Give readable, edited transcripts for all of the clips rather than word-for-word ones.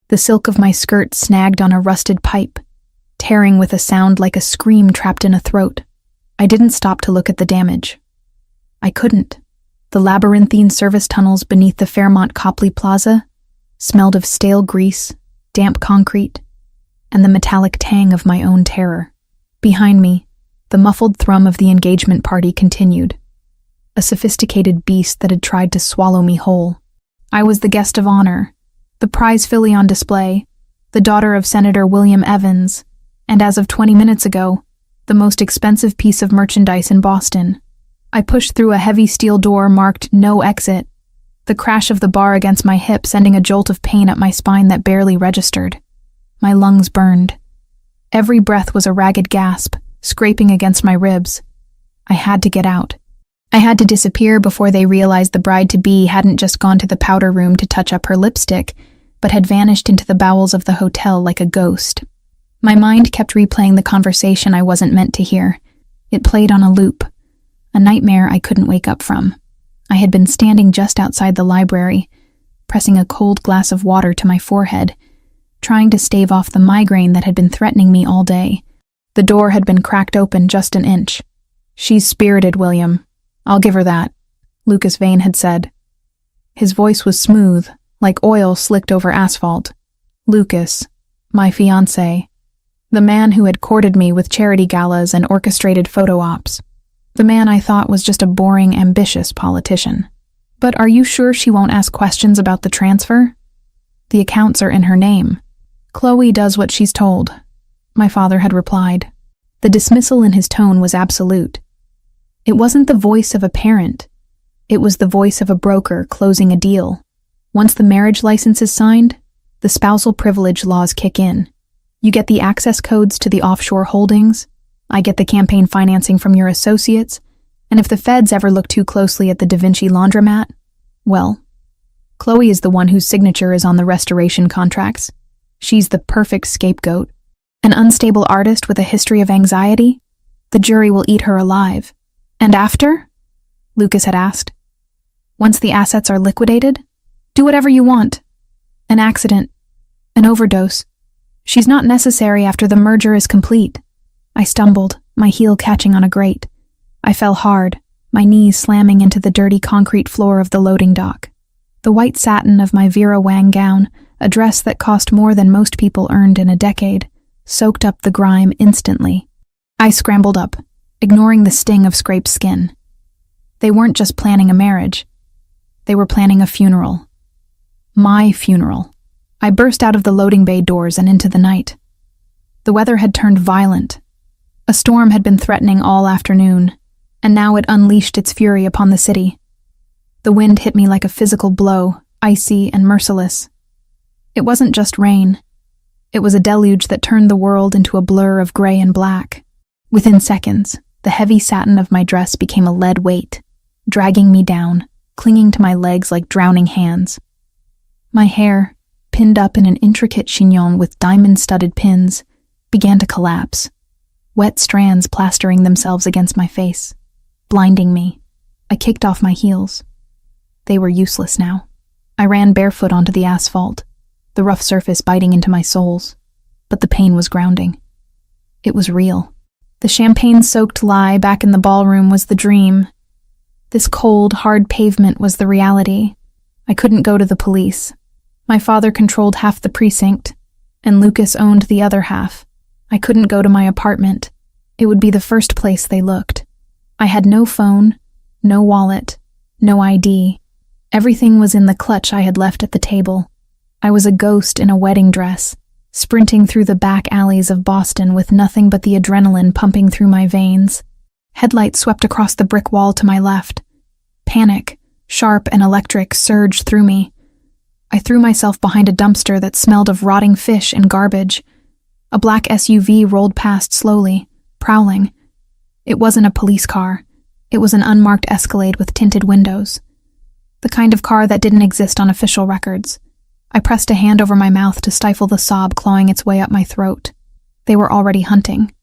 The silk of my skirt snagged on a rusted pipe, tearing with a sound like a scream trapped in a throat. I didn't stop to look at the damage. I couldn't. The labyrinthine service tunnels beneath the Fairmont Copley Plaza smelled of stale grease, damp concrete, and the metallic tang of my own terror. Behind me, the muffled thrum of the engagement party continued, a sophisticated beast that had tried to swallow me whole. I was the guest of honor, the prize filly on display, the daughter of Senator William Evans, and as of 20 minutes ago, the most expensive piece of merchandise in Boston. I pushed through a heavy steel door marked "No Exit," the crash of the bar against my hip sending a jolt of pain up my spine that barely registered. My lungs burned. Every breath was a ragged gasp, scraping against my ribs. I had to get out. I had to disappear before they realized the bride-to-be hadn't just gone to the powder room to touch up her lipstick, but had vanished into the bowels of the hotel like a ghost. My mind kept replaying the conversation I wasn't meant to hear. It played on a loop, a nightmare I couldn't wake up from. I had been standing just outside the library, pressing a cold glass of water to my forehead, trying to stave off the migraine that had been threatening me all day. The door had been cracked open just an inch. "She's spirited, William. I'll give her that," Lucas Vane had said. His voice was smooth, like oil slicked over asphalt. Lucas, my fiancé. The man who had courted me with charity galas and orchestrated photo ops. The man I thought was just a boring, ambitious politician. "But are you sure she won't ask questions about the transfer? The accounts are in her name. Chloe does what she's told," my father had replied. The dismissal in his tone was absolute. It wasn't the voice of a parent. It was the voice of a broker closing a deal. Once the marriage license is signed, the spousal privilege laws kick in. You get the access codes to the offshore holdings, I get the campaign financing from your associates, and if the feds ever look too closely at the Da Vinci laundromat, well, Chloe is the one whose signature is on the restoration contracts. She's the perfect scapegoat. An unstable artist with a history of anxiety? The jury will eat her alive. "And after?" Lucas had asked. "Once the assets are liquidated? Do whatever you want. An accident. An overdose. She's not necessary after the merger is complete." I stumbled, my heel catching on a grate. I fell hard, my knees slamming into the dirty concrete floor of the loading dock. The white satin of my Vera Wang gown, a dress that cost more than most people earned in a decade, soaked up the grime instantly. I scrambled up, ignoring the sting of scraped skin. They weren't just planning a marriage. They were planning a funeral. My funeral. I burst out of the loading bay doors and into the night. The weather had turned violent. A storm had been threatening all afternoon, and now it unleashed its fury upon the city. The wind hit me like a physical blow, icy and merciless. It wasn't just rain. It was a deluge that turned the world into a blur of gray and black. Within seconds, the heavy satin of my dress became a lead weight, dragging me down, clinging to my legs like drowning hands. My hair, pinned up in an intricate chignon with diamond-studded pins, began to collapse, wet strands plastering themselves against my face, blinding me. I kicked off my heels. They were useless now. I ran barefoot onto the asphalt, the rough surface biting into my soles, but the pain was grounding. It was real. The champagne-soaked lie back in the ballroom was the dream. This cold, hard pavement was the reality. I couldn't go to the police. My father controlled half the precinct, and Lucas owned the other half. I couldn't go to my apartment. It would be the first place they looked. I had no phone, no wallet, no ID. Everything was in the clutch I had left at the table. I was a ghost in a wedding dress, sprinting through the back alleys of Boston with nothing but the adrenaline pumping through my veins. Headlights swept across the brick wall to my left. Panic, sharp and electric, surged through me. I threw myself behind a dumpster that smelled of rotting fish and garbage. A black SUV rolled past slowly, prowling. It wasn't a police car. It was an unmarked Escalade with tinted windows. The kind of car that didn't exist on official records. I pressed a hand over my mouth to stifle the sob clawing its way up my throat. They were already hunting.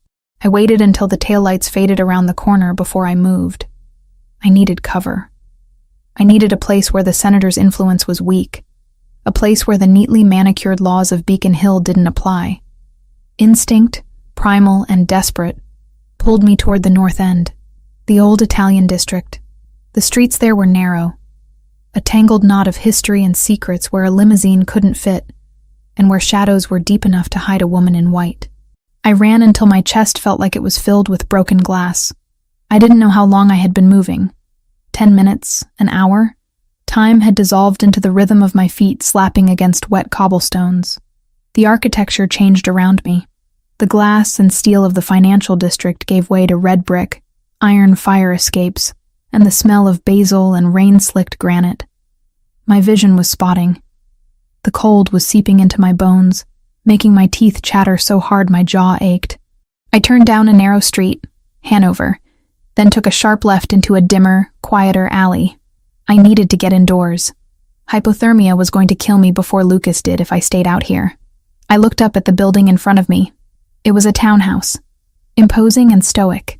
I waited until the taillights faded around the corner before I moved. I needed cover. I needed a place where the senator's influence was weak. a place where the neatly manicured laws of Beacon Hill didn't apply. Instinct, primal and desperate, pulled me toward the north end, the old Italian district. The streets there were narrow, a tangled knot of history and secrets where a limousine couldn't fit, and where shadows were deep enough to hide a woman in white. I ran until my chest felt like it was filled with broken glass. I didn't know how long I had been moving. 10 minutes, an hour? Time had dissolved into the rhythm of my feet slapping against wet cobblestones. The architecture changed around me. The glass and steel of the financial district gave way to red brick, iron fire escapes, and the smell of basil and rain-slicked granite. My vision was spotting. The cold was seeping into my bones, making my teeth chatter so hard my jaw ached. I turned down a narrow street, Hanover, then took a sharp left into a dimmer, quieter alley. I needed to get indoors. Hypothermia was going to kill me before Lucas did if I stayed out here. I looked up at the building in front of me. It was a townhouse, imposing and stoic,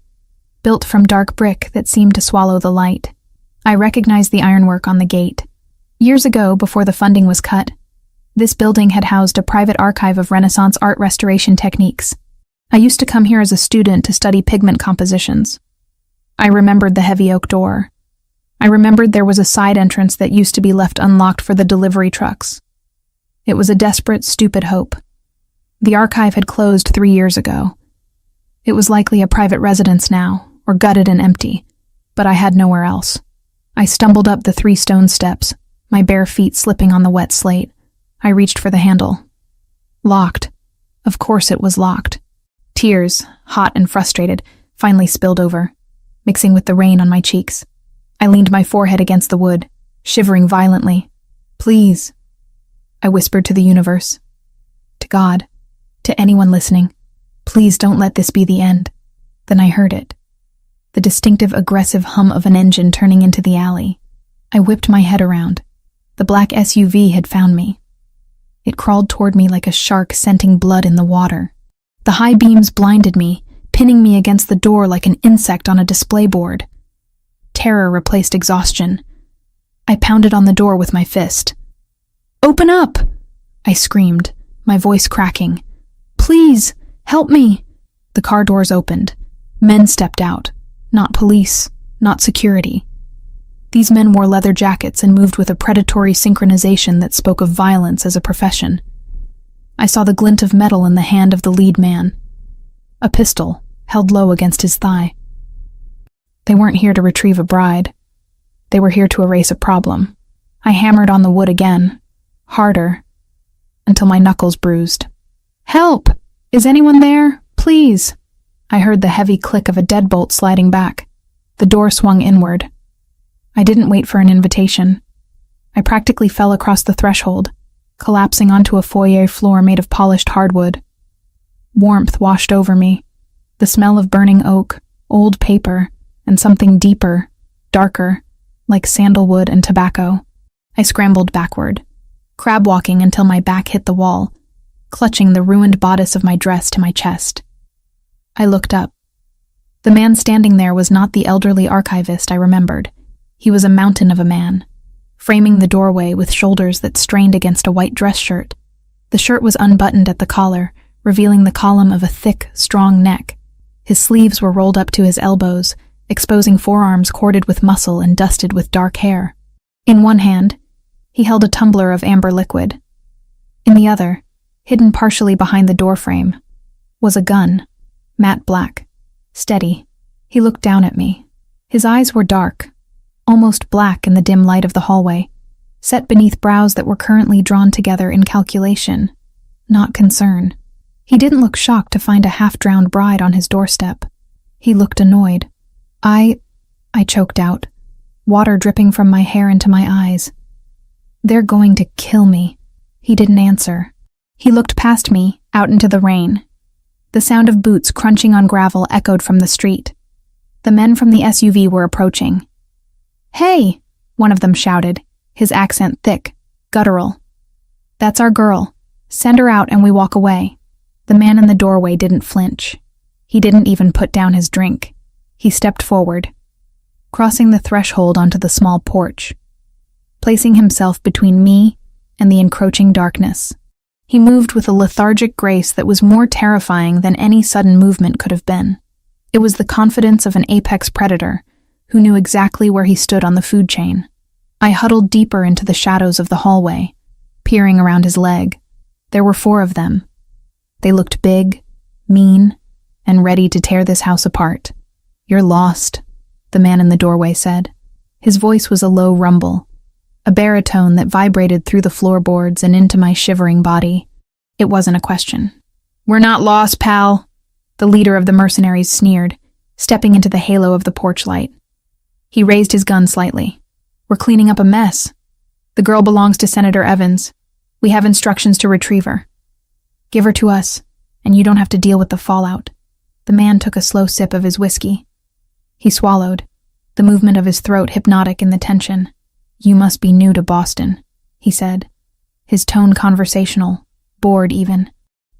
built from dark brick that seemed to swallow the light. I recognized the ironwork on the gate. Years ago, before the funding was cut, this building had housed a private archive of Renaissance art restoration techniques. I used to come here as a student to study pigment compositions. I remembered the heavy oak door. I remembered there was a side entrance that used to be left unlocked for the delivery trucks. It was a desperate, stupid hope. The archive had closed 3 years ago. It was likely a private residence now, or gutted and empty, but I had nowhere else. I stumbled up the 3 stone steps, my bare feet slipping on the wet slate. I reached for the handle. Locked. Of course it was locked. Tears, hot and frustrated, finally spilled over, mixing with the rain on my cheeks. I leaned my forehead against the wood, shivering violently. Please, I whispered to the universe, to God, to anyone listening, please don't let this be the end. Then I heard it. The distinctive aggressive hum of an engine turning into the alley. I whipped my head around. The black SUV had found me. It crawled toward me like a shark scenting blood in the water. The high beams blinded me, pinning me against the door like an insect on a display board. Terror replaced exhaustion. I pounded on the door with my fist. Open up! I screamed, my voice cracking. Please, help me! The car doors opened. Men stepped out. Not police, not security. These men wore leather jackets and moved with a predatory synchronization that spoke of violence as a profession. I saw the glint of metal in the hand of the lead man. A pistol, held low against his thigh. They weren't here to retrieve a bride. They were here to erase a problem. I hammered on the wood again, harder, until my knuckles bruised. Help! Is anyone there? Please! I heard the heavy click of a deadbolt sliding back. The door swung inward. I didn't wait for an invitation. I practically fell across the threshold, collapsing onto a foyer floor made of polished hardwood. Warmth washed over me, the smell of burning oak, old paper, and something deeper, darker, like sandalwood and tobacco. I scrambled backward, crab-walking until my back hit the wall, clutching the ruined bodice of my dress to my chest. I looked up. The man standing there was not the elderly archivist I remembered. He was a mountain of a man, framing the doorway with shoulders that strained against a white dress shirt. The shirt was unbuttoned at the collar, revealing the column of a thick, strong neck. His sleeves were rolled up to his elbows, exposing forearms corded with muscle and dusted with dark hair. In one hand, he held a tumbler of amber liquid. In the other, hidden partially behind the doorframe, was a gun, matte black, steady. He looked down at me. His eyes were dark, almost black in the dim light of the hallway, set beneath brows that were currently drawn together in calculation, not concern. He didn't look shocked to find a half-drowned bride on his doorstep. He looked annoyed. I choked out, water dripping from my hair into my eyes. They're going to kill me. He didn't answer. He looked past me, out into the rain. The sound of boots crunching on gravel echoed from the street. The men from the SUV were approaching. Hey, one of them shouted, his accent thick, guttural. That's our girl. Send her out and we walk away. The man in the doorway didn't flinch. He didn't even put down his drink. He stepped forward, crossing the threshold onto the small porch, placing himself between me and the encroaching darkness. He moved with a lethargic grace that was more terrifying than any sudden movement could have been. It was the confidence of an apex predator who knew exactly where he stood on the food chain. I huddled deeper into the shadows of the hallway, peering around his leg. There were 4 of them. They looked big, mean, and ready to tear this house apart. "You're lost," the man in the doorway said. His voice was a low rumble, a baritone that vibrated through the floorboards and into my shivering body. It wasn't a question. "We're not lost, pal," the leader of the mercenaries sneered, stepping into the halo of the porch light. He raised his gun slightly. "We're cleaning up a mess. The girl belongs to Senator Evans. We have instructions to retrieve her. Give her to us, and you don't have to deal with the fallout." The man took a slow sip of his whiskey. He swallowed, the movement of his throat hypnotic in the tension. "You must be new to Boston," he said, his tone conversational, bored even.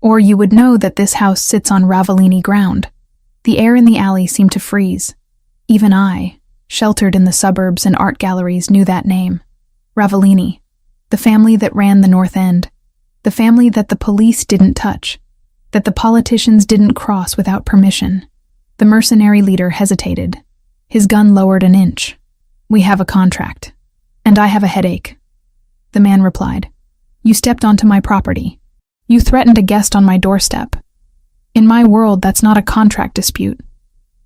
"Or you would know that this house sits on Ravellini ground." The air in the alley seemed to freeze. Even I, sheltered in the suburbs and art galleries, knew that name. Ravellini, the family that ran the North End, the family that the police didn't touch, that the politicians didn't cross without permission. The mercenary leader hesitated, his gun lowered an inch. "We have a contract, and I have a headache," the man replied. "You stepped onto my property. You threatened a guest on my doorstep. In my world, that's not a contract dispute.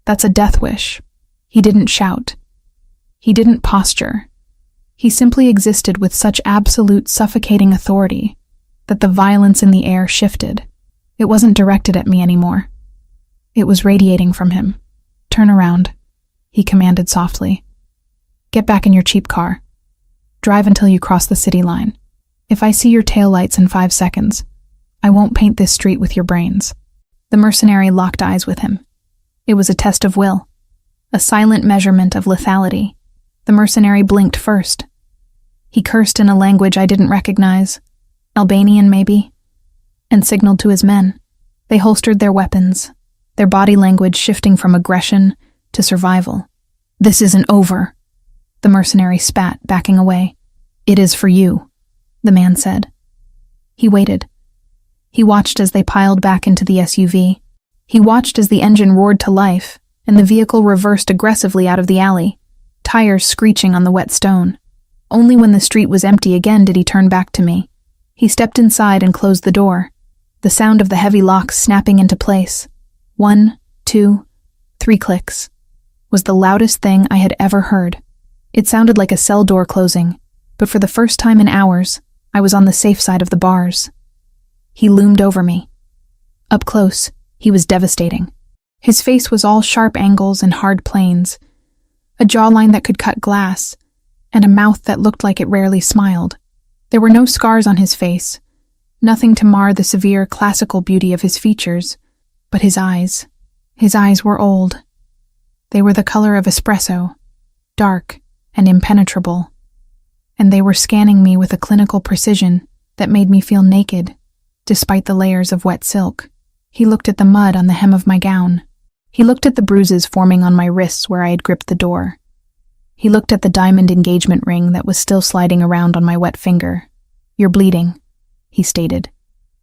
That's a death wish." He didn't shout. He didn't posture. He simply existed with such absolute, suffocating authority that the violence in the air shifted. It wasn't directed at me anymore. It was radiating from him. "Turn around," he commanded softly. "Get back in your cheap car. Drive until you cross the city line. If I see your taillights in 5 seconds, I won't paint this street with your brains." The mercenary locked eyes with him. It was a test of will, a silent measurement of lethality. The mercenary blinked first. He cursed in a language I didn't recognize, Albanian maybe, and signaled to his men. They holstered their weapons, their body language shifting from aggression to survival. "This isn't over," the mercenary spat, backing away. "It is for you," the man said. He waited. He watched as they piled back into the SUV. He watched as the engine roared to life, and the vehicle reversed aggressively out of the alley, tires screeching on the wet stone. Only when the street was empty again did he turn back to me. He stepped inside and closed the door, the sound of the heavy locks snapping into place. 1, 2, 3 clicks was the loudest thing I had ever heard. It sounded like a cell door closing, but for the first time in hours, I was on the safe side of the bars. He loomed over me. Up close, he was devastating. His face was all sharp angles and hard planes, a jawline that could cut glass, and a mouth that looked like it rarely smiled. There were no scars on his face, nothing to mar the severe classical beauty of his features, but his eyes were old. They were the color of espresso, dark and impenetrable, and they were scanning me with a clinical precision that made me feel naked, despite the layers of wet silk. He looked at the mud on the hem of my gown. He looked at the bruises forming on my wrists where I had gripped the door. He looked at the diamond engagement ring that was still sliding around on my wet finger. "You're bleeding," he stated.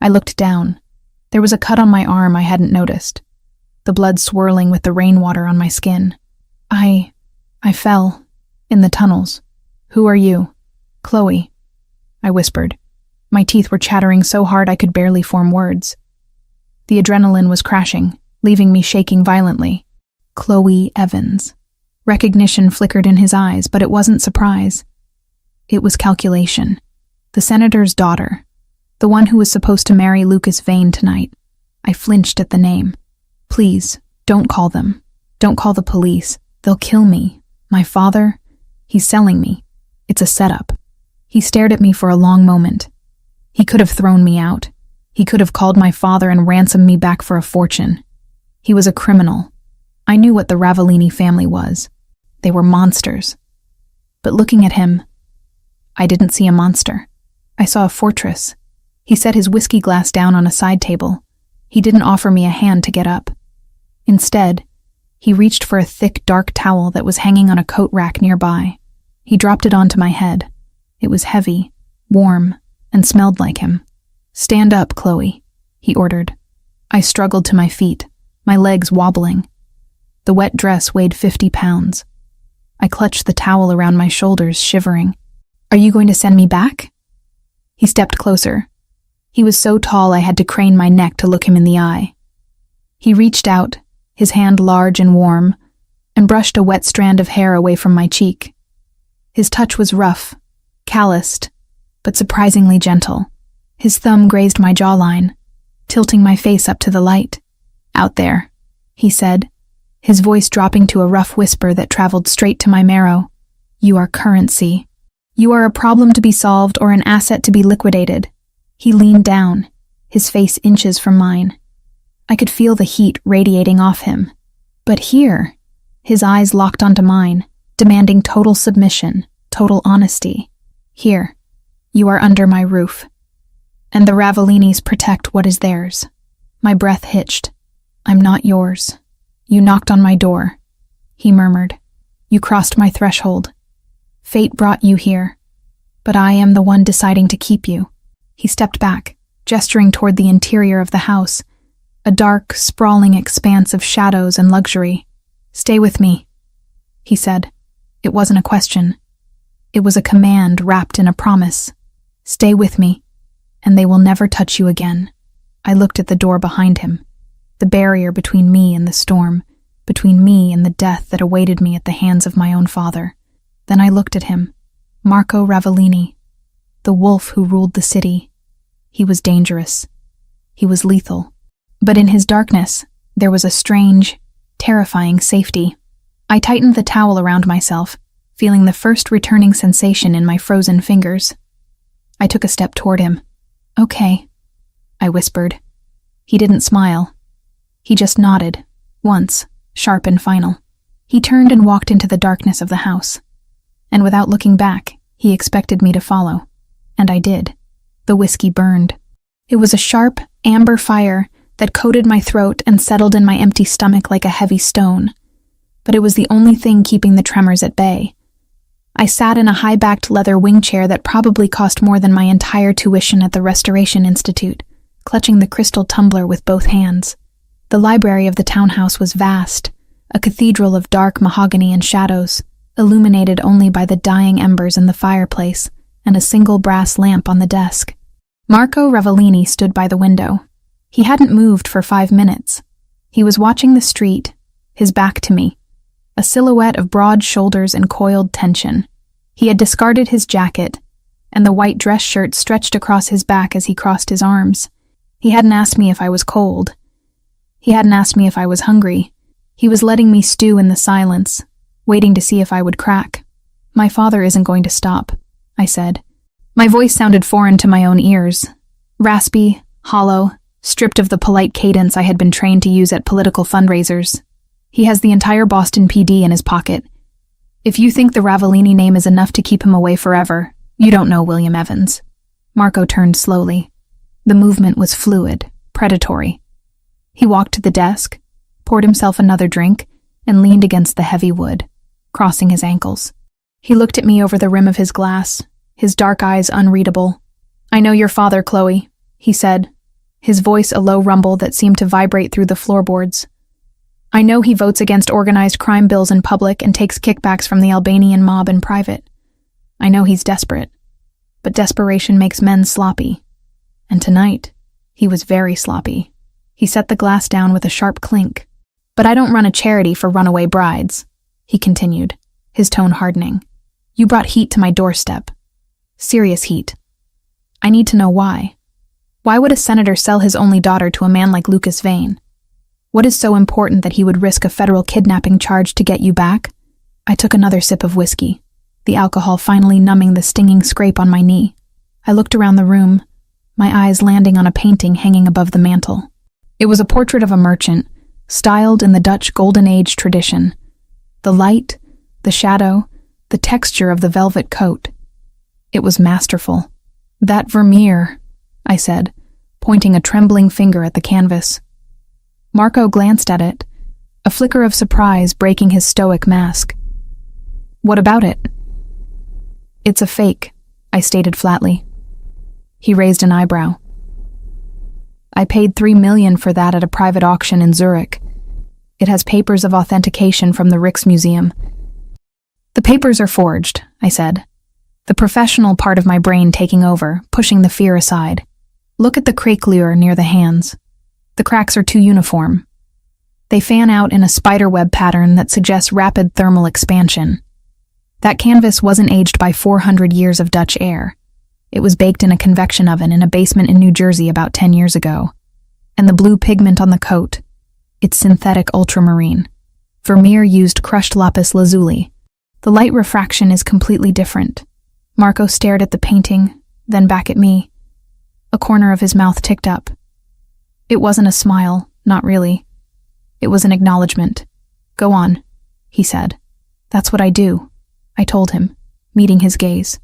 I looked down. There was a cut on my arm I hadn't noticed, the blood swirling with the rainwater on my skin. I fell in the tunnels. "Who are you?" "Chloe," I whispered. My teeth were chattering so hard I could barely form words. The adrenaline was crashing, leaving me shaking violently. Chloe Evans. Recognition flickered in his eyes, but it wasn't surprise. It was calculation. The senator's daughter, the one who was supposed to marry Lucas Vane tonight. I flinched at the name. "Please, don't call them. Don't call the police. They'll kill me. My father, he's selling me. It's a setup." He stared at me for a long moment. He could have thrown me out. He could have called my father and ransomed me back for a fortune. He was a criminal. I knew what the Ravellini family was. They were monsters. But looking at him, I didn't see a monster. I saw a fortress. He set his whiskey glass down on a side table. He didn't offer me a hand to get up. Instead, he reached for a thick, dark towel that was hanging on a coat rack nearby. He dropped it onto my head. It was heavy, warm, and smelled like him. "Stand up, Chloe," he ordered. I struggled to my feet, my legs wobbling. The wet dress weighed 50 pounds. I clutched the towel around my shoulders, shivering. "Are you going to send me back?" He stepped closer. He was so tall I had to crane my neck to look him in the eye. He reached out, his hand large and warm, and brushed a wet strand of hair away from my cheek. His touch was rough, calloused, but surprisingly gentle. His thumb grazed my jawline, tilting my face up to the light. "Out there," he said, his voice dropping to a rough whisper that traveled straight to my marrow. "You are currency. You are a problem to be solved or an asset to be liquidated." He leaned down, his face inches from mine. I could feel the heat radiating off him. But here, his eyes locked onto mine, demanding total submission, total honesty. "Here, you are under my roof. And the Ravellinis protect what is theirs." My breath hitched. "I'm not yours. You knocked on my door," he murmured. "You crossed my threshold. Fate brought you here, but I am the one deciding to keep you." He stepped back, gesturing toward the interior of the house, a dark, sprawling expanse of shadows and luxury. "Stay with me," he said. It wasn't a question. It was a command wrapped in a promise. "Stay with me, and they will never touch you again." I looked at the door behind him, the barrier between me and the storm, between me and the death that awaited me at the hands of my own father. Then I looked at him, Marco Ravellini, the wolf who ruled the city. He was dangerous. He was lethal. But in his darkness, there was a strange, terrifying safety. I tightened the towel around myself, feeling the first returning sensation in my frozen fingers. I took a step toward him. "Okay," I whispered. He didn't smile. He just nodded, once, sharp and final. He turned and walked into the darkness of the house. And without looking back, he expected me to follow. And I did. The whiskey burned. It was a sharp, amber fire that coated my throat and settled in my empty stomach like a heavy stone. But it was the only thing keeping the tremors at bay. I sat in a high-backed leather wing chair that probably cost more than my entire tuition at the Restoration Institute, clutching the crystal tumbler with both hands. The library of the townhouse was vast, a cathedral of dark mahogany and shadows, illuminated only by the dying embers in the fireplace and a single brass lamp on the desk. Marco Ravellini stood by the window. He hadn't moved for 5 minutes. He was watching the street, his back to me, a silhouette of broad shoulders and coiled tension. He had discarded his jacket, and the white dress shirt stretched across his back as he crossed his arms. He hadn't asked me if I was cold. He hadn't asked me if I was hungry. He was letting me stew in the silence, waiting to see if I would crack. "My father isn't going to stop," I said. My voice sounded foreign to my own ears, raspy, hollow, stripped of the polite cadence I had been trained to use at political fundraisers. "He has the entire Boston PD in his pocket. If you think the Ravellini name is enough to keep him away forever, you don't know William Evans." Marco turned slowly. The movement was fluid, predatory. He walked to the desk, poured himself another drink, and leaned against the heavy wood, crossing his ankles. He looked at me over the rim of his glass, his dark eyes unreadable. "I know your father, Chloe," he said, his voice a low rumble that seemed to vibrate through the floorboards. "I know he votes against organized crime bills in public and takes kickbacks from the Albanian mob in private. I know he's desperate, but desperation makes men sloppy. And tonight, he was very sloppy." He set the glass down with a sharp clink. "But I don't run a charity for runaway brides," he continued, his tone hardening. "You brought heat to my doorstep. Serious heat. I need to know why. Why would a senator sell his only daughter to a man like Lucas Vane? What is so important that he would risk a federal kidnapping charge to get you back?" I took another sip of whiskey, the alcohol finally numbing the stinging scrape on my knee. I looked around the room, my eyes landing on a painting hanging above the mantel. It was a portrait of a merchant, styled in the Dutch Golden Age tradition. The light, the shadow, the texture of the velvet coat. It was masterful. "That Vermeer," I said, pointing a trembling finger at the canvas. Marco glanced at it, a flicker of surprise breaking his stoic mask. "What about it?" "It's a fake," I stated flatly. He raised an eyebrow. I paid $3 million for that at a private auction in Zurich. It has papers of authentication from the Rijksmuseum. The papers are forged, I said, the professional part of my brain taking over, pushing the fear aside. Look at the craquelure near the hands. The cracks are too uniform. They fan out in a spiderweb pattern that suggests rapid thermal expansion. That canvas wasn't aged by 400 years of Dutch air. It was baked in a convection oven in a basement in New Jersey about 10 years ago. And the blue pigment on the coat, it's synthetic ultramarine. Vermeer used crushed lapis lazuli. The light refraction is completely different. Marco stared at the painting, then back at me. A corner of his mouth ticked up. It wasn't a smile, not really. It was an acknowledgement. Go on, he said. That's what I do, I told him, meeting his gaze.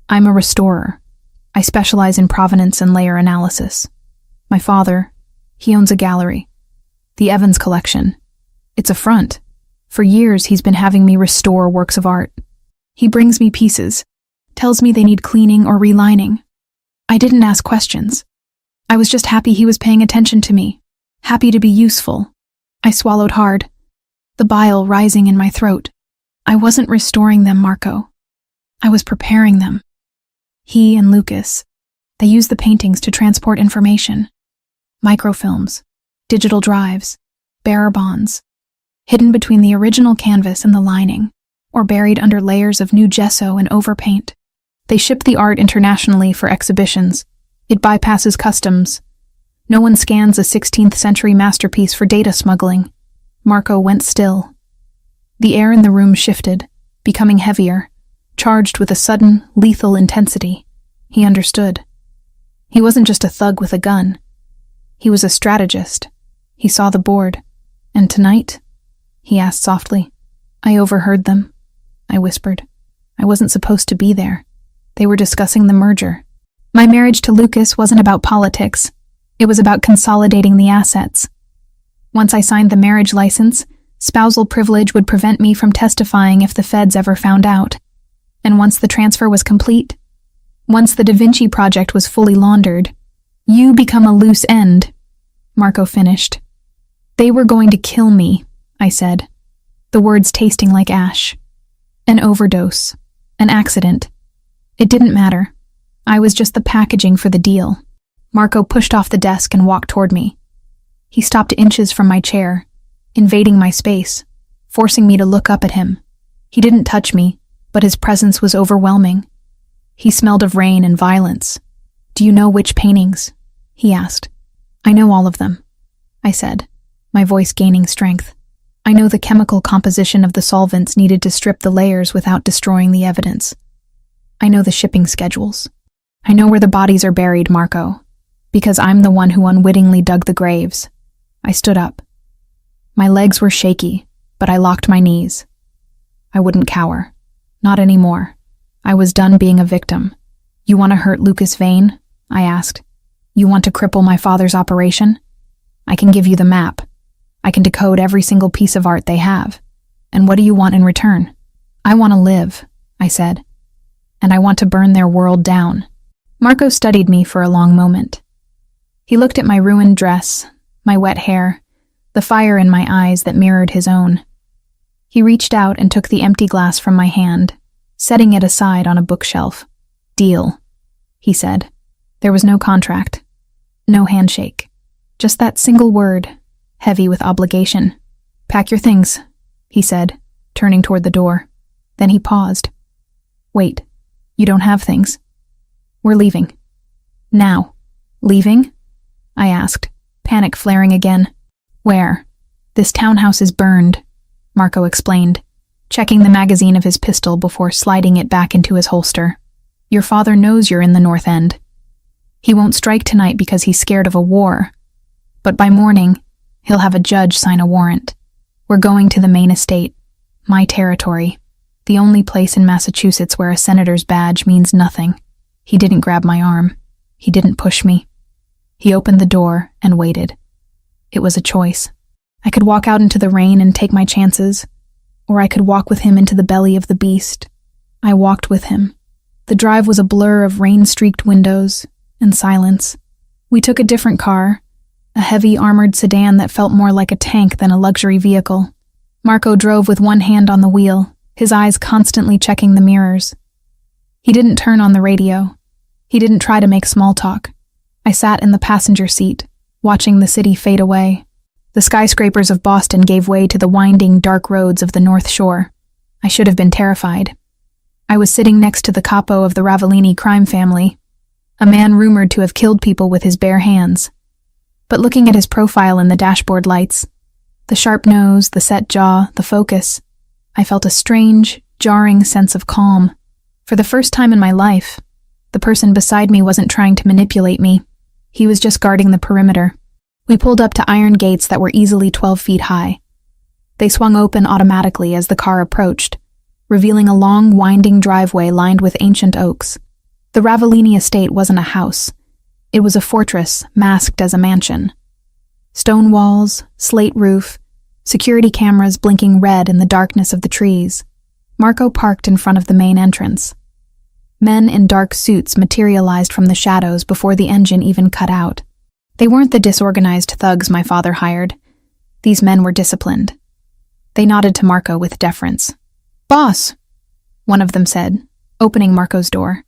I'm a restorer. I specialize in provenance and layer analysis. My father, he owns a gallery. The Evans Collection. It's a front. For years, he's been having me restore works of art. He brings me pieces, tells me they need cleaning or relining. I didn't ask questions. I was just happy he was paying attention to me, happy to be useful. I swallowed hard, the bile rising in my throat. I wasn't restoring them, Marco. I was preparing them. He and Lucas, they use the paintings to transport information. Microfilms, digital drives, bearer bonds, hidden between the original canvas and the lining, or buried under layers of new gesso and overpaint. They ship the art internationally for exhibitions. It bypasses customs. No one scans a 16th century masterpiece for data smuggling. Marco went still. The air in the room shifted, becoming heavier, charged with a sudden, lethal intensity. He understood. He wasn't just a thug with a gun. He was a strategist. He saw the board. And tonight? He asked softly. I overheard them. I whispered. I wasn't supposed to be there. They were discussing the merger. My marriage to Lucas wasn't about politics. It was about consolidating the assets. Once I signed the marriage license, spousal privilege would prevent me from testifying if the feds ever found out. And once the transfer was complete, once the Da Vinci Project was fully laundered, you become a loose end, Marco finished. They were going to kill me, I said, the words tasting like ash. An overdose. An accident. It didn't matter. I was just the packaging for the deal. Marco pushed off the desk and walked toward me. He stopped inches from my chair, invading my space, forcing me to look up at him. He didn't touch me, but his presence was overwhelming. He smelled of rain and violence. Do you know which paintings? He asked. I know all of them, I said, my voice gaining strength. I know the chemical composition of the solvents needed to strip the layers without destroying the evidence. I know the shipping schedules. I know where the bodies are buried, Marco, because I'm the one who unwittingly dug the graves. I stood up. My legs were shaky, but I locked my knees. I wouldn't cower. Not anymore. I was done being a victim. You want to hurt Lucas Vane? I asked. You want to cripple my father's operation? I can give you the map. I can decode every single piece of art they have. And what do you want in return? I want to live, I said. And I want to burn their world down. Marco studied me for a long moment. He looked at my ruined dress, my wet hair, the fire in my eyes that mirrored his own. He reached out and took the empty glass from my hand, setting it aside on a bookshelf. Deal, he said. There was no contract, no handshake, just that single word, heavy with obligation. Pack your things, he said, turning toward the door. Then he paused. Wait, you don't have things. We're leaving. Now. Leaving? I asked, panic flaring again. Where? This townhouse is burned, Marco explained, checking the magazine of his pistol before sliding it back into his holster. Your father knows you're in the North End. He won't strike tonight because he's scared of a war. But by morning, he'll have a judge sign a warrant. We're going to the main estate, my territory, the only place in Massachusetts where a senator's badge means nothing. He didn't grab my arm. He didn't push me. He opened the door and waited. It was a choice. I could walk out into the rain and take my chances, or I could walk with him into the belly of the beast. I walked with him. The drive was a blur of rain-streaked windows, and silence. We took a different car, a heavy armored sedan that felt more like a tank than a luxury vehicle. Marco drove with one hand on the wheel, his eyes constantly checking the mirrors. He didn't turn on the radio. He didn't try to make small talk. I sat in the passenger seat, watching the city fade away. The skyscrapers of Boston gave way to the winding, dark roads of the North Shore. I should have been terrified. I was sitting next to the capo of the Ravellini crime family, a man rumored to have killed people with his bare hands. But looking at his profile in the dashboard lights, the sharp nose, the set jaw, the focus, I felt a strange, jarring sense of calm. For the first time in my life, the person beside me wasn't trying to manipulate me. He was just guarding the perimeter. We pulled up to iron gates that were easily 12 feet high. They swung open automatically as the car approached, revealing a long, winding driveway lined with ancient oaks. The Ravellini estate wasn't a house. It was a fortress masked as a mansion. Stone walls, slate roof, security cameras blinking red in the darkness of the trees. Marco parked in front of the main entrance. Men in dark suits materialized from the shadows before the engine even cut out. They weren't the disorganized thugs my father hired. These men were disciplined. They nodded to Marco with deference. "Boss," one of them said, opening Marco's door.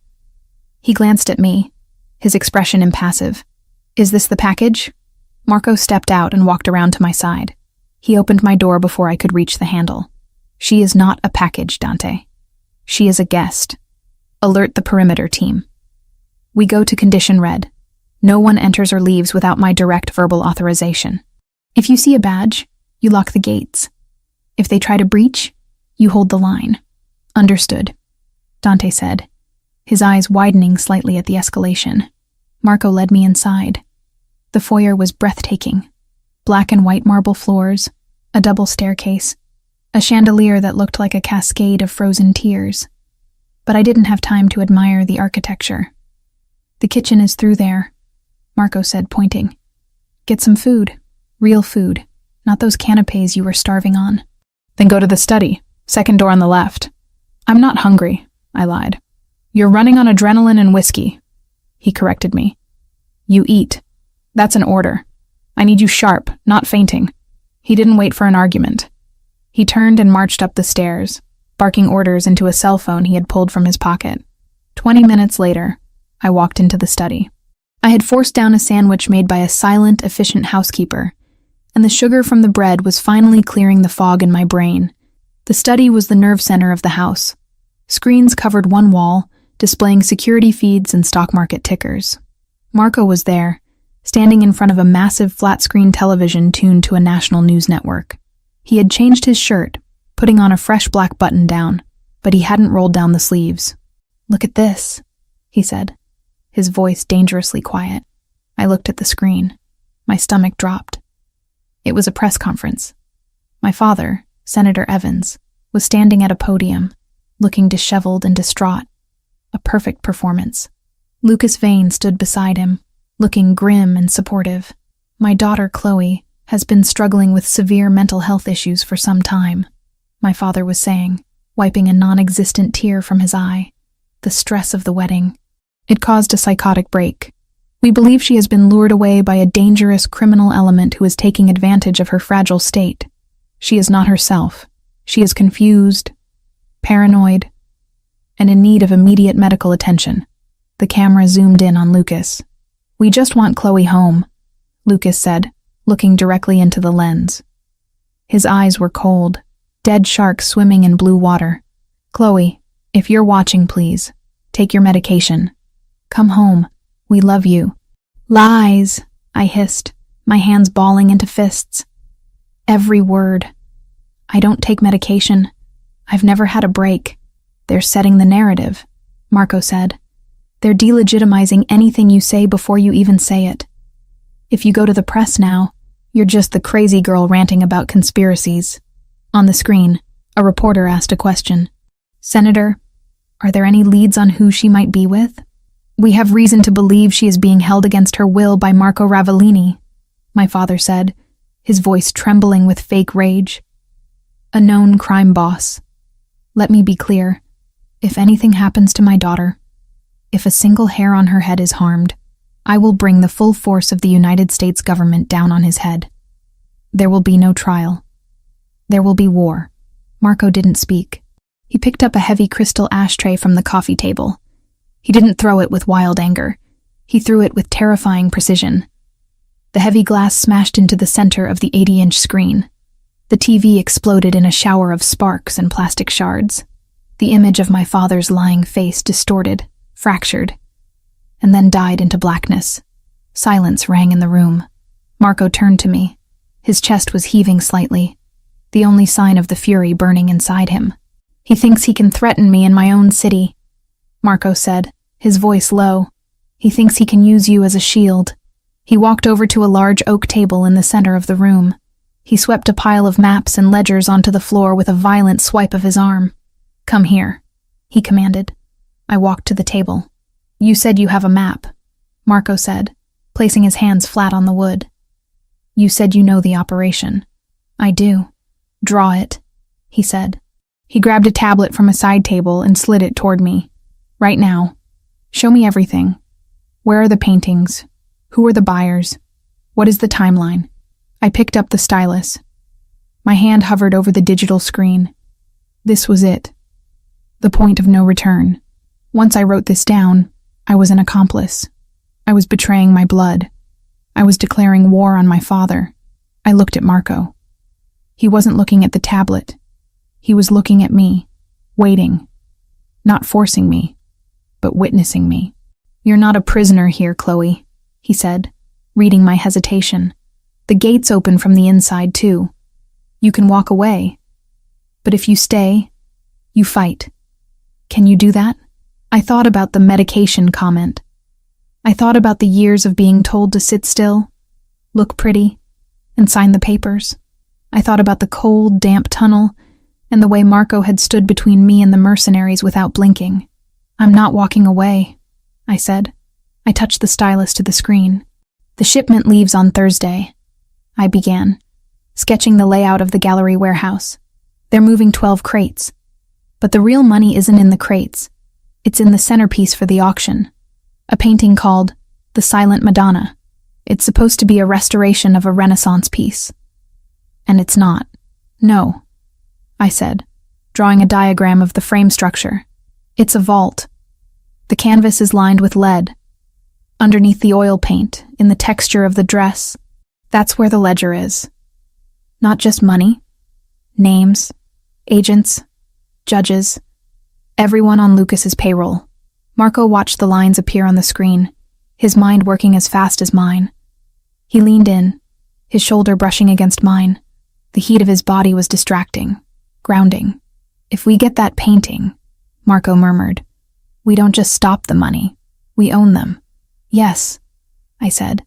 He glanced at me, his expression impassive. "Is this the package?" Marco stepped out and walked around to my side. He opened my door before I could reach the handle. "She is not a package, Dante. She is a guest. Alert the perimeter team. We go to condition red. No one enters or leaves without my direct verbal authorization. If you see a badge, you lock the gates. If they try to breach, you hold the line." "Understood," Dante said, his eyes widening slightly at the escalation. Marco led me inside. The foyer was breathtaking. Black and white marble floors, a double staircase, a chandelier that looked like a cascade of frozen tears. But I didn't have time to admire the architecture. "The kitchen is through there," Marco said, pointing. "Get some food. Real food. Not those canapes you were starving on." "Then go to the study. Second door on the left." "I'm not hungry," I lied. "You're running on adrenaline and whiskey," he corrected me. "You eat. That's an order. I need you sharp, not fainting." He didn't wait for an argument. He turned and marched up the stairs, barking orders into a cell phone he had pulled from his pocket. 20 minutes later, I walked into the study. I had forced down a sandwich made by a silent, efficient housekeeper, and the sugar from the bread was finally clearing the fog in my brain. The study was the nerve center of the house. Screens covered one wall, displaying security feeds and stock market tickers. Marco was there, standing in front of a massive flat-screen television tuned to a national news network. He had changed his shirt, putting on a fresh black button-down, but he hadn't rolled down the sleeves. "Look at this," he said, his voice dangerously quiet. I looked at the screen. My stomach dropped. It was a press conference. My father, Senator Evans, was standing at a podium, looking disheveled and distraught. A perfect performance. Lucas Vane stood beside him, looking grim and supportive. My daughter, Chloe, has been struggling with severe mental health issues for some time, my father was saying, wiping a non-existent tear from his eye. The stress of the wedding. It caused a psychotic break. We believe she has been lured away by a dangerous criminal element who is taking advantage of her fragile state. She is not herself. She is confused, paranoid, and in need of immediate medical attention. The camera zoomed in on Lucas. "We just want Chloe home," Lucas said, looking directly into the lens. His eyes were cold, dead sharks swimming in blue water. "Chloe, if you're watching, please, take your medication. Come home. We love you." "Lies," I hissed, my hands balling into fists. Every word. "I don't take medication. I've never had a break." "They're setting the narrative," Marco said. "They're delegitimizing anything you say before you even say it. If you go to the press now, you're just the crazy girl ranting about conspiracies." On the screen, a reporter asked a question. "Senator, are there any leads on who she might be with?" "We have reason to believe she is being held against her will by Marco Ravellini," my father said, his voice trembling with fake rage. "A known crime boss. Let me be clear. If anything happens to my daughter, if a single hair on her head is harmed, I will bring the full force of the United States government down on his head. There will be no trial. There will be war. Marco didn't speak. He picked up a heavy crystal ashtray from the coffee table. He didn't throw it with wild anger. He threw it with terrifying precision. The heavy glass smashed into the center of the 80-inch screen. The TV exploded in a shower of sparks and plastic shards. The image of my father's lying face distorted, fractured, and then died into blackness. Silence rang in the room. Marco turned to me. His chest was heaving slightly, the only sign of the fury burning inside him. He thinks he can threaten me in my own city, Marco said, his voice low. He thinks he can use you as a shield. He walked over to a large oak table in the center of the room. He swept a pile of maps and ledgers onto the floor with a violent swipe of his arm. Come here, he commanded. I walked to the table. You said you have a map, Marco said, placing his hands flat on the wood. You said you know the operation. I do. Draw it, he said. He grabbed a tablet from a side table and slid it toward me. Right now. Show me everything. Where are the paintings? Who are the buyers? What is the timeline? I picked up the stylus. My hand hovered over the digital screen. This was it. The point of no return. Once I wrote this down, I was an accomplice. I was betraying my blood. I was declaring war on my father. I looked at Marco. He wasn't looking at the tablet. He was looking at me, waiting, not forcing me, but witnessing me. You're not a prisoner here, Chloe, he said, reading my hesitation. The gates open from the inside, too. You can walk away. But if you stay, you fight. Can you do that? I thought about the medication comment. I thought about the years of being told to sit still, look pretty, and sign the papers. I thought about the cold, damp tunnel and the way Marco had stood between me and the mercenaries without blinking. I'm not walking away, I said. I touched the stylus to the screen. The shipment leaves on Thursday, I began, sketching the layout of the gallery warehouse. They're moving 12 crates. But the real money isn't in the crates. It's in the centerpiece for the auction. A painting called The Silent Madonna. It's supposed to be a restoration of a Renaissance piece. And it's not. No, I said, drawing a diagram of the frame structure. It's a vault. The canvas is lined with lead. Underneath the oil paint, in the texture of the dress, that's where the ledger is. Not just money. Names, agents, judges, everyone on Lucas's payroll. Marco watched the lines appear on the screen, his mind working as fast as mine. He leaned in, his shoulder brushing against mine. The heat of his body was distracting, grounding. If we get that painting, Marco murmured, we don't just stop the money, we own them. Yes, I said,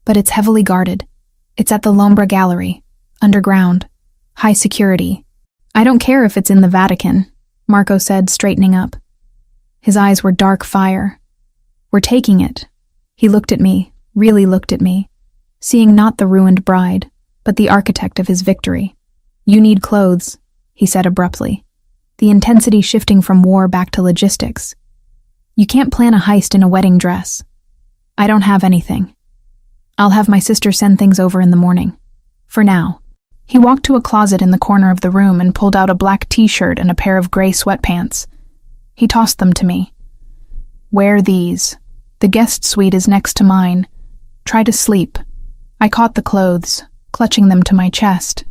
but it's heavily guarded. It's at the Lombra Gallery, underground, high security. I don't care if it's in the Vatican, Marco said, straightening up. His eyes were dark fire. We're taking it. He looked at me, really looked at me, seeing not the ruined bride, but the architect of his victory. You need clothes, he said abruptly, the intensity shifting from war back to logistics. You can't plan a heist in a wedding dress. I don't have anything. I'll have my sister send things over in the morning. For now. He walked to a closet in the corner of the room and pulled out a black t-shirt and a pair of gray sweatpants. He tossed them to me. Wear these. The guest suite is next to mine. Try to sleep. I caught the clothes, clutching them to my chest.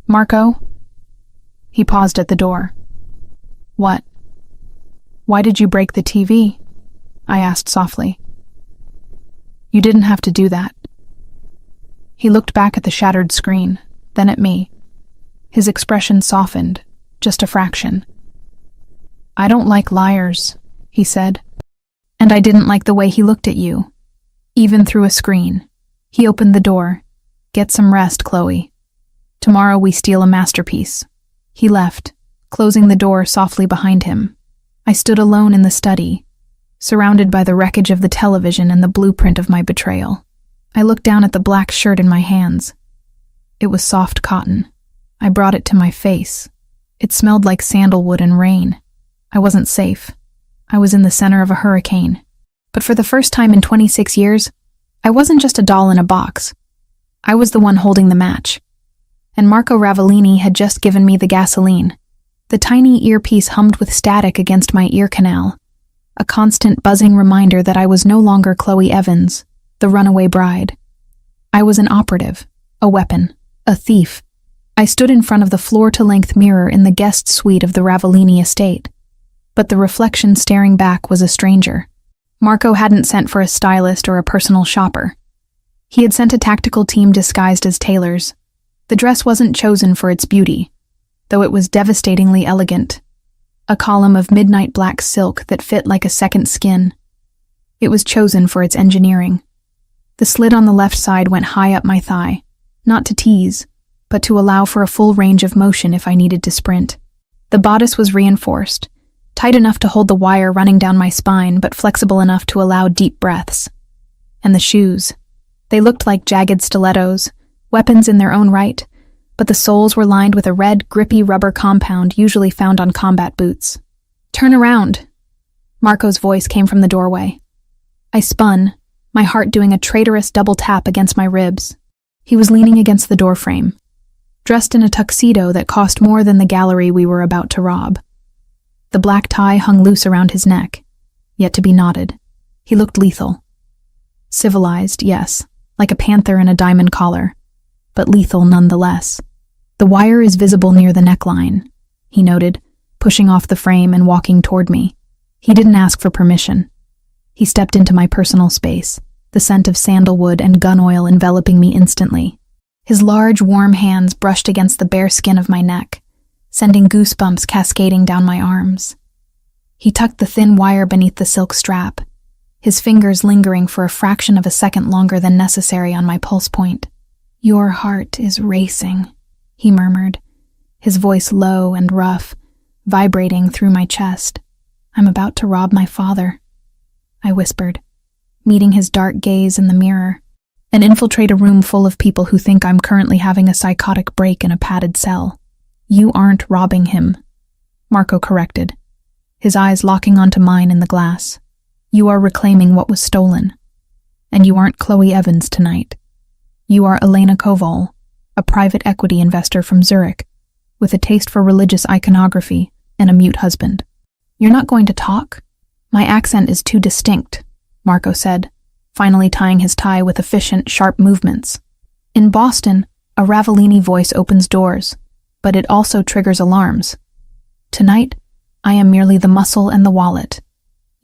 Marco? He paused at the door. What? Why did you break the TV? I asked softly. You didn't have to do that. He looked back at the shattered screen, then at me. His expression softened, just a fraction. I don't like liars, he said. And I didn't like the way he looked at you, even through a screen. He opened the door. Get some rest, Chloe. Tomorrow we steal a masterpiece. He left, closing the door softly behind him. I stood alone in the study, surrounded by the wreckage of the television and the blueprint of my betrayal. I looked down at the black shirt in my hands. It was soft cotton. I brought it to my face. It smelled like sandalwood and rain. I wasn't safe. I was in the center of a hurricane. But for the first time in 26 years, I wasn't just a doll in a box. I was the one holding the match. And Marco Ravellini had just given me the gasoline. The tiny earpiece hummed with static against my ear canal, a constant buzzing reminder that I was no longer Chloe Evans, the runaway bride. I was an operative, a weapon, a thief. I stood in front of the floor-to-length mirror in the guest suite of the Ravellini estate. But the reflection staring back was a stranger. Marco hadn't sent for a stylist or a personal shopper. He had sent a tactical team disguised as tailors. The dress wasn't chosen for its beauty, though it was devastatingly elegant. A column of midnight black silk that fit like a second skin. It was chosen for its engineering. The slit on the left side went high up my thigh, not to tease, but to allow for a full range of motion if I needed to sprint. The bodice was reinforced, tight enough to hold the wire running down my spine, but flexible enough to allow deep breaths. And the shoes. They looked like jagged stilettos, weapons in their own right, but the soles were lined with a red, grippy rubber compound usually found on combat boots. "Turn around!" Marco's voice came from the doorway. I spun, my heart doing a traitorous double tap against my ribs. He was leaning against the doorframe, dressed in a tuxedo that cost more than the gallery we were about to rob. The black tie hung loose around his neck, yet to be knotted. He looked lethal. Civilized, yes, like a panther in a diamond collar, but lethal nonetheless. "The wire is visible near the neckline," he noted, pushing off the frame and walking toward me. He didn't ask for permission. He stepped into my personal space, the scent of sandalwood and gun oil enveloping me instantly. His large, warm hands brushed against the bare skin of my neck, sending goosebumps cascading down my arms. He tucked the thin wire beneath the silk strap, his fingers lingering for a fraction of a second longer than necessary on my pulse point. "Your heart is racing," he murmured, his voice low and rough, vibrating through my chest. "I'm about to rob my father," I whispered, meeting his dark gaze in the mirror, and infiltrate a room full of people who think I'm currently having a psychotic break in a padded cell. "You aren't robbing him," Marco corrected, his eyes locking onto mine in the glass. "You are reclaiming what was stolen. And you aren't Chloe Evans tonight. You are Elena Koval, a private equity investor from Zurich, with a taste for religious iconography and a mute husband." "You're not going to talk?" "My accent is too distinct," Marco said, finally tying his tie with efficient, sharp movements. "In Boston, a Ravellini voice opens doors, but it also triggers alarms. Tonight, I am merely the muscle and the wallet.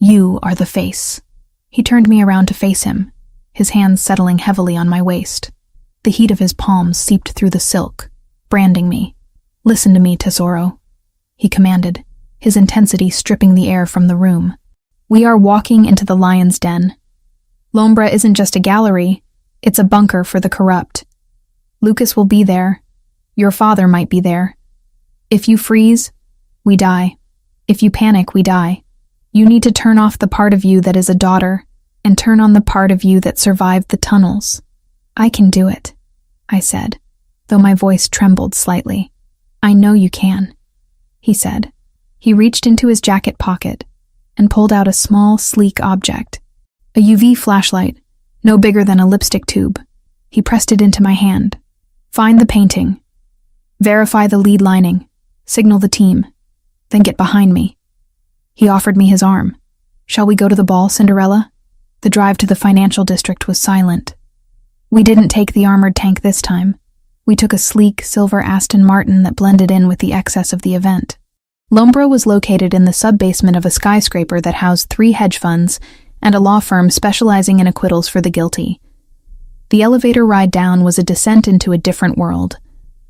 You are the face." He turned me around to face him, his hands settling heavily on my waist. The heat of his palms seeped through the silk, branding me. "Listen to me, Tesoro," he commanded, his intensity stripping the air from the room. "We are walking into the lion's den. L'Ombra isn't just a gallery, it's a bunker for the corrupt. Lucas will be there. Your father might be there. If you freeze, we die. If you panic, we die. You need to turn off the part of you that is a daughter and turn on the part of you that survived the tunnels." "I can do it," I said, though my voice trembled slightly. "I know you can," he said. He reached into his jacket pocket and pulled out a small, sleek object. A UV flashlight, no bigger than a lipstick tube. He pressed it into my hand. "Find the painting. Verify the lead lining. Signal the team. Then get behind me." He offered me his arm. "Shall we go to the ball, Cinderella?" The drive to the financial district was silent. We didn't take the armored tank this time. We took a sleek, silver Aston Martin that blended in with the excess of the event. L'Ombra was located in the sub-basement of a skyscraper that housed 3 hedge funds and a law firm specializing in acquittals for the guilty. The elevator ride down was a descent into a different world.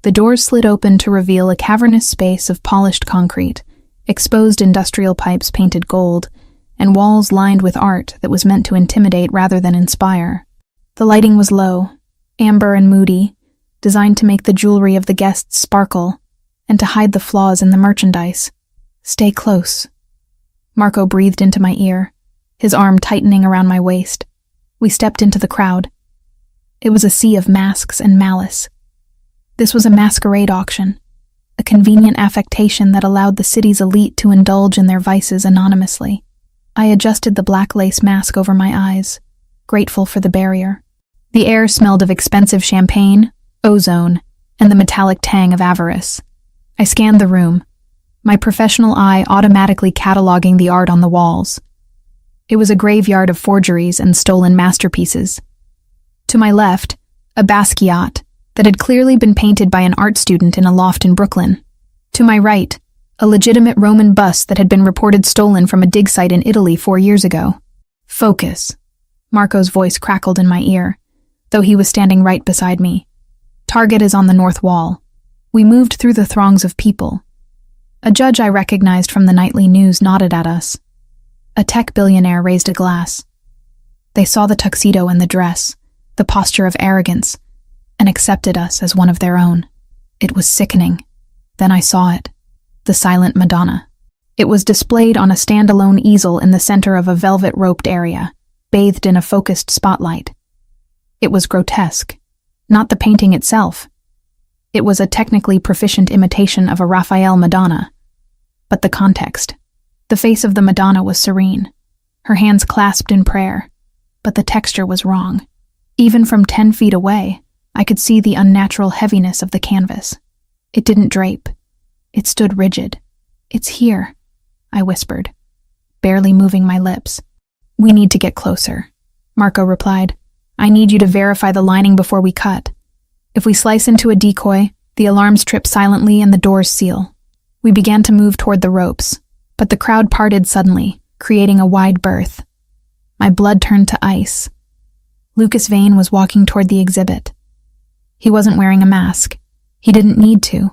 The doors slid open to reveal a cavernous space of polished concrete, exposed industrial pipes painted gold, and walls lined with art that was meant to intimidate rather than inspire. The lighting was low, amber and moody, designed to make the jewelry of the guests sparkle and to hide the flaws in the merchandise. "Stay close." Marco breathed into my ear, his arm tightening around my waist. We stepped into the crowd. It was a sea of masks and malice. This was a masquerade auction, a convenient affectation that allowed the city's elite to indulge in their vices anonymously. I adjusted the black lace mask over my eyes, grateful for the barrier. The air smelled of expensive champagne, ozone, and the metallic tang of avarice. I scanned the room, my professional eye automatically cataloging the art on the walls. It was a graveyard of forgeries and stolen masterpieces. To my left, a Basquiat that had clearly been painted by an art student in a loft in Brooklyn. To my right, a legitimate Roman bust that had been reported stolen from a dig site in Italy 4 years ago. Focus. Marco's voice crackled in my ear, though he was standing right beside me. Target is on the north wall. We moved through the throngs of people. A judge I recognized from the nightly news nodded at us. A tech billionaire raised a glass. They saw the tuxedo and the dress, the posture of arrogance, and accepted us as one of their own. It was sickening. Then I saw it. The silent Madonna. It was displayed on a standalone easel in the center of a velvet-roped area, bathed in a focused spotlight. It was grotesque. Not the painting itself. It was a technically proficient imitation of a Raphael Madonna. But the context. The face of the Madonna was serene, her hands clasped in prayer, but the texture was wrong. Even from 10 feet away, I could see the unnatural heaviness of the canvas. It didn't drape. It stood rigid. "It's here," I whispered, barely moving my lips. "We need to get closer," Marco replied. "I need you to verify the lining before we cut. If we slice into a decoy, the alarms trip silently and the doors seal." We began to move toward the ropes, but the crowd parted suddenly, creating a wide berth. My blood turned to ice. Lucas Vane was walking toward the exhibit. He wasn't wearing a mask. He didn't need to.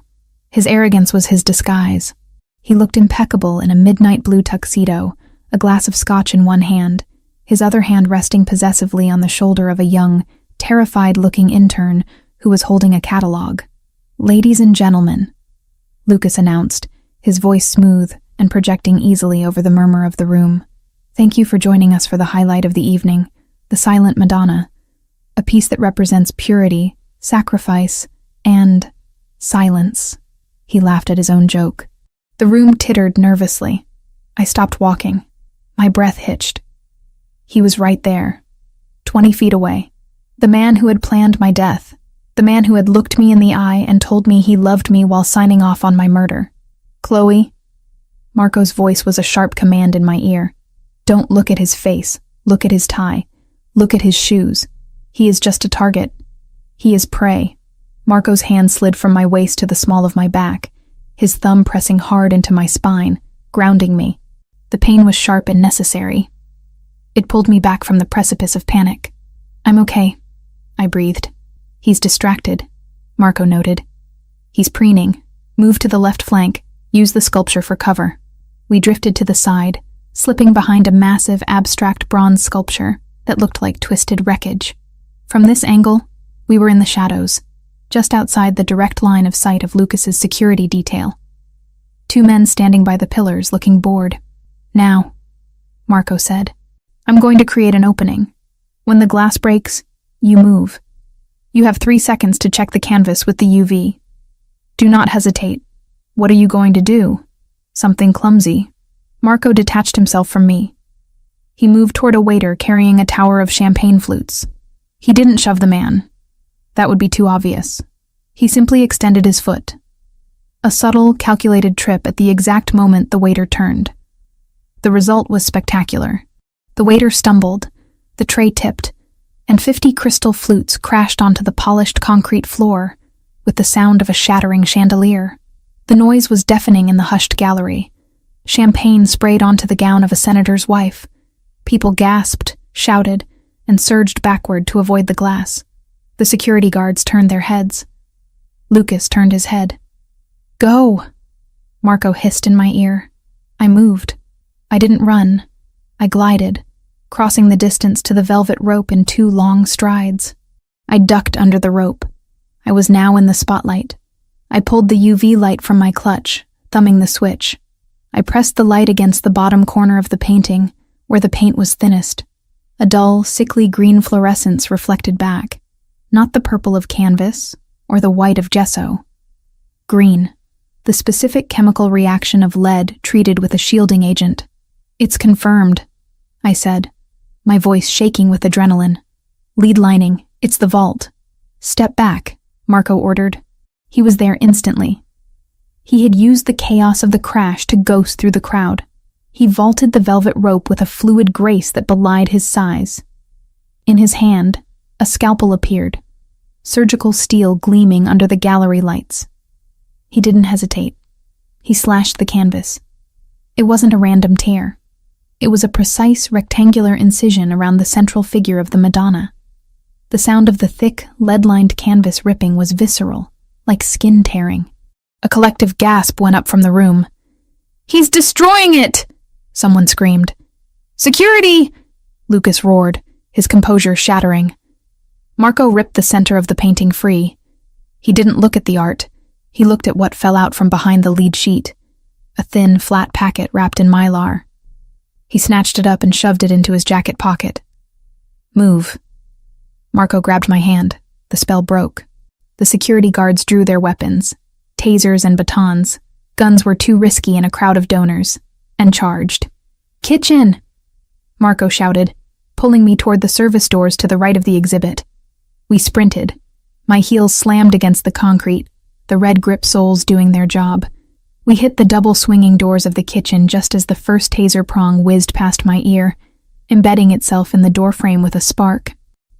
His arrogance was his disguise. He looked impeccable in a midnight blue tuxedo, a glass of scotch in one hand, his other hand resting possessively on the shoulder of a young, terrified-looking intern who was holding a catalog. "Ladies and gentlemen," Lucas announced, his voice smooth and projecting easily over the murmur of the room. "Thank you for joining us for the highlight of the evening, the Silent Madonna, a piece that represents purity, sacrifice, and silence." He laughed at his own joke. The room tittered nervously. I stopped walking. My breath hitched. He was right there, 20 feet away. The man who had planned my death. The man who had looked me in the eye and told me he loved me while signing off on my murder. "Chloe." Marco's voice was a sharp command in my ear. "Don't look at his face. Look at his tie. Look at his shoes. He is just a target. He is prey." Marco's hand slid from my waist to the small of my back, his thumb pressing hard into my spine, grounding me. The pain was sharp and necessary. It pulled me back from the precipice of panic. "I'm okay," I breathed. "He's distracted," Marco noted. "He's preening. Move to the left flank. Use the sculpture for cover." We drifted to the side, slipping behind a massive, abstract bronze sculpture that looked like twisted wreckage. From this angle, we were in the shadows, just outside the direct line of sight of Lucas's security detail. 2 men standing by the pillars, looking bored. "Now," Marco said, "I'm going to create an opening. When the glass breaks, you move. You have 3 seconds to check the canvas with the UV. Do not hesitate. What are you going to do? Something clumsy." Marco detached himself from me. He moved toward a waiter carrying a tower of champagne flutes. He didn't shove the man. That would be too obvious. He simply extended his foot. A subtle, calculated trip at the exact moment the waiter turned. The result was spectacular. The waiter stumbled, the tray tipped, and 50 crystal flutes crashed onto the polished concrete floor with the sound of a shattering chandelier. The noise was deafening in the hushed gallery. Champagne sprayed onto the gown of a senator's wife. People gasped, shouted, and surged backward to avoid the glass. The security guards turned their heads. Lucas turned his head. "Go!" Marco hissed in my ear. I moved. I didn't run. I glided, crossing the distance to the velvet rope in 2 long strides. I ducked under the rope. I was now in the spotlight. I pulled the UV light from my clutch, thumbing the switch. I pressed the light against the bottom corner of the painting, where the paint was thinnest. A dull, sickly green fluorescence reflected back. Not the purple of canvas, or the white of gesso. Green, the specific chemical reaction of lead treated with a shielding agent. "It's confirmed," I said, my voice shaking with adrenaline. Lead lining, it's the vault. Step back, Marco ordered. He was there instantly. He had used the chaos of the crash to ghost through the crowd. He vaulted the velvet rope with a fluid grace that belied his size. In his hand, a scalpel appeared, surgical steel gleaming under the gallery lights. He didn't hesitate. He slashed the canvas. It wasn't a random tear. It was a precise rectangular incision around the central figure of the Madonna. The sound of the thick, lead-lined canvas ripping was visceral, like skin tearing. A collective gasp went up from the room. "He's destroying it!" someone screamed. "Security!" Lucas roared, his composure shattering. Marco ripped the center of the painting free. He didn't look at the art. He looked at what fell out from behind the lead sheet, a thin, flat packet wrapped in mylar. He snatched it up and shoved it into his jacket pocket. "Move." Marco grabbed my hand. The spell broke. The security guards drew their weapons, tasers and batons. Guns were too risky in a crowd of donors, and charged. "Kitchen!" Marco shouted, pulling me toward the service doors to the right of the exhibit. We sprinted. My heels slammed against the concrete, the red grip soles doing their job. We hit the double swinging doors of the kitchen just as the first taser prong whizzed past my ear, embedding itself in the doorframe with a spark.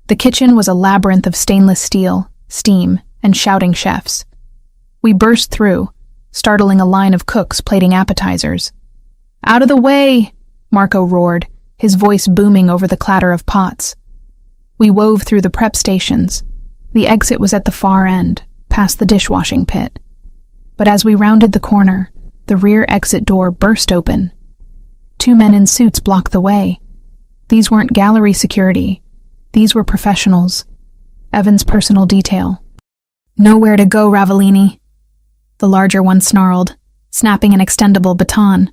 The kitchen was a labyrinth of stainless steel, steam, and shouting chefs. We burst through, startling a line of cooks plating appetizers. "Out of the way!" Marco roared, his voice booming over the clatter of pots. We wove through the prep stations. The exit was at the far end, past the dishwashing pit. But as we rounded the corner, the rear exit door burst open. 2 men in suits blocked the way. These weren't gallery security. These were professionals. Evan's personal detail. "Nowhere to go, Ravellini." The larger one snarled, snapping an extendable baton.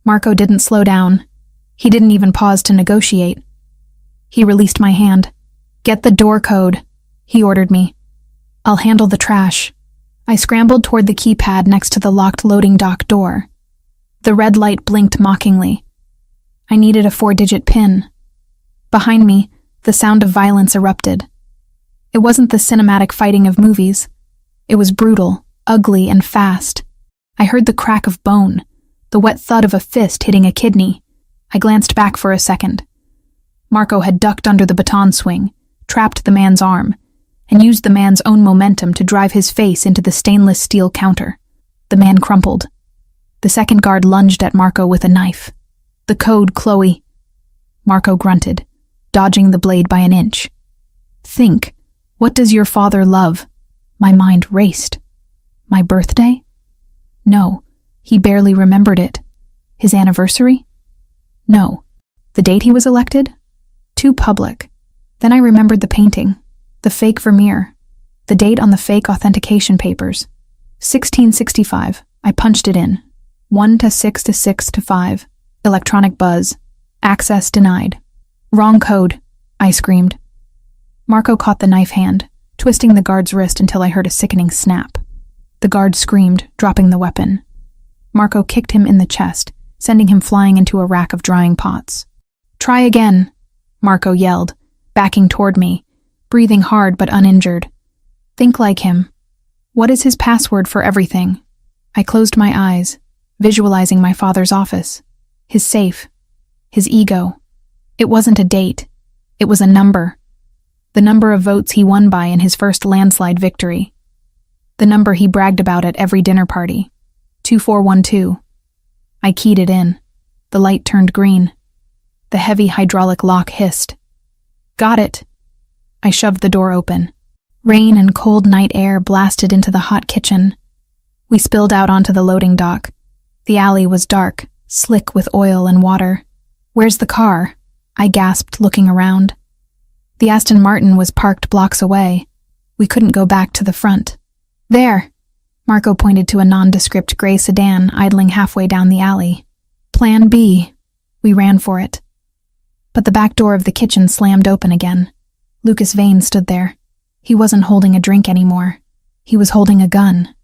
Marco didn't slow down. He didn't even pause to negotiate. He released my hand. "Get the door code," he ordered me. "I'll handle the trash." I scrambled toward the keypad next to the locked loading dock door. The red light blinked mockingly. I needed a 4-digit PIN. Behind me, the sound of violence erupted. It wasn't the cinematic fighting of movies. It was brutal, ugly, and fast. I heard the crack of bone, the wet thud of a fist hitting a kidney. I glanced back for a second. Marco had ducked under the baton swing, trapped the man's arm, and used the man's own momentum to drive his face into the stainless steel counter. The man crumpled. The second guard lunged at Marco with a knife. "The code, Chloe." Marco grunted, dodging the blade by an inch. "Think, what does your father love?" My mind raced. My birthday? No, he barely remembered it. His anniversary? No. The date he was elected? Too public. Then I remembered the painting, the fake Vermeer, the date on the fake authentication papers. 1665. I punched it in. 1 to 6 to 6 to 5. Electronic buzz. Access denied. "Wrong code," I screamed. Marco caught the knife hand, twisting the guard's wrist until I heard a sickening snap. The guard screamed, dropping the weapon. Marco kicked him in the chest, sending him flying into a rack of drying pots. "Try again," Marco yelled, backing toward me, breathing hard but uninjured. "Think like him. What is his password for everything?" I closed my eyes, visualizing my father's office, his safe, his ego. It wasn't a date. It was a number. The number of votes he won by in his first landslide victory. The number he bragged about at every dinner party. 2412. I keyed it in. The light turned green. The heavy hydraulic lock hissed. "Got it." I shoved the door open. Rain and cold night air blasted into the hot kitchen. We spilled out onto the loading dock. The alley was dark, slick with oil and water. "Where's the car?" I gasped, looking around. The Aston Martin was parked blocks away. We couldn't go back to the front. "There." Marco pointed to a nondescript gray sedan idling halfway down the alley. "Plan B." We ran for it. But the back door of the kitchen slammed open again. Lucas Vane stood there. He wasn't holding a drink anymore. He was holding a gun.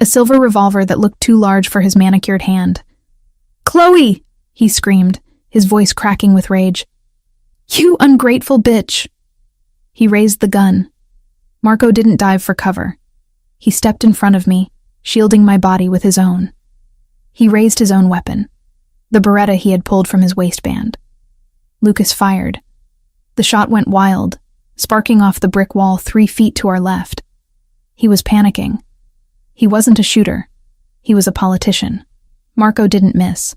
A silver revolver that looked too large for his manicured hand. "Chloe!" he screamed, his voice cracking with rage. "You ungrateful bitch!" He raised the gun. Marco didn't dive for cover. He stepped in front of me, shielding my body with his own. He raised his own weapon, the Beretta he had pulled from his waistband. Lucas fired. The shot went wild, sparking off the brick wall 3 feet to our left. He was panicking. He wasn't a shooter. He was a politician. Marco didn't miss.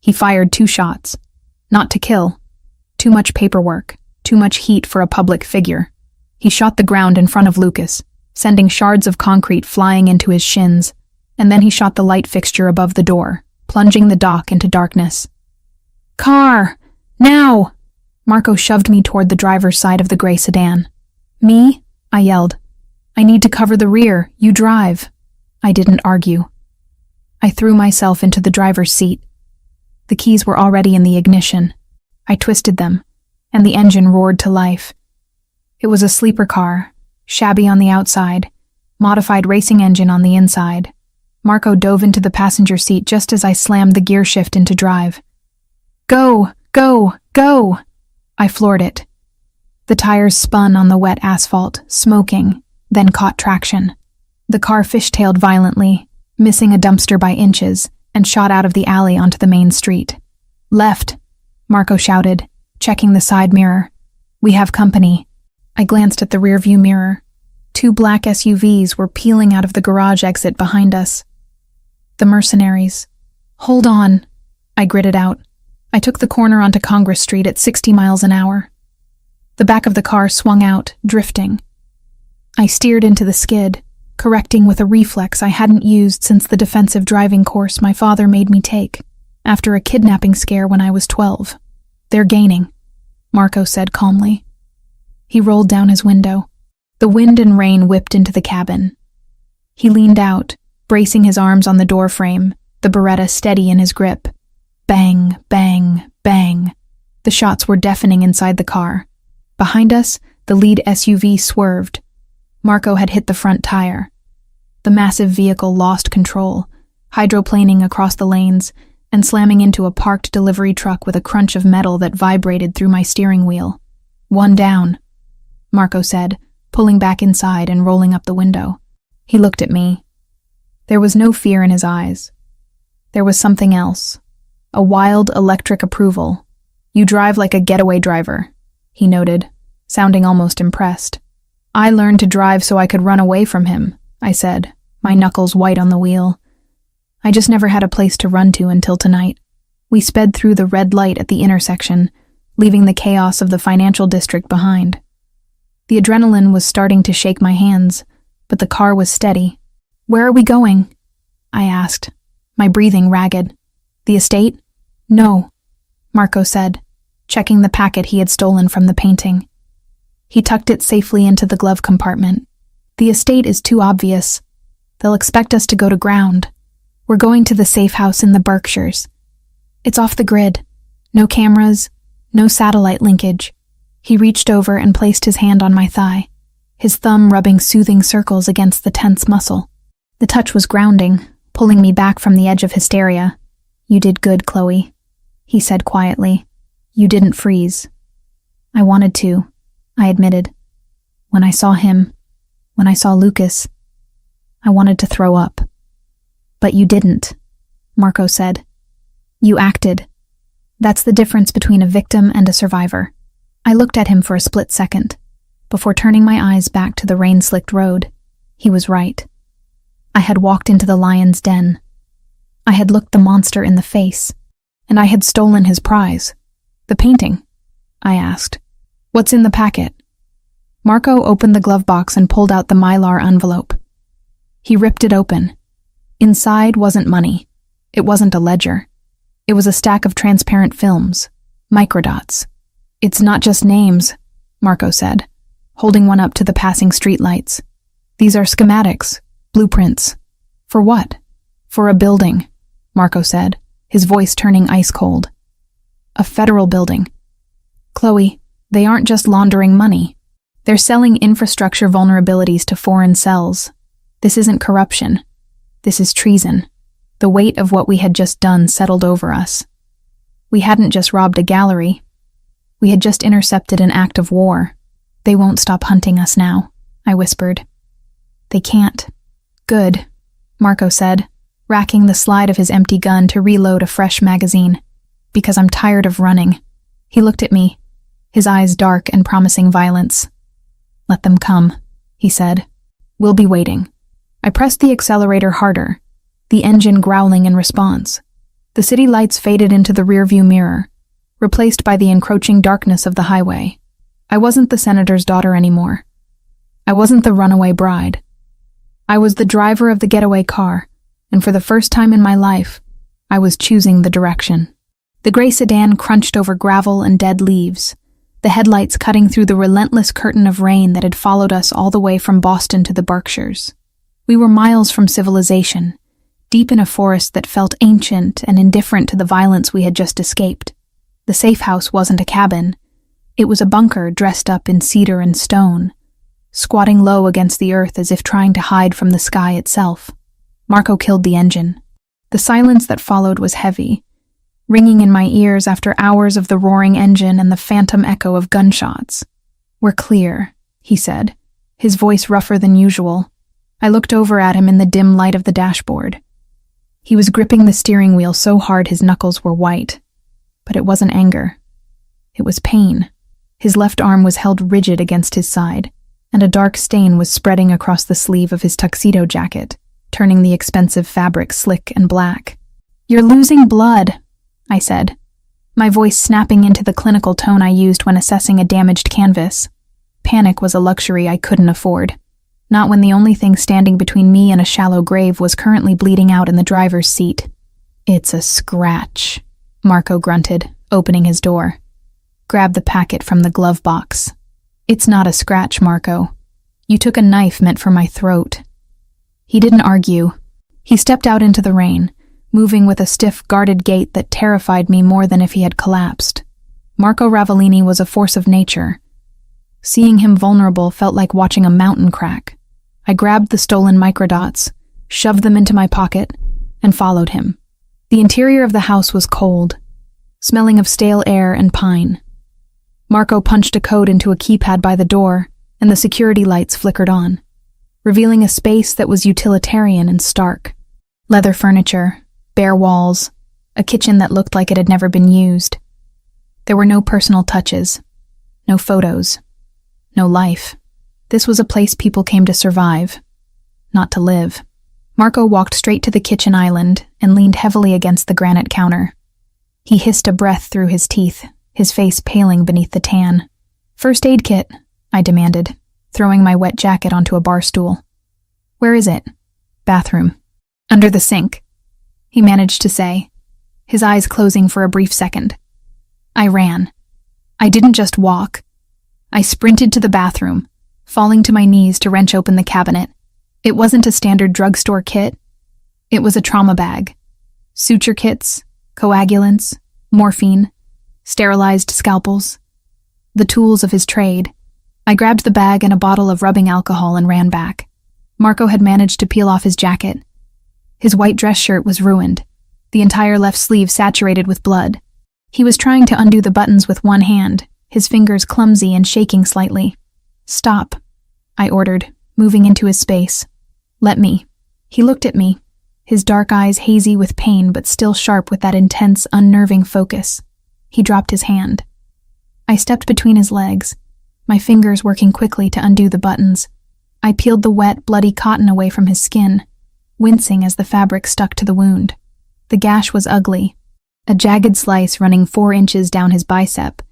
He fired 2 shots. Not to kill. Too much paperwork. Too much heat for a public figure. He shot the ground in front of Lucas, sending shards of concrete flying into his shins, and then he shot the light fixture above the door, plunging the dock into darkness. "Car! Now!" Marco shoved me toward the driver's side of the gray sedan. "Me?" I yelled. "I need to cover the rear. You drive." I didn't argue. I threw myself into the driver's seat. The keys were already in the ignition. I twisted them, and the engine roared to life. It was a sleeper car, shabby on the outside, modified racing engine on the inside. Marco dove into the passenger seat just as I slammed the gear shift into drive. "Go! Go! Go!" I floored it. The tires spun on the wet asphalt, smoking, then caught traction. The car fishtailed violently, missing a dumpster by inches, and shot out of the alley onto the main street. "Left," Marco shouted, checking the side mirror. "We have company." I glanced at the rearview mirror. 2 black SUVs were peeling out of the garage exit behind us. The mercenaries. "Hold on," I gritted out. I took the corner onto Congress Street at 60 miles an hour. The back of the car swung out, drifting. I steered into the skid, correcting with a reflex I hadn't used since the defensive driving course my father made me take, after a kidnapping scare when I was 12. "They're gaining," Marco said calmly. He rolled down his window. The wind and rain whipped into the cabin. He leaned out, bracing his arms on the doorframe, the Beretta steady in his grip. Bang, bang, bang. The shots were deafening inside the car. Behind us, the lead SUV swerved. Marco had hit the front tire. The massive vehicle lost control, hydroplaning across the lanes and slamming into a parked delivery truck with a crunch of metal that vibrated through my steering wheel. "One down," Marco said, pulling back inside and rolling up the window. He looked at me. There was no fear in his eyes. There was something else. A wild, electric approval. "You drive like a getaway driver," he noted, sounding almost impressed. "I learned to drive so I could run away from him," I said, my knuckles white on the wheel. I just never had a place to run to until tonight. We sped through the red light at the intersection, leaving the chaos of the financial district behind. The adrenaline was starting to shake my hands, but the car was steady. "Where are we going?" I asked, my breathing ragged. "The estate?" "No," Marco said, checking the packet he had stolen from the painting. He tucked it safely into the glove compartment. "The estate is too obvious. They'll expect us to go to ground. We're going to the safe house in the Berkshires. It's off the grid. No cameras, no satellite linkage." He reached over and placed his hand on my thigh, his thumb rubbing soothing circles against the tense muscle. The touch was grounding, pulling me back from the edge of hysteria. "You did good, Chloe," he said quietly. "You didn't freeze." "I wanted to," I admitted. "When I saw him, when I saw Lucas, I wanted to throw up." "But you didn't," Marco said. "You acted. That's the difference between a victim and a survivor." I looked at him for a split second, before turning my eyes back to the rain-slicked road. He was right. I had walked into the lion's den. I had looked the monster in the face, and I had stolen his prize. "The painting?" I asked. "What's in the packet?" Marco opened the glove box and pulled out the mylar envelope. He ripped it open. Inside wasn't money. It wasn't a ledger. It was a stack of transparent films, microdots. "It's not just names," Marco said, holding one up to the passing streetlights. "These are schematics, blueprints." "For what?" "For a building," Marco said, his voice turning ice cold. "A federal building. Chloe, they aren't just laundering money. They're selling infrastructure vulnerabilities to foreign cells. This isn't corruption. This is treason." The weight of what we had just done settled over us. We hadn't just robbed a gallery. We had just intercepted an act of war. They won't stop hunting us now, I whispered. They can't. Good, Marco said, racking the slide of his empty gun to reload a fresh magazine. Because I'm tired of running. He looked at me, his eyes dark and promising violence. Let them come, he said. We'll be waiting. I pressed the accelerator harder, the engine growling in response. The city lights faded into the rearview mirror, replaced by the encroaching darkness of the highway. I wasn't the senator's daughter anymore. I wasn't the runaway bride. I was the driver of the getaway car, and for the first time in my life, I was choosing the direction. The gray sedan crunched over gravel and dead leaves, the headlights cutting through the relentless curtain of rain that had followed us all the way from Boston to the Berkshires. We were miles from civilization, deep in a forest that felt ancient and indifferent to the violence we had just escaped. The safe house wasn't a cabin. It was a bunker dressed up in cedar and stone, squatting low against the earth as if trying to hide from the sky itself. Marco killed the engine. The silence that followed was heavy, ringing in my ears after hours of the roaring engine and the phantom echo of gunshots. We're clear, he said, his voice rougher than usual. I looked over at him in the dim light of the dashboard. He was gripping the steering wheel so hard his knuckles were white. But it wasn't anger. It was pain. His left arm was held rigid against his side, and a dark stain was spreading across the sleeve of his tuxedo jacket, turning the expensive fabric slick and black. You're losing blood, I said, my voice snapping into the clinical tone I used when assessing a damaged canvas. Panic was a luxury I couldn't afford. Not when the only thing standing between me and a shallow grave was currently bleeding out in the driver's seat. It's a scratch, Marco grunted, opening his door. Grab the packet from the glove box. It's not a scratch, Marco. You took a knife meant for my throat. He didn't argue. He stepped out into the rain, moving with a stiff, guarded gait that terrified me more than if he had collapsed. Marco Ravellini was a force of nature. Seeing him vulnerable felt like watching a mountain crack. I grabbed the stolen microdots, shoved them into my pocket, and followed him. The interior of the house was cold, smelling of stale air and pine. Marco punched a code into a keypad by the door, and the security lights flickered on, revealing a space that was utilitarian and stark. Leather furniture, bare walls, a kitchen that looked like it had never been used. There were no personal touches, no photos, no life. This was a place people came to survive, not to live. Marco walked straight to the kitchen island and leaned heavily against the granite counter. He hissed a breath through his teeth, his face paling beneath the tan. First aid kit, I demanded, throwing my wet jacket onto a bar stool. Where is it? Bathroom. Under the sink, he managed to say, his eyes closing for a brief second. I ran. I didn't just walk. I sprinted to the bathroom, falling to my knees to wrench open the cabinet. It wasn't a standard drugstore kit. It was a trauma bag. Suture kits, coagulants, morphine, sterilized scalpels. The tools of his trade. I grabbed the bag and a bottle of rubbing alcohol and ran back. Marco had managed to peel off his jacket. His white dress shirt was ruined, the entire left sleeve saturated with blood. He was trying to undo the buttons with one hand, his fingers clumsy and shaking slightly. Stop, I ordered, moving into his space. Let me. He looked at me, his dark eyes hazy with pain but still sharp with that intense, unnerving focus. He dropped his hand. I stepped between his legs, my fingers working quickly to undo the buttons. I peeled the wet, bloody cotton away from his skin, wincing as the fabric stuck to the wound. The gash was ugly, a jagged slice running 4 inches down his bicep,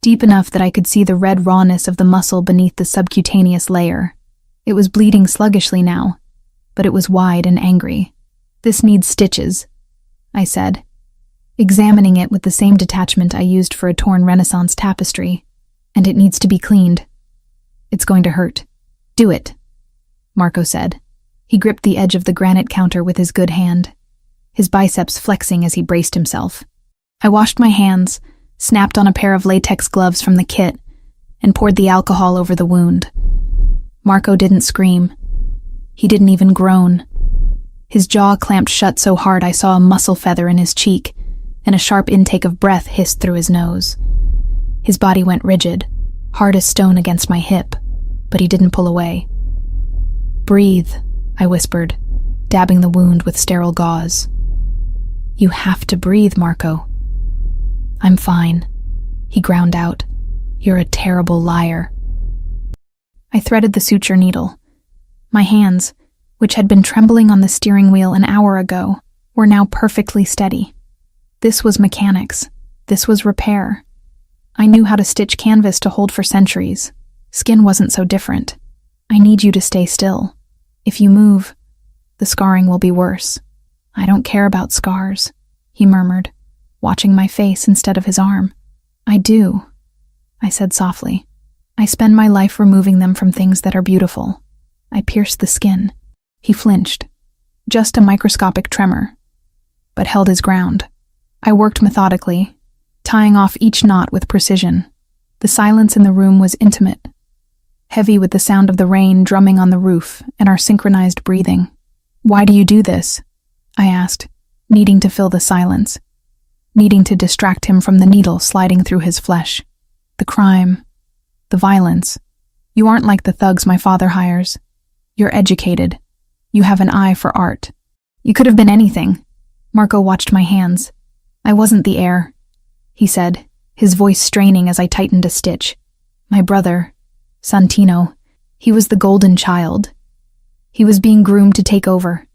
deep enough that I could see the red rawness of the muscle beneath the subcutaneous layer. It was bleeding sluggishly now, but it was wide and angry. This needs stitches, I said, examining it with the same detachment I used for a torn Renaissance tapestry, and it needs to be cleaned. It's going to hurt. Do it, Marco said. He gripped the edge of the granite counter with his good hand, his biceps flexing as he braced himself. I washed my hands, snapped on a pair of latex gloves from the kit, and poured the alcohol over the wound. Marco didn't scream. He didn't even groan. His jaw clamped shut so hard I saw a muscle feather in his cheek, and a sharp intake of breath hissed through his nose. His body went rigid, hard as stone against my hip, but he didn't pull away. "Breathe," I whispered, dabbing the wound with sterile gauze. "You have to breathe, Marco." "I'm fine," he ground out. "You're a terrible liar." I threaded the suture needle. My hands, which had been trembling on the steering wheel an hour ago, were now perfectly steady. This was mechanics. This was repair. I knew how to stitch canvas to hold for centuries. Skin wasn't so different. "I need you to stay still. If you move, the scarring will be worse." "I don't care about scars," he murmured, watching my face instead of his arm. "I do," I said softly. "I spend my life removing them from things that are beautiful. I pierced the skin." He flinched. Just a microscopic tremor, but held his ground. I worked methodically, tying off each knot with precision. The silence in the room was intimate, heavy with the sound of the rain drumming on the roof and our synchronized breathing. "Why do you do this?" I asked, needing to fill the silence, needing to distract him from the needle sliding through his flesh. "The crime, the violence. You aren't like the thugs my father hires. You're educated. You have an eye for art. You could have been anything." Marco watched my hands. "I wasn't the heir," he said, his voice straining as I tightened a stitch. "My brother, Santino, he was the golden child. He was being groomed to take over,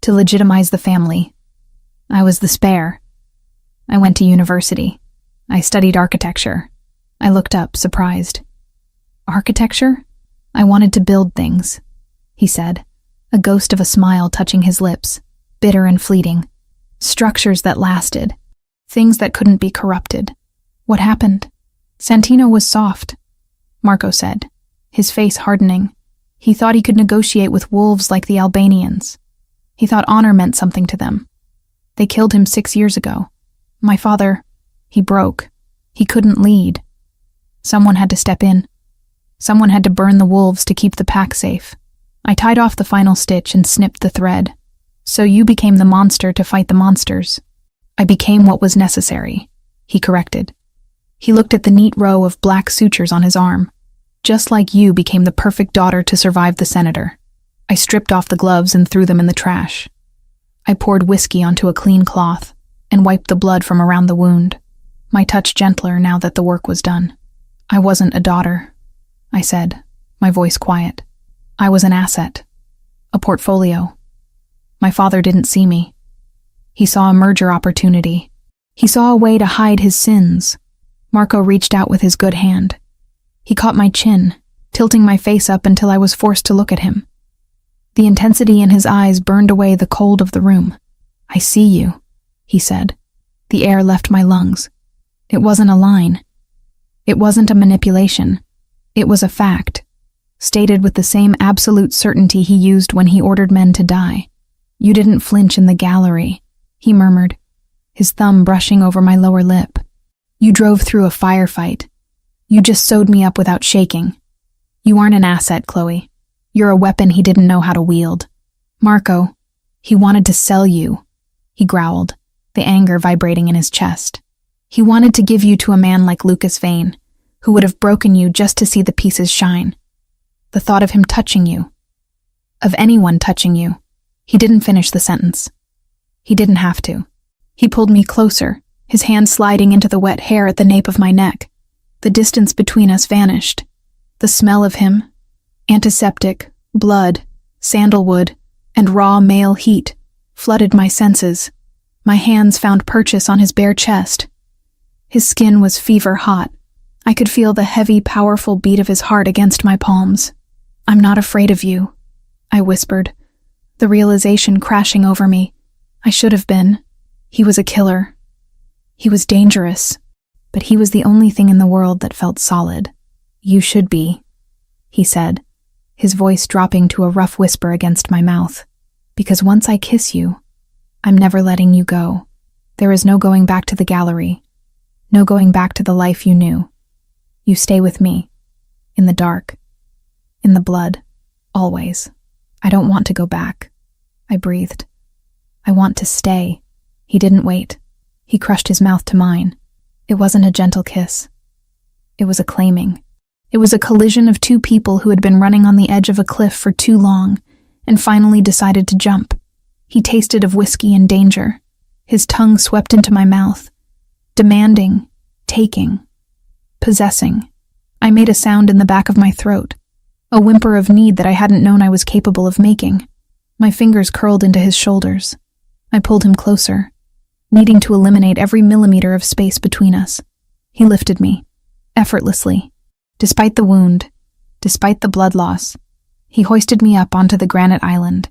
to legitimize the family. I was the spare. I went to university. I studied architecture." I looked up, surprised. "Architecture?" "I wanted to build things," he said, a ghost of a smile touching his lips, bitter and fleeting. "Structures that lasted. Things that couldn't be corrupted." "What happened?" "Santino was soft," Marco said, his face hardening. "He thought he could negotiate with wolves like the Albanians. He thought honor meant something to them. They killed him 6 years ago. My father, he broke. He couldn't lead. Someone had to step in. Someone had to burn the wolves to keep the pack safe. I tied off the final stitch and snipped the thread. So you became the monster to fight the monsters." "I became what was necessary," he corrected. He looked at the neat row of black sutures on his arm. "Just like you became the perfect daughter to survive the senator." I stripped off the gloves and threw them in the trash. I poured whiskey onto a clean cloth and wiped the blood from around the wound, my touch gentler now that the work was done. "I wasn't a daughter," I said, my voice quiet. "I was an asset, a portfolio. My father didn't see me. He saw a merger opportunity. He saw a way to hide his sins." Marco reached out with his good hand. He caught my chin, tilting my face up until I was forced to look at him. The intensity in his eyes burned away the cold of the room. "I see you," he said. The air left my lungs. It wasn't a line. It wasn't a manipulation. It was a fact, stated with the same absolute certainty he used when he ordered men to die. "You didn't flinch in the gallery," he murmured, his thumb brushing over my lower lip. "You drove through a firefight. You just sewed me up without shaking. You aren't an asset, Chloe. You're a weapon he didn't know how to wield." "Marco, he wanted to sell you," he growled, the anger vibrating in his chest. "He wanted to give you to a man like Lucas Vane, who would have broken you just to see the pieces shine. The thought of him touching you, of anyone touching you." He didn't finish the sentence. He didn't have to. He pulled me closer, his hand sliding into the wet hair at the nape of my neck. The distance between us vanished. The smell of him, antiseptic, blood, sandalwood, and raw male heat, flooded my senses. My hands found purchase on his bare chest. His skin was fever hot. I could feel the heavy, powerful beat of his heart against my palms. "I'm not afraid of you," I whispered, the realization crashing over me. I should have been. He was a killer. He was dangerous, but he was the only thing in the world that felt solid. "You should be," he said, his voice dropping to a rough whisper against my mouth. "Because once I kiss you, I'm never letting you go. There is no going back to the gallery, no going back to the life you knew. You stay with me, in the dark, in the blood, always. I don't want to go back," I breathed. "I want to stay." He didn't wait. He crushed his mouth to mine. It wasn't a gentle kiss. It was a claiming. It was a collision of two people who had been running on the edge of a cliff for too long and finally decided to jump. He tasted of whiskey and danger. His tongue swept into my mouth, demanding, taking, possessing. I made a sound in the back of my throat, a whimper of need that I hadn't known I was capable of making. My fingers curled into his shoulders. I pulled him closer, needing to eliminate every millimeter of space between us. He lifted me, effortlessly. Despite the wound, despite the blood loss, he hoisted me up onto the granite island.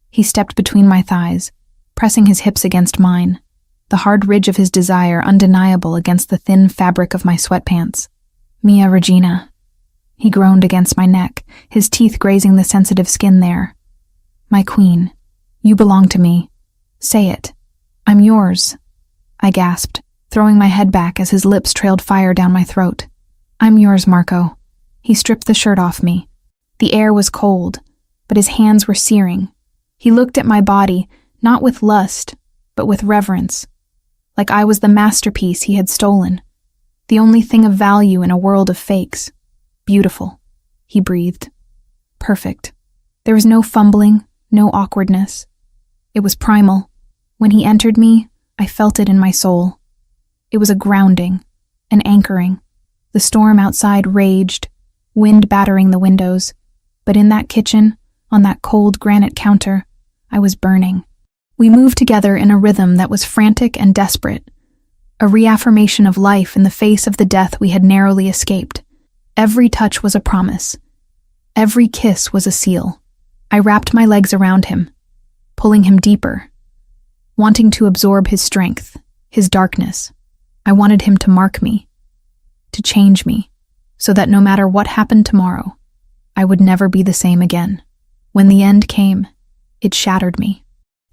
He stepped between my thighs, pressing his hips against mine, the hard ridge of his desire undeniable against the thin fabric of my sweatpants. Mia Regina. He groaned against my neck, his teeth grazing the sensitive skin there. My queen, you belong to me. Say it. I'm yours. I gasped, throwing my head back as his lips trailed fire down my throat. I'm yours, Marco. He stripped the shirt off me. The air was cold, but his hands were searing. He looked at my body, not with lust, but with reverence, like I was the masterpiece he had stolen, the only thing of value in a world of fakes. Beautiful, he breathed. Perfect. There was no fumbling, no awkwardness. It was primal. When he entered me, I felt it in my soul. It was a grounding, an anchoring. The storm outside raged, wind battering the windows, but in that kitchen, on that cold granite counter, I was burning. We moved together in a rhythm that was frantic and desperate, a reaffirmation of life in the face of the death we had narrowly escaped. Every touch was a promise. Every kiss was a seal. I wrapped my legs around him, pulling him deeper, wanting to absorb his strength, his darkness. I wanted him to mark me, to change me, so that no matter what happened tomorrow, I would never be the same again. When the end came, it shattered me.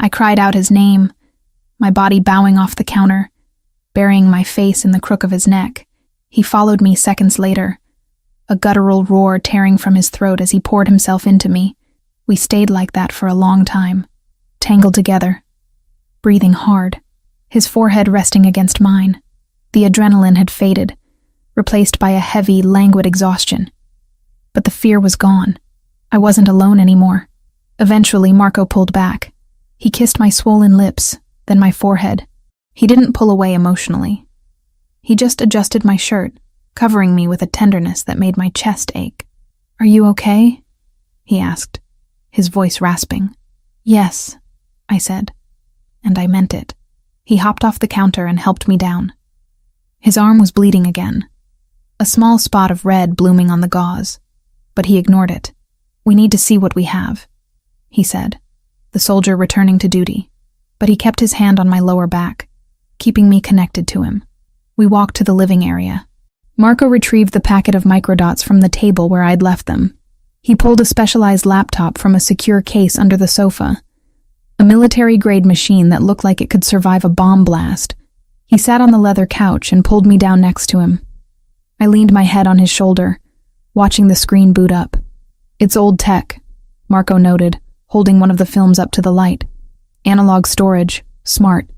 I cried out his name, my body bowing off the counter, burying my face in the crook of his neck. He followed me seconds later, a guttural roar tearing from his throat as he poured himself into me. We stayed like that for a long time, tangled together, breathing hard, his forehead resting against mine. The adrenaline had faded, replaced by a heavy, languid exhaustion. But the fear was gone. I wasn't alone anymore. Eventually, Marco pulled back. He kissed my swollen lips, then my forehead. He didn't pull away emotionally. He just adjusted my shirt, covering me with a tenderness that made my chest ache. "Are you okay?" he asked, his voice rasping. "Yes," I said, and I meant it. He hopped off the counter and helped me down. His arm was bleeding again, a small spot of red blooming on the gauze, but he ignored it. "We need to see what we have," he said, the soldier returning to duty, but he kept his hand on my lower back, keeping me connected to him. We walked to the living area. Marco retrieved the packet of microdots from the table where I'd left them. He pulled a specialized laptop from a secure case under the sofa, a military-grade machine that looked like it could survive a bomb blast. He sat on the leather couch and pulled me down next to him. I leaned my head on his shoulder, watching the screen boot up. "It's old tech," Marco noted, holding one of the films up to the light. "Analog storage, smart.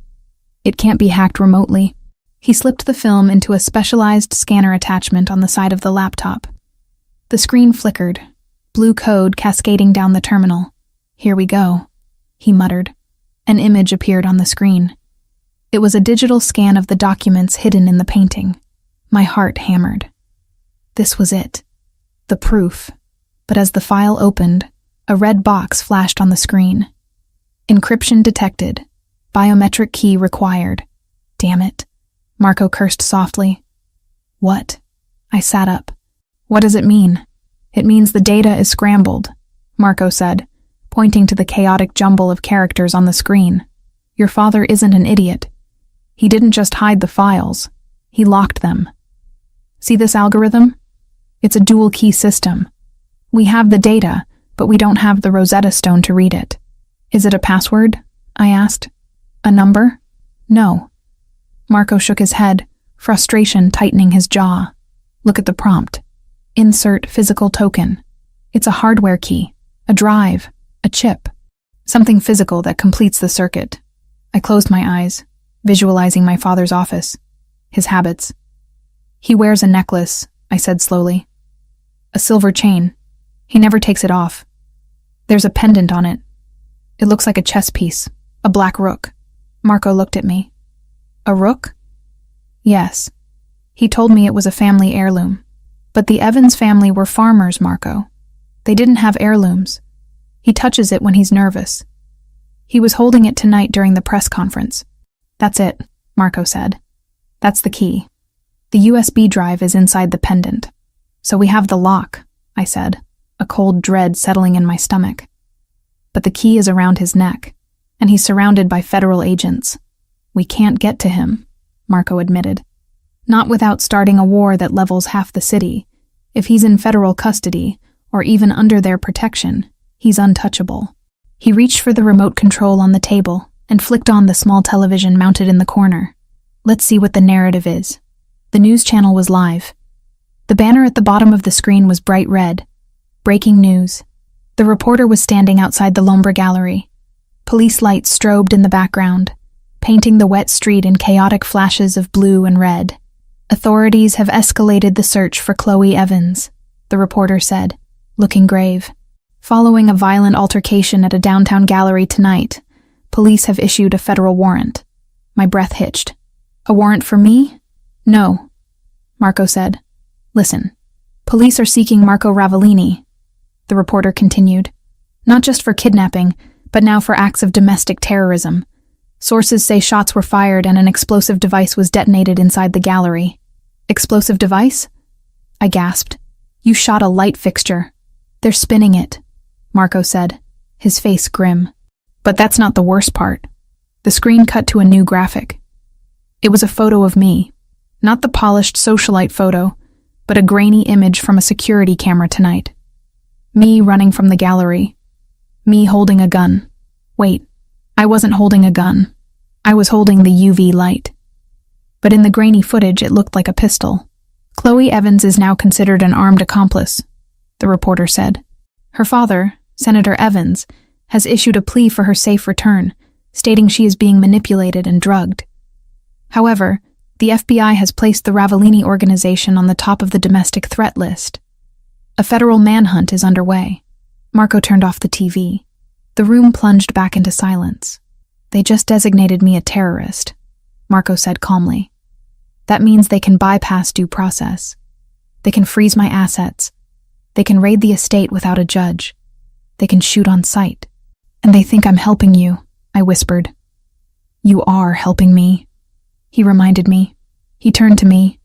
It can't be hacked remotely." He slipped the film into a specialized scanner attachment on the side of the laptop. The screen flickered, blue code cascading down the terminal. "Here we go," he muttered. An image appeared on the screen. It was a digital scan of the documents hidden in the painting. My heart hammered. This was it. The proof. But as the file opened, a red box flashed on the screen. "Encryption detected. Biometric key required." "Damn it," Marco cursed softly. "What?" I sat up. "What does it mean?" "It means the data is scrambled," Marco said, pointing to the chaotic jumble of characters on the screen. "Your father isn't an idiot. He didn't just hide the files. He locked them. See this algorithm? It's a dual-key system. We have the data, but we don't have the Rosetta Stone to read it." "Is it a password?" I asked. "A number?" "No." Marco shook his head, frustration tightening his jaw. "Look at the prompt. Insert physical token. It's a hardware key, a drive, a chip, something physical that completes the circuit." I closed my eyes. visualizing my father's office, his habits. He wears a necklace, I said slowly. A silver chain. He never takes it off. There's a pendant on it. It looks like a chess piece, a black rook. Marco looked at me. A rook? Yes. He told me it was a family heirloom. But the Evans family were farmers, Marco. They didn't have heirlooms. He touches it when he's nervous. He was holding it tonight during the press conference. That's it, Marco said. That's the key. The USB drive is inside the pendant. So we have the lock, I said, a cold dread settling in my stomach. But the key is around his neck, and he's surrounded by federal agents. We can't get to him, Marco admitted. Not without starting a war that levels half the city. If he's in federal custody, or even under their protection, he's untouchable. He reached for the remote control on the table and flicked on the small television mounted in the corner. Let's see what the narrative is. The news channel was live. The banner at the bottom of the screen was bright red. Breaking news. The reporter was standing outside the Lombra Gallery. Police lights strobed in the background, painting the wet street in chaotic flashes of blue and red. Authorities have escalated the search for Chloe Evans, the reporter said, looking grave. Following a violent altercation at a downtown gallery tonight, police have issued a federal warrant. My breath hitched. A warrant for me? No, Marco said. Listen, police are seeking Marco Ravellini, the reporter continued. Not just for kidnapping, but now for acts of domestic terrorism. Sources say shots were fired and an explosive device was detonated inside the gallery. Explosive device? I gasped. You shot a light fixture. They're spinning it, Marco said, his face grim. But that's not the worst part. The screen cut to a new graphic. It was a photo of me. Not the polished socialite photo, but a grainy image from a security camera tonight. Me running from the gallery. Me holding a gun. Wait, I wasn't holding a gun. I was holding the UV light. But in the grainy footage, it looked like a pistol. Chloe Evans is now considered an armed accomplice, the reporter said. Her father, Senator Evans, has issued a plea for her safe return, stating she is being manipulated and drugged. However, the FBI has placed the Ravellini organization on the top of the domestic threat list. A federal manhunt is underway. Marco turned off the TV. The room plunged back into silence. They just designated me a terrorist, Marco said calmly. That means they can bypass due process. They can freeze my assets. They can raid the estate without a judge. They can shoot on sight. And they think I'm helping you, I whispered. You are helping me, he reminded me. He turned to me,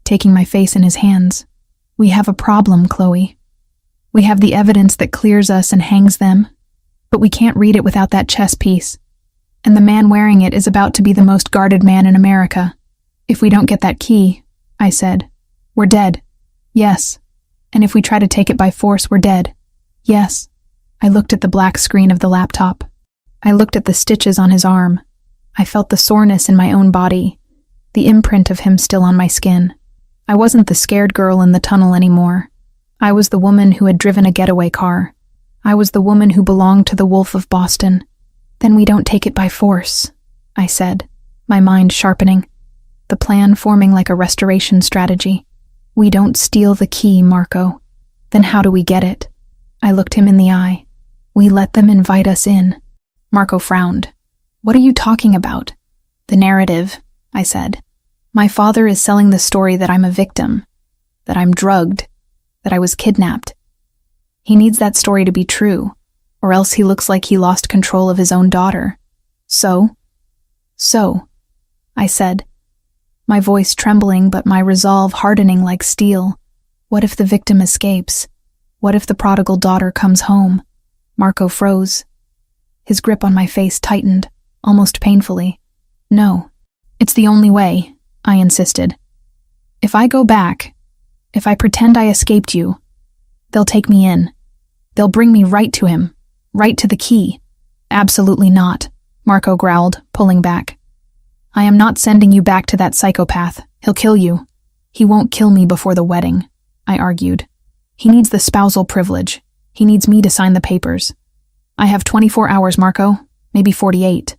taking my face in his hands. We have a problem, Chloe. We have the evidence that clears us and hangs them, but we can't read it without that chess piece. And the man wearing it is about to be the most guarded man in America. If we don't get that key, I said, we're dead. Yes. And if we try to take it by force, we're dead. Yes. I looked at the black screen of the laptop. I looked at the stitches on his arm. I felt the soreness in my own body, the imprint of him still on my skin. I wasn't the scared girl in the tunnel anymore. I was the woman who had driven a getaway car. I was the woman who belonged to the Wolf of Boston. Then we don't take it by force, I said, my mind sharpening, the plan forming like a restoration strategy. We don't steal the key, Marco. Then how do we get it? I looked him in the eye. We let them invite us in. Marco frowned. What are you talking about? The narrative, I said. My father is selling the story that I'm a victim, that I'm drugged, that I was kidnapped. He needs that story to be true, or else he looks like he lost control of his own daughter. So, I said, my voice trembling but my resolve hardening like steel. What if the victim escapes? What if the prodigal daughter comes home? Marco froze. His grip on my face tightened, almost painfully. No, it's the only way, I insisted. If I go back, if I pretend I escaped you, they'll take me in. They'll bring me right to him, right to the key. Absolutely not, Marco growled, pulling back. I am not sending you back to that psychopath. He'll kill you. He won't kill me before the wedding, I argued. He needs the spousal privilege. He needs me to sign the papers. I have 24 hours, Marco, maybe 48.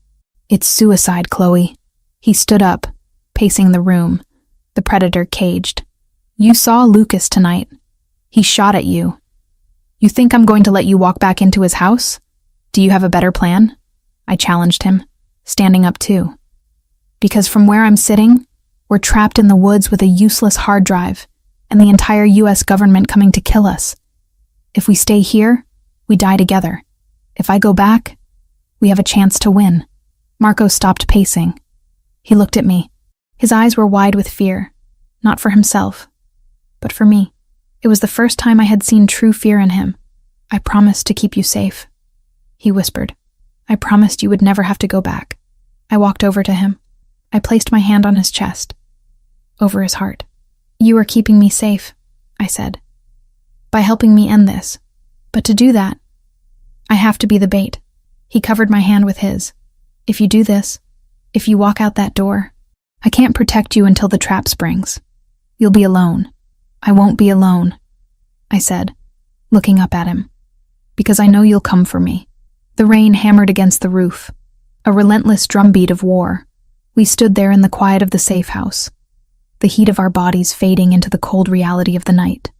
It's suicide, Chloe. He stood up, pacing the room, the predator caged. You saw Lucas tonight. He shot at you. You think I'm going to let you walk back into his house? Do you have a better plan? I challenged him, standing up too. Because from where I'm sitting, we're trapped in the woods with a useless hard drive and the entire US government coming to kill us. If we stay here, we die together. If I go back, we have a chance to win. Marco stopped pacing. He looked at me. His eyes were wide with fear, not for himself, but for me. It was the first time I had seen true fear in him. I promised to keep you safe, he whispered. I promised you would never have to go back. I walked over to him. I placed my hand on his chest, over his heart. You are keeping me safe, I said, by helping me end this. But to do that, I have to be the bait. He covered my hand with his. If you do this, if you walk out that door, I can't protect you until the trap springs. You'll be alone. I won't be alone, I said, looking up at him, because I know you'll come for me. The rain hammered against the roof, a relentless drumbeat of war. We stood there in the quiet of the safe house, the heat of our bodies fading into the cold reality of the night.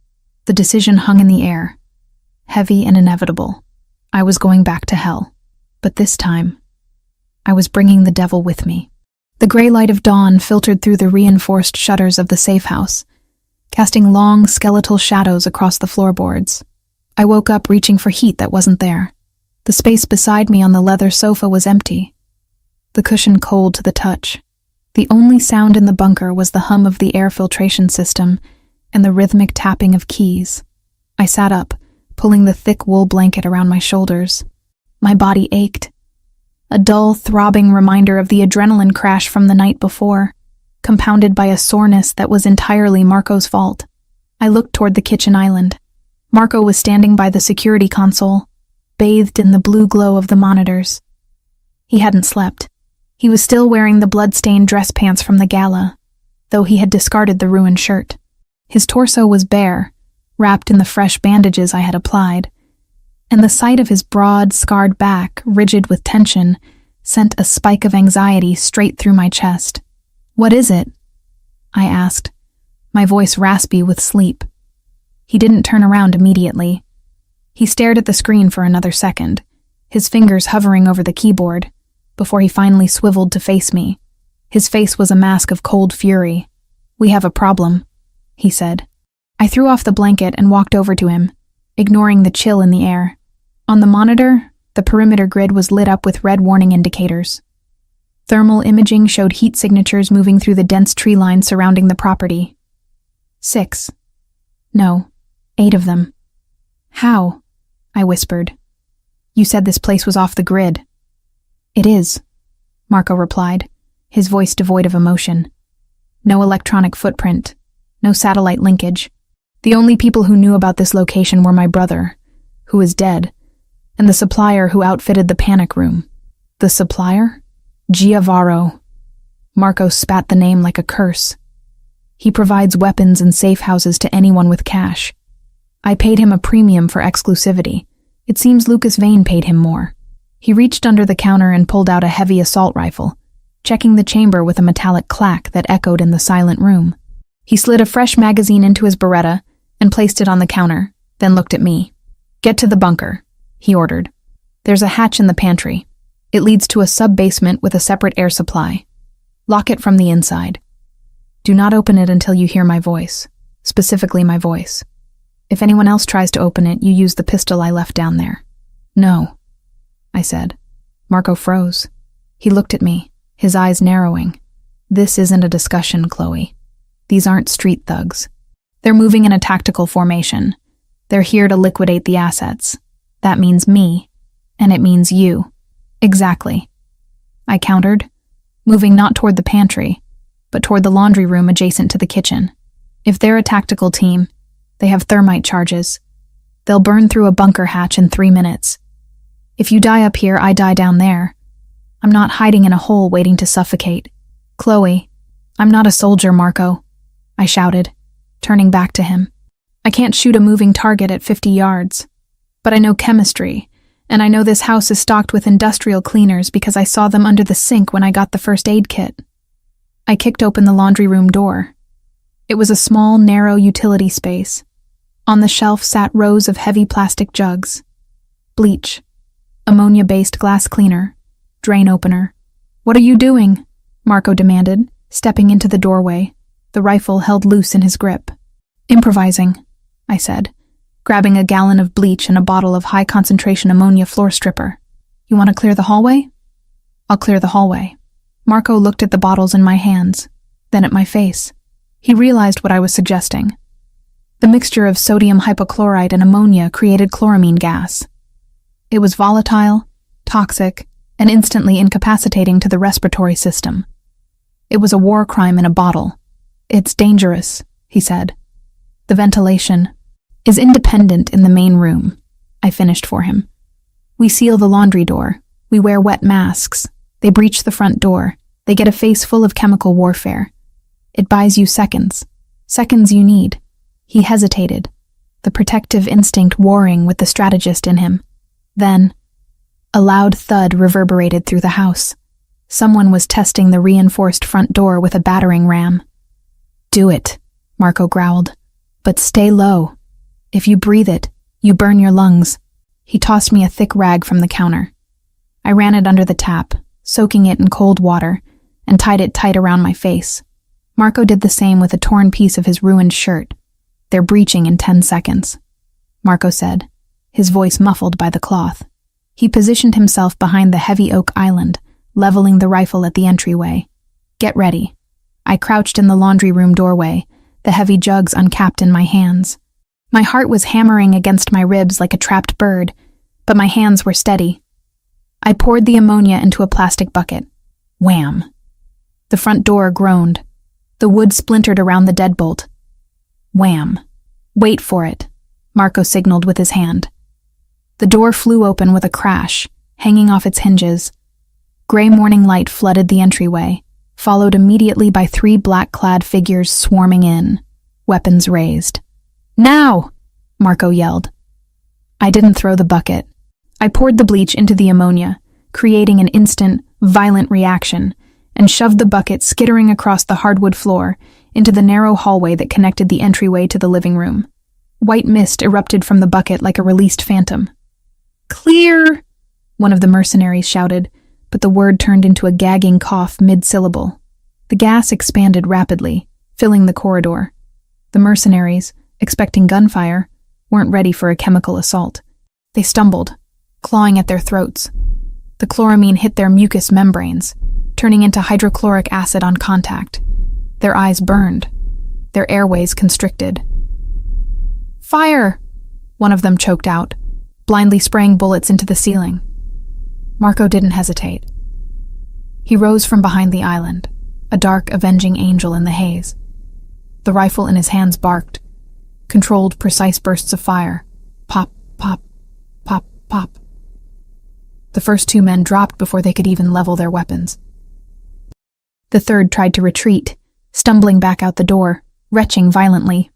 The decision hung in the air, heavy and inevitable. I was going back to hell, but this time, I was bringing the devil with me. The gray light of dawn filtered through the reinforced shutters of the safe house, casting long, skeletal shadows across the floorboards. I woke up reaching for heat that wasn't there. The space beside me on the leather sofa was empty, the cushion cold to the touch. The only sound in the bunker was the hum of the air filtration system and the rhythmic tapping of keys. I sat up, pulling the thick wool blanket around my shoulders. My body ached, a dull, throbbing reminder of the adrenaline crash from the night before, compounded by a soreness that was entirely Marco's fault. I looked toward the kitchen island. Marco was standing by the security console, bathed in the blue glow of the monitors. He hadn't slept. He was still wearing the blood-stained dress pants from the gala, though he had discarded the ruined shirt. His torso was bare, wrapped in the fresh bandages I had applied, and the sight of his broad, scarred back, rigid with tension, sent a spike of anxiety straight through my chest. What is it? I asked, my voice raspy with sleep. He didn't turn around immediately. He stared at the screen for another second, his fingers hovering over the keyboard, before he finally swiveled to face me. His face was a mask of cold fury. We have a problem, he said. I threw off the blanket and walked over to him, ignoring the chill in the air. On the monitor, the perimeter grid was lit up with red warning indicators. Thermal imaging showed heat signatures moving through the dense tree line surrounding the property. 6. No, 8 of them. How? I whispered. You said this place was off the grid. It is, Marco replied, his voice devoid of emotion. No electronic footprint, no satellite linkage. The only people who knew about this location were my brother, who is dead, and the supplier who outfitted the panic room. The supplier? Giavaro. Marco spat the name like a curse. He provides weapons and safe houses to anyone with cash. I paid him a premium for exclusivity. It seems Lucas Vane paid him more. He reached under the counter and pulled out a heavy assault rifle, checking the chamber with a metallic clack that echoed in the silent room. He slid a fresh magazine into his Beretta and placed it on the counter, then looked at me. Get to the bunker, he ordered. There's a hatch in the pantry. It leads to a sub-basement with a separate air supply. Lock it from the inside. Do not open it until you hear my voice, specifically my voice. If anyone else tries to open it, you use the pistol I left down there. No, I said. Marco froze. He looked at me, his eyes narrowing. This isn't a discussion, Chloe. These aren't street thugs. They're moving in a tactical formation. They're here to liquidate the assets. That means me, and it means you. Exactly, I countered, moving not toward the pantry, but toward the laundry room adjacent to the kitchen. If they're a tactical team, they have thermite charges. They'll burn through a bunker hatch in 3 minutes. If you die up here, I die down there. I'm not hiding in a hole waiting to suffocate. Chloe, I'm not a soldier, Marco, I shouted, turning back to him. I can't shoot a moving target at 50 yards. But I know chemistry, and I know this house is stocked with industrial cleaners because I saw them under the sink when I got the first aid kit. I kicked open the laundry room door. It was a small, narrow utility space. On the shelf sat rows of heavy plastic jugs. Bleach, ammonia-based glass cleaner, drain opener. "What are you doing?" Marco demanded, stepping into the doorway, the rifle held loose in his grip. "Improvising," I said, grabbing a gallon of bleach and a bottle of high-concentration ammonia floor stripper. "You want to clear the hallway?" "I'll clear the hallway." Marco looked at the bottles in my hands, then at my face. He realized what I was suggesting. The mixture of sodium hypochlorite and ammonia created chloramine gas. It was volatile, toxic, and instantly incapacitating to the respiratory system. It was a war crime in a bottle. "It's dangerous," he said. "The ventilation is independent in the main room," I finished for him. "We seal the laundry door. We wear wet masks. They breach the front door. They get a face full of chemical warfare. It buys you seconds. Seconds you need." He hesitated, the protective instinct warring with the strategist in him. Then, a loud thud reverberated through the house. Someone was testing the reinforced front door with a battering ram. "Do it," Marco growled. "But stay low. If you breathe it, you burn your lungs." He tossed me a thick rag from the counter. I ran it under the tap, soaking it in cold water, and tied it tight around my face. Marco did the same with a torn piece of his ruined shirt. "They're breaching in 10 seconds, Marco said, his voice muffled by the cloth. He positioned himself behind the heavy oak island, leveling the rifle at the entryway. "Get ready." I crouched in the laundry room doorway, the heavy jugs uncapped in my hands. My heart was hammering against my ribs like a trapped bird, but my hands were steady. I poured the ammonia into a plastic bucket. Wham! The front door groaned. The wood splintered around the deadbolt. Wham! "Wait for it," Marco signaled with his hand. The door flew open with a crash, hanging off its hinges. Gray morning light flooded the entryway, followed immediately by 3 black-clad figures swarming in, weapons raised. "Now!" Marco yelled. I didn't throw the bucket. I poured the bleach into the ammonia, creating an instant, violent reaction, and shoved the bucket skittering across the hardwood floor into the narrow hallway that connected the entryway to the living room. White mist erupted from the bucket like a released phantom. "Clear!" one of the mercenaries shouted, but the word turned into a gagging cough mid-syllable. The gas expanded rapidly, filling the corridor. The mercenaries, expecting gunfire, weren't ready for a chemical assault. They stumbled, clawing at their throats. The chloramine hit their mucous membranes, turning into hydrochloric acid on contact. Their eyes burned, their airways constricted. "Fire!" one of them choked out, blindly spraying bullets into the ceiling. Marco didn't hesitate. He rose from behind the island, a dark, avenging angel in the haze. The rifle in his hands barked, controlled precise bursts of fire. Pop, pop, pop, pop. The first 2 men dropped before they could even level their weapons. The third tried to retreat, stumbling back out the door, retching violently.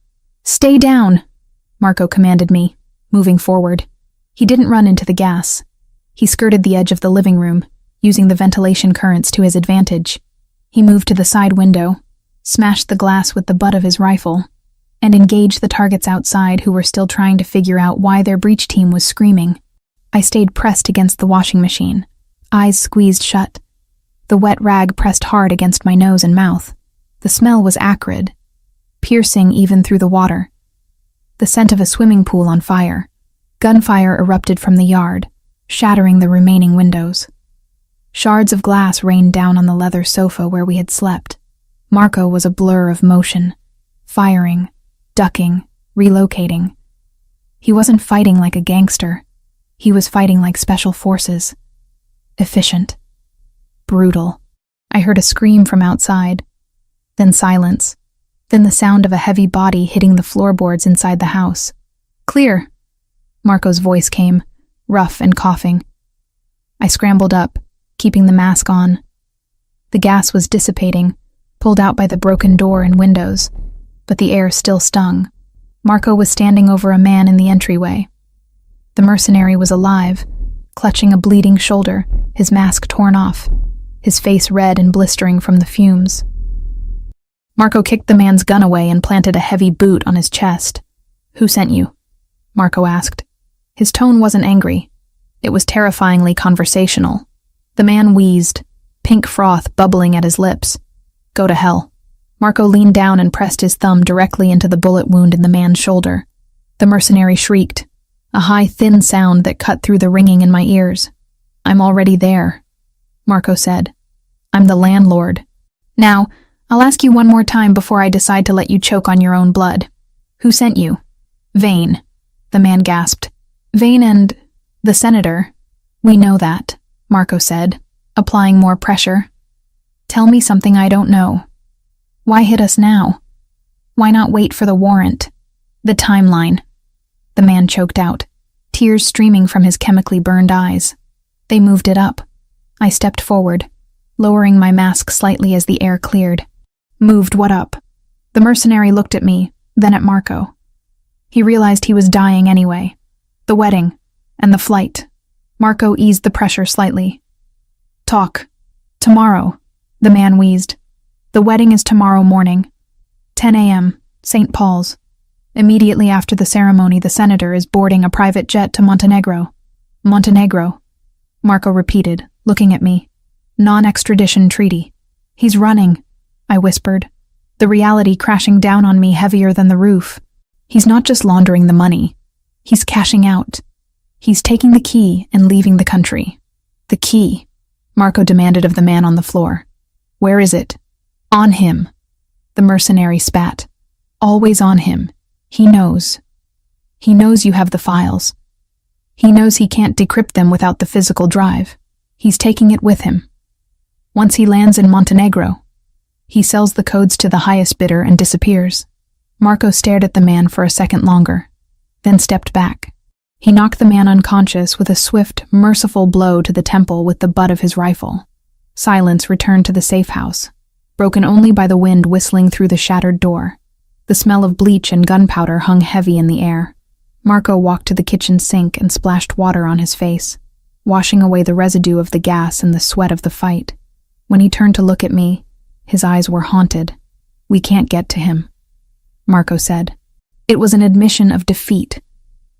"Stay down," Marco commanded me, moving forward. He didn't run into the gas. He skirted the edge of the living room, using the ventilation currents to his advantage. He moved to the side window, smashed the glass with the butt of his rifle, and engaged the targets outside who were still trying to figure out why their breach team was screaming. I stayed pressed against the washing machine, eyes squeezed shut. The wet rag pressed hard against my nose and mouth. The smell was acrid, piercing even through the water. The scent of a swimming pool on fire. Gunfire erupted from the yard, shattering the remaining windows. Shards of glass rained down on the leather sofa where we had slept. Marco was a blur of motion, firing, ducking, relocating. He wasn't fighting like a gangster. He was fighting like special forces. Efficient. Brutal. I heard a scream from outside, then silence, then the sound of a heavy body hitting the floorboards inside the house. "Clear," Marco's voice came, rough and coughing. I scrambled up, keeping the mask on. The gas was dissipating, pulled out by the broken door and windows, but the air still stung. Marco was standing over a man in the entryway. The mercenary was alive, clutching a bleeding shoulder, his mask torn off, his face red and blistering from the fumes. Marco kicked the man's gun away and planted a heavy boot on his chest. "Who sent you?" Marco asked. His tone wasn't angry. It was terrifyingly conversational. The man wheezed, pink froth bubbling at his lips. "Go to hell." Marco leaned down and pressed his thumb directly into the bullet wound in the man's shoulder. The mercenary shrieked, a high, thin sound that cut through the ringing in my ears. "I'm already there," Marco said. "I'm the landlord. Now, I'll ask you one more time before I decide to let you choke on your own blood. Who sent you?" "Vane," the man gasped. "Vane and the senator." "We know that," Marco said, applying more pressure. "Tell me something I don't know. Why hit us now? Why not wait for the warrant? The timeline." The man choked out, tears streaming from his chemically burned eyes. They moved it up. I stepped forward, lowering my mask slightly as the air cleared. "Moved what up?" The mercenary looked at me, then at Marco. He realized he was dying anyway. "The wedding, and the flight." Marco eased the pressure slightly. "Talk. Tomorrow," the man wheezed. "The wedding is tomorrow morning. 10 a.m., St. Paul's. Immediately after the ceremony, the senator is boarding a private jet to Montenegro." "Montenegro," Marco repeated, looking at me. "Non-extradition treaty." "He's running," I whispered, the reality crashing down on me heavier than the roof. "He's not just laundering the money. He's cashing out. He's taking the key and leaving the country." "The key?" Marco demanded of the man on the floor. "Where is it?" "On him," the mercenary spat. "Always on him. He knows. He knows you have the files. He knows he can't decrypt them without the physical drive. He's taking it with him. Once he lands in Montenegro, he sells the codes to the highest bidder and disappears." Marco stared at the man for a second longer, then stepped back. He knocked the man unconscious with a swift, merciful blow to the temple with the butt of his rifle. Silence returned to the safe house, broken only by the wind whistling through the shattered door. The smell of bleach and gunpowder hung heavy in the air. Marco walked to the kitchen sink and splashed water on his face, washing away the residue of the gas and the sweat of the fight. When he turned to look at me, his eyes were haunted. "We can't get to him," Marco said. It was an admission of defeat,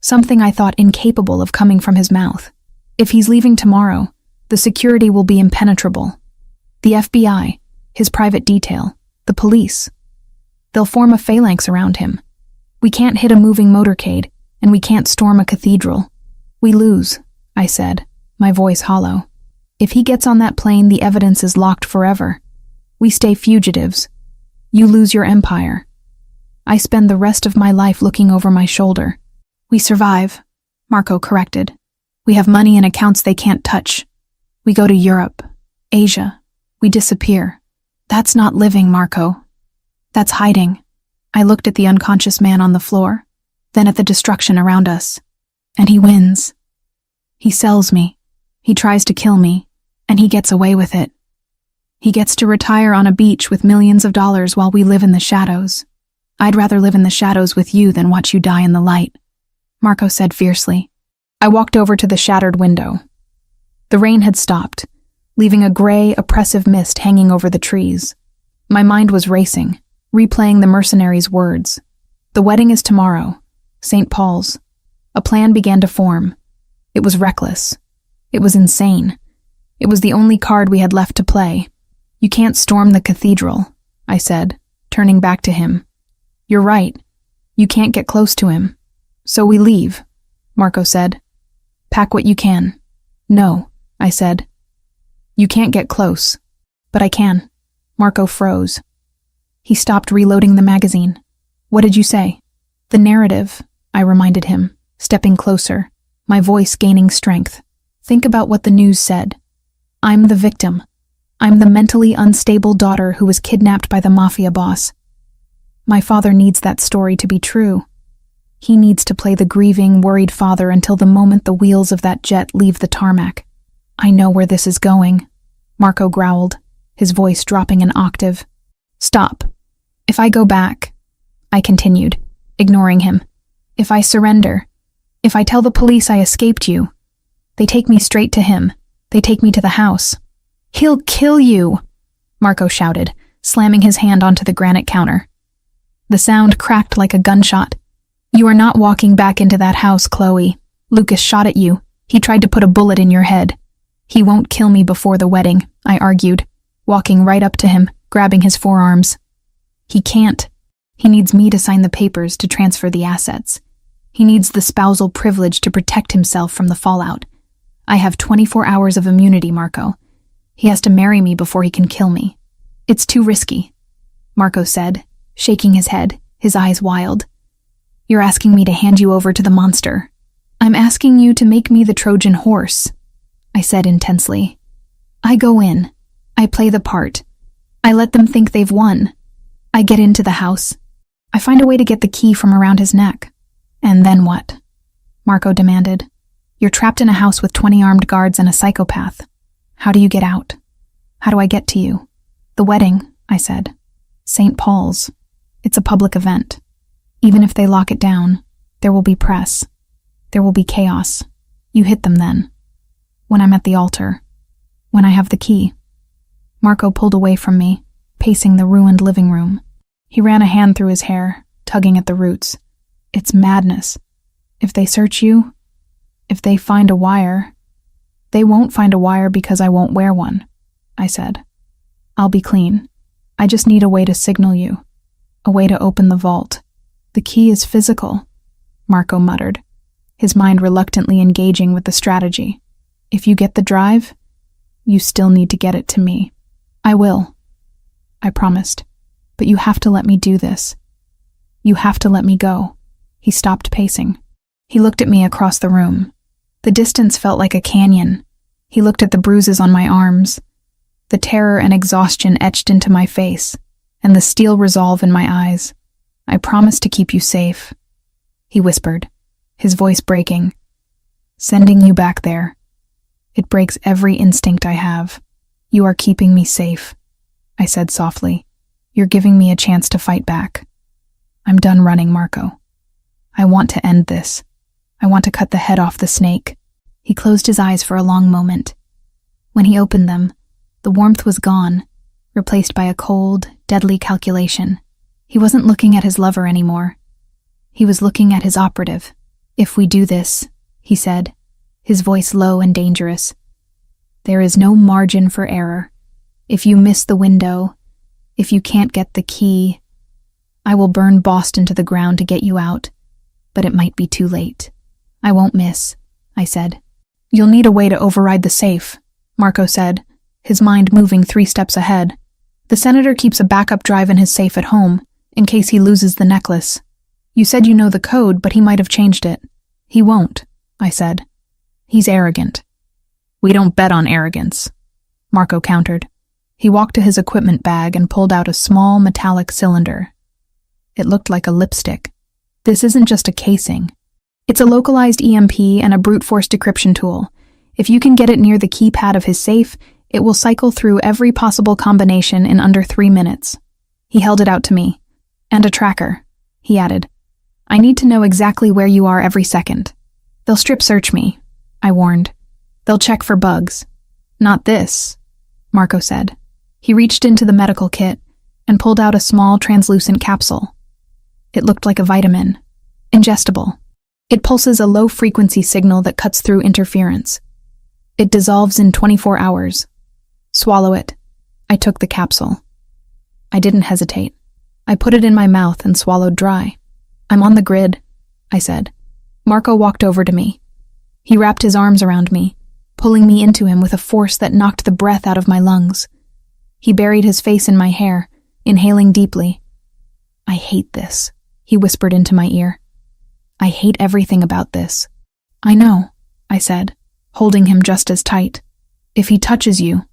something I thought incapable of coming from his mouth. "If he's leaving tomorrow, the security will be impenetrable. The FBI, his private detail, the police. They'll form a phalanx around him. We can't hit a moving motorcade, and we can't storm a cathedral. We lose," I said, my voice hollow. "If he gets on that plane, the evidence is locked forever. We stay fugitives. You lose your empire. I spend the rest of my life looking over my shoulder." "We survive," Marco corrected. "We have money in accounts they can't touch. We go to Europe, Asia. We disappear. That's not living, Marco. That's hiding." I looked at the unconscious man on the floor, then at the destruction around us. "And he wins. He sells me. He tries to kill me, and he gets away with it. He gets to retire on a beach with millions of dollars while we live in the shadows. I'd rather live in the shadows with you than watch you die in the light," Marco said fiercely. I walked over to the shattered window. The rain had stopped, leaving a gray, oppressive mist hanging over the trees. My mind was racing, replaying the mercenary's words. "The wedding is tomorrow, St. Paul's." A plan began to form. It was reckless. It was insane. It was the only card we had left to play. "You can't storm the cathedral," I said, turning back to him. "You're right. You can't get close to him. So we leave," Marco said. "Pack what you can." "No," I said. "You can't get close." "But I can." Marco froze. He stopped reloading the magazine. "What did you say?" "The narrative," I reminded him, stepping closer, my voice gaining strength. "Think about what the news said. I'm the victim. I'm the mentally unstable daughter who was kidnapped by the mafia boss. My father needs that story to be true. He needs to play the grieving, worried father until the moment the wheels of that jet leave the tarmac. I know where this is going," Marco growled, his voice dropping an octave. "Stop. If I go back," I continued, ignoring him. "If I surrender, if I tell the police I escaped you, they take me straight to him. They take me to the house." "He'll kill you," Marco shouted, slamming his hand onto the granite counter. The sound cracked like a gunshot. "You are not walking back into that house, Chloe. Lucas shot at you. He tried to put a bullet in your head." "He won't kill me before the wedding," I argued, walking right up to him, grabbing his forearms. "He can't. He needs me to sign the papers to transfer the assets. He needs the spousal privilege to protect himself from the fallout. I have 24 hours of immunity, Marco. He has to marry me before he can kill me." "It's too risky," Marco said, shaking his head, his eyes wild. "You're asking me to hand you over to the monster." "I'm asking you to make me the Trojan horse," I said intensely. "I go in. I play the part. I let them think they've won. I get into the house. I find a way to get the key from around his neck. And then what?" Marco demanded. "You're trapped in a house with 20 armed guards and a psychopath. How do you get out? How do I get to you?" "The wedding," I said. "St. Paul's. It's a public event. Even if they lock it down, there will be press. There will be chaos. You hit them then. When I'm at the altar. When I have the key." Marco pulled away from me, pacing the ruined living room. He ran a hand through his hair, tugging at the roots. "It's madness. If they search you, if they find a wire..." "They won't find a wire because I won't wear one," I said. "I'll be clean. I just need a way to signal you. A way to open the vault." "The key is physical," Marco muttered, his mind reluctantly engaging with the strategy. "If you get the drive, you still need to get it to me." "I will," I promised. "But you have to let me do this. You have to let me go." He stopped pacing. He looked at me across the room. The distance felt like a canyon. He looked at the bruises on my arms, the terror and exhaustion etched into my face, and the steel resolve in my eyes. "I promise to keep you safe," he whispered, his voice breaking. "Sending you back there. It breaks every instinct I have. You are keeping me safe," I said softly. "You're giving me a chance to fight back. I'm done running, Marco. I want to end this. I want to cut the head off the snake." He closed his eyes for a long moment. When he opened them, the warmth was gone, replaced by a cold, deadly calculation. He wasn't looking at his lover anymore. He was looking at his operative. "If we do this," he said, his voice low and dangerous, "there is no margin for error. If you miss the window, if you can't get the key, I will burn Boston to the ground to get you out, but it might be too late." "I won't miss," I said. "You'll need a way to override the safe," Marco said, his mind moving 3 steps ahead. "The senator keeps a backup drive in his safe at home, in case he loses the necklace. You said you know the code, but he might have changed it." "He won't," I said. "He's arrogant." "We don't bet on arrogance," Marco countered. He walked to his equipment bag and pulled out a small metallic cylinder. It looked like a lipstick. "This isn't just a casing. It's a localized EMP and a brute force decryption tool. If you can get it near the keypad of his safe, it will cycle through every possible combination in under 3 minutes." He held it out to me. "And a tracker," he added. "I need to know exactly where you are every second." "They'll strip search me," I warned. "They'll check for bugs." "Not this," Marco said. He reached into the medical kit and pulled out a small translucent capsule. It looked like a vitamin. Ingestible. It pulses a low-frequency signal that cuts through interference. It dissolves in 24 hours. Swallow it. I took the capsule. I didn't hesitate. I put it in my mouth and swallowed dry. "I'm on the grid," I said. Marco walked over to me. He wrapped his arms around me, pulling me into him with a force that knocked the breath out of my lungs. He buried his face in my hair, inhaling deeply. "I hate this," he whispered into my ear. "I hate everything about this." "I know," I said, holding him just as tight. "If he touches you,"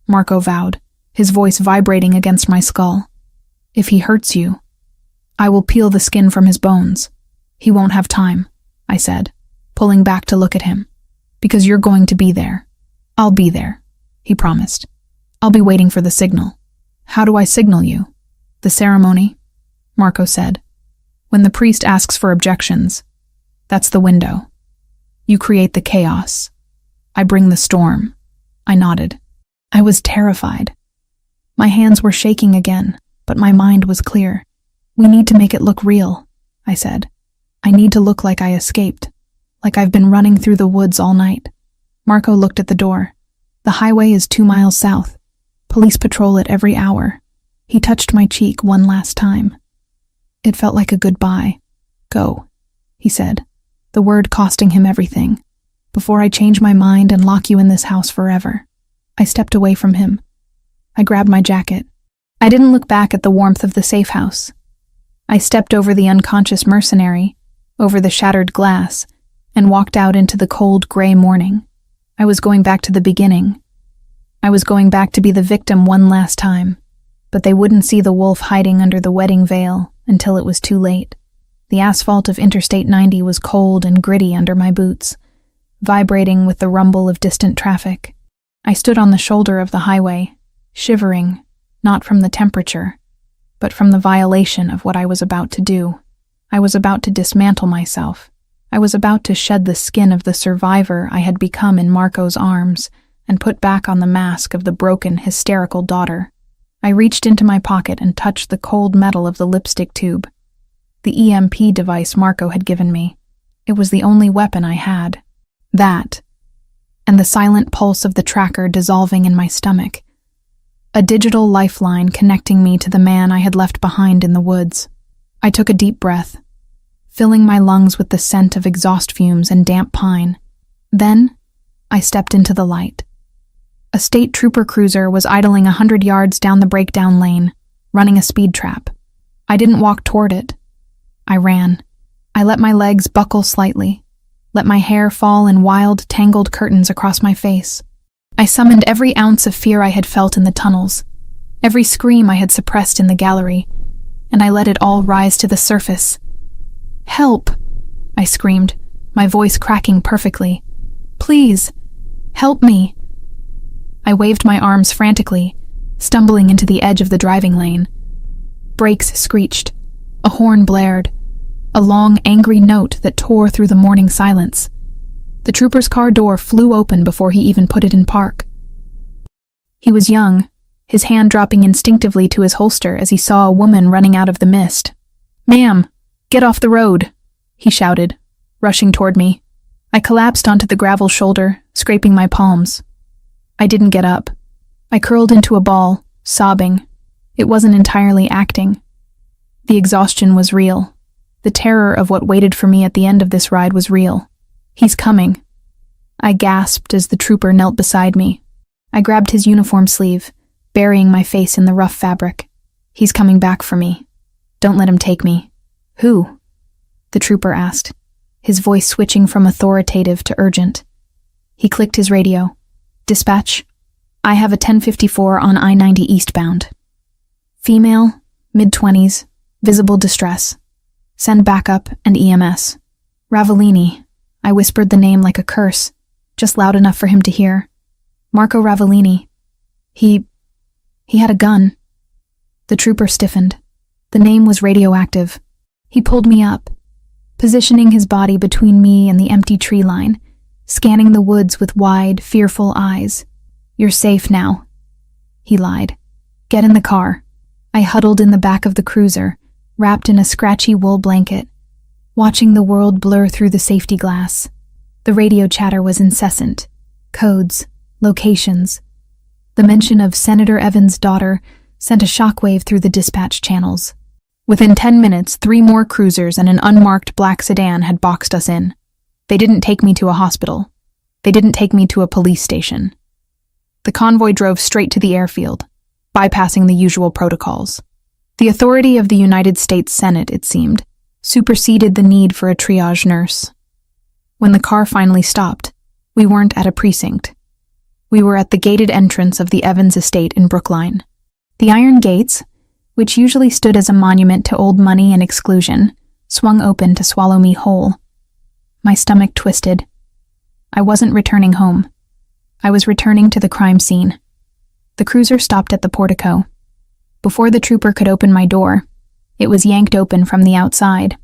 Marco vowed, his voice vibrating against my skull. "If he hurts you, I will peel the skin from his bones." "He won't have time," I said, pulling back to look at him. "Because you're going to be there." "I'll be there," he promised. "I'll be waiting for the signal." "How do I signal you?" "The ceremony," Marco said. "When the priest asks for objections, that's the window. You create the chaos. I bring the storm." I nodded. I was terrified. My hands were shaking again, but my mind was clear. "We need to make it look real," I said. "I need to look like I escaped, like I've been running through the woods all night." Marco looked at the door. "The highway is 2 miles south. Police patrol it every hour." He touched my cheek one last time. It felt like a goodbye. "Go," he said, the word costing him everything. "Before I change my mind and lock you in this house forever." I stepped away from him. I grabbed my jacket. I didn't look back at the warmth of the safe house. I stepped over the unconscious mercenary, over the shattered glass, and walked out into the cold, gray morning. I was going back to the beginning. I was going back to be the victim one last time, but they wouldn't see the wolf hiding under the wedding veil until it was too late. The asphalt of Interstate 90 was cold and gritty under my boots, vibrating with the rumble of distant traffic. I stood on the shoulder of the highway, shivering, not from the temperature, but from the violation of what I was about to do. I was about to dismantle myself. I was about to shed the skin of the survivor I had become in Marco's arms and put back on the mask of the broken, hysterical daughter. I reached into my pocket and touched the cold metal of the lipstick tube. The EMP device Marco had given me. It was the only weapon I had. That, and the silent pulse of the tracker dissolving in my stomach. A digital lifeline connecting me to the man I had left behind in the woods. I took a deep breath, filling my lungs with the scent of exhaust fumes and damp pine. Then, I stepped into the light. A state trooper cruiser was idling 100 yards down the breakdown lane, running a speed trap. I didn't walk toward it. I ran. I let my legs buckle slightly, let my hair fall in wild, tangled curtains across my face. I summoned every ounce of fear I had felt in the tunnels, every scream I had suppressed in the gallery, and I let it all rise to the surface. "Help!" I screamed, my voice cracking perfectly. "Please, help me!" I waved my arms frantically, stumbling into the edge of the driving lane. Brakes screeched. A horn blared. A long, angry note that tore through the morning silence. The trooper's car door flew open before he even put it in park. He was young, his hand dropping instinctively to his holster as he saw a woman running out of the mist. "Ma'am, get off the road," he shouted, rushing toward me. I collapsed onto the gravel shoulder, scraping my palms. I didn't get up. I curled into a ball, sobbing. It wasn't entirely acting. The exhaustion was real. The terror of what waited for me at the end of this ride was real. "He's coming." I gasped as the trooper knelt beside me. I grabbed his uniform sleeve, burying my face in the rough fabric. "He's coming back for me. Don't let him take me." "Who?" the trooper asked, his voice switching from authoritative to urgent. He clicked his radio. "Dispatch, I have a 1054 on I-90 eastbound. Female, mid-20s, visible distress. Send backup and EMS. Ravellini." I whispered the name like a curse, just loud enough for him to hear. "Marco Ravellini. He had a gun." The trooper stiffened. The name was radioactive. He pulled me up, positioning his body between me and the empty tree line, scanning the woods with wide, fearful eyes. "You're safe now," he lied. "Get in the car." I huddled in the back of the cruiser, wrapped in a scratchy wool blanket, watching the world blur through the safety glass. The radio chatter was incessant. Codes, locations. The mention of Senator Evans' daughter sent a shockwave through the dispatch channels. Within 10 minutes, 3 more cruisers and an unmarked black sedan had boxed us in. They didn't take me to a hospital. They didn't take me to a police station. The convoy drove straight to the airfield, bypassing the usual protocols. The authority of the United States Senate, it seemed, superseded the need for a triage nurse. When the car finally stopped, we weren't at a precinct. We were at the gated entrance of the Evans estate in Brookline. The iron gates, which usually stood as a monument to old money and exclusion, swung open to swallow me whole. My stomach twisted. I wasn't returning home. I was returning to the crime scene. The cruiser stopped at the portico. Before the trooper could open my door, it was yanked open from the outside.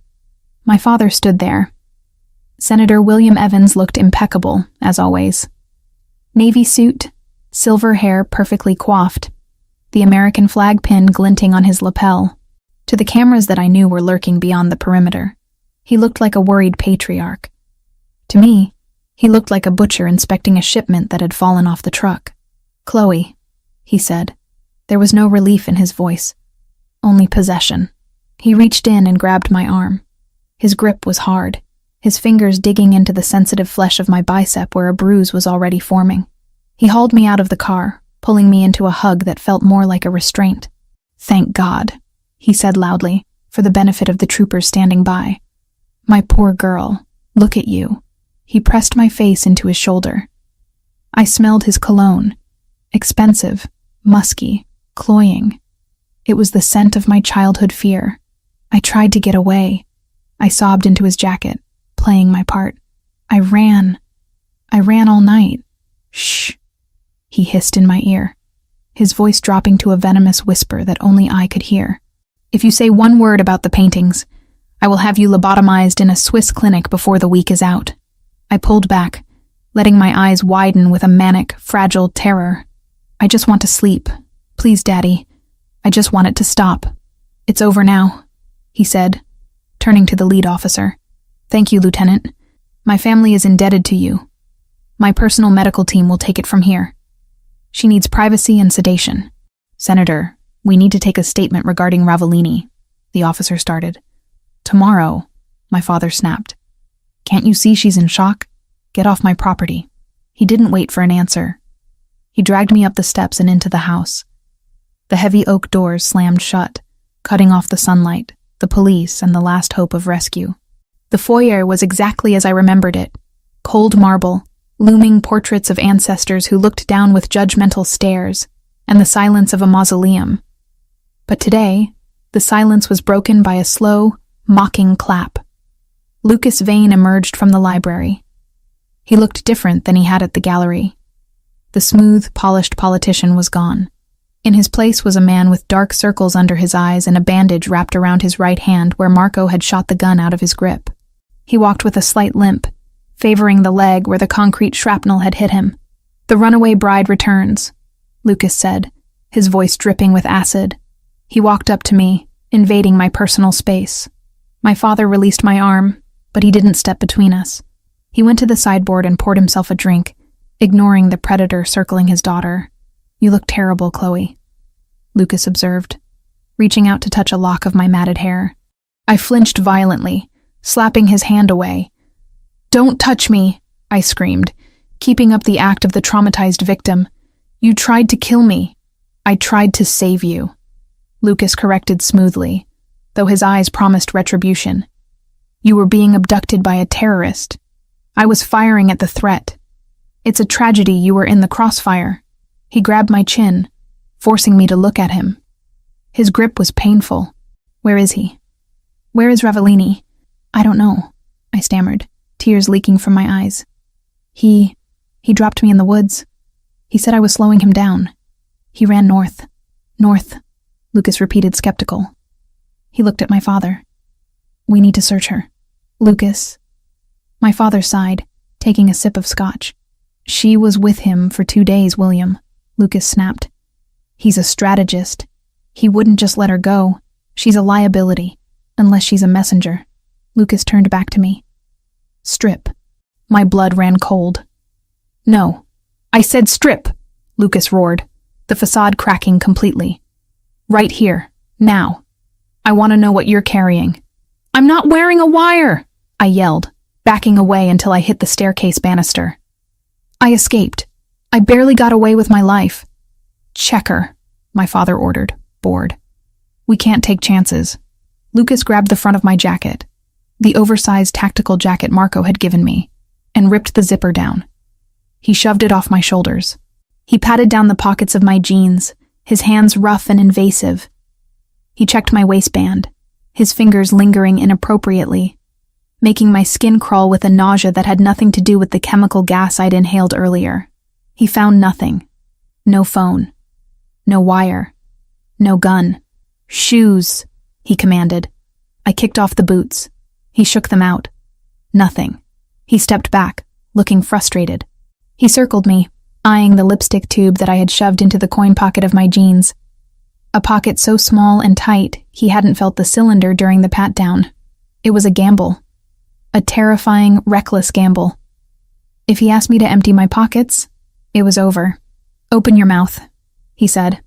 My father stood there. Senator William Evans looked impeccable, as always. Navy suit, silver hair perfectly coiffed. the American flag pin glinting on his lapel. To the cameras that I knew were lurking beyond the perimeter, he looked like a worried patriarch. To me, he looked like a butcher inspecting a shipment that had fallen off the truck. "Chloe," he said. There was no relief in his voice, only possession. He reached in and grabbed my arm. His grip was hard, his fingers digging into the sensitive flesh of my bicep where a bruise was already forming. He hauled me out of the car, pulling me into a hug that felt more like a restraint. "Thank God," he said loudly, for the benefit of the troopers standing by. "My poor girl, look at you." He pressed my face into his shoulder. I smelled his cologne. Expensive, musky, cloying. It was the scent of my childhood fear. I tried to get away. I sobbed into his jacket, playing my part. I ran all night. "Shh," he hissed in my ear, his voice dropping to a venomous whisper that only I could hear. "If you say one word about the paintings, I will have you lobotomized in a Swiss clinic before the week is out." I pulled back, letting my eyes widen with a manic, fragile terror. "I just want to sleep. Please, Daddy. I just want it to stop. It's over now," he said, turning to the lead officer. "Thank you, Lieutenant. My family is indebted to you. My personal medical team will take it from here. She needs privacy and sedation." "Senator, we need to take a statement regarding Ravellini," the officer started. "Tomorrow," my father snapped. "Can't you see she's in shock? Get off my property." He didn't wait for an answer. He dragged me up the steps and into the house. The heavy oak doors slammed shut, cutting off the sunlight, the police, and the last hope of rescue. The foyer was exactly as I remembered it. Cold marble, looming portraits of ancestors who looked down with judgmental stares, and the silence of a mausoleum. But today, the silence was broken by a slow, mocking clap. Lucas Vane emerged from the library. He looked different than he had at the gallery. The smooth, polished politician was gone. In his place was a man with dark circles under his eyes and a bandage wrapped around his right hand where Marco had shot the gun out of his grip. He walked with a slight limp, favoring the leg where the concrete shrapnel had hit him. "The runaway bride returns," Lucas said, his voice dripping with acid. He walked up to me, invading my personal space. My father released my arm, but he didn't step between us. He went to the sideboard and poured himself a drink, ignoring the predator circling his daughter. "You look terrible, Chloe," Lucas observed, reaching out to touch a lock of my matted hair. I flinched violently, slapping his hand away. "Don't touch me," I screamed, keeping up the act of the traumatized victim. "You tried to kill me. I tried to save you," Lucas corrected smoothly, though his eyes promised retribution. "You were being abducted by a terrorist. I was firing at the threat. It's a tragedy you were in the crossfire." He grabbed my chin, forcing me to look at him. His grip was painful. "Where is he? Where is Ravellini?" "I don't know," I stammered, tears leaking from my eyes. He dropped me in the woods. He said I was slowing him down. He ran north." "North," Lucas repeated, skeptical. He looked at my father. "We need to search her." "Lucas." My father sighed, taking a sip of scotch. "She was with him for 2 days, William," Lucas snapped. "He's a strategist. He wouldn't just let her go. She's a liability, unless she's a messenger." Lucas turned back to me. "Strip." My blood ran cold. "No. I said strip," Lucas roared, the facade cracking completely. "Right here. Now. I want to know what you're carrying." "I'm not wearing a wire," I yelled, backing away until I hit the staircase banister. I escaped. I barely got away with my life. "Check her," my father ordered, bored. "We can't take chances." Lucas grabbed the front of my jacket, the oversized tactical jacket Marco had given me, and ripped the zipper down. He shoved it off my shoulders. He patted down the pockets of my jeans, his hands rough and invasive. He checked my waistband, his fingers lingering inappropriately, making my skin crawl with a nausea that had nothing to do with the chemical gas I'd inhaled earlier. He found nothing. No phone. No wire. No gun. "Shoes," he commanded. I kicked off the boots. He shook them out. Nothing. He stepped back, looking frustrated. He circled me, eyeing the lipstick tube that I had shoved into the coin pocket of my jeans. A pocket so small and tight he hadn't felt the cylinder during the pat-down. It was a gamble. A terrifying, reckless gamble. If he asked me to empty my pockets, it was over. "Open your mouth," he said.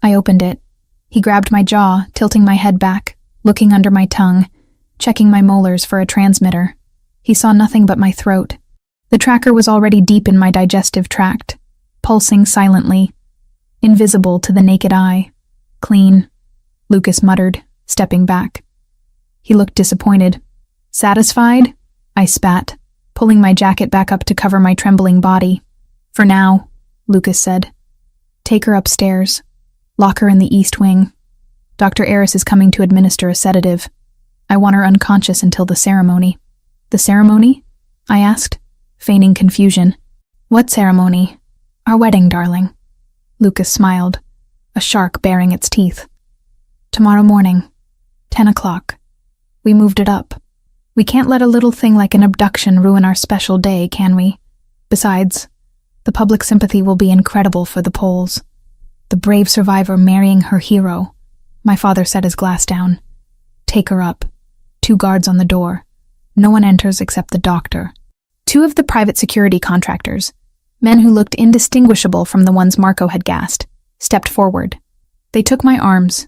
I opened it. He grabbed my jaw, tilting my head back, looking under my tongue, checking my molars for a transmitter. He saw nothing but my throat. The tracker was already deep in my digestive tract, pulsing silently, invisible to the naked eye. "Clean," Lucas muttered, stepping back. He looked disappointed. "Satisfied?" I spat, pulling my jacket back up to cover my trembling body. "For now," Lucas said. "Take her upstairs. Lock her in the East Wing. Dr. Eris is coming to administer a sedative. I want her unconscious until the ceremony." "The ceremony?" I asked, feigning confusion. "What ceremony?" "Our wedding, darling." Lucas smiled, a shark baring its teeth. "Tomorrow morning, 10 o'clock. We moved it up. We can't let a little thing like an abduction ruin our special day, can we? Besides, the public sympathy will be incredible for the Poles. The brave survivor marrying her hero." My father set his glass down. "Take her up. 2 guards on the door. No one enters except the doctor." 2 of the private security contractors, men who looked indistinguishable from the ones Marco had gassed, stepped forward. They took my arms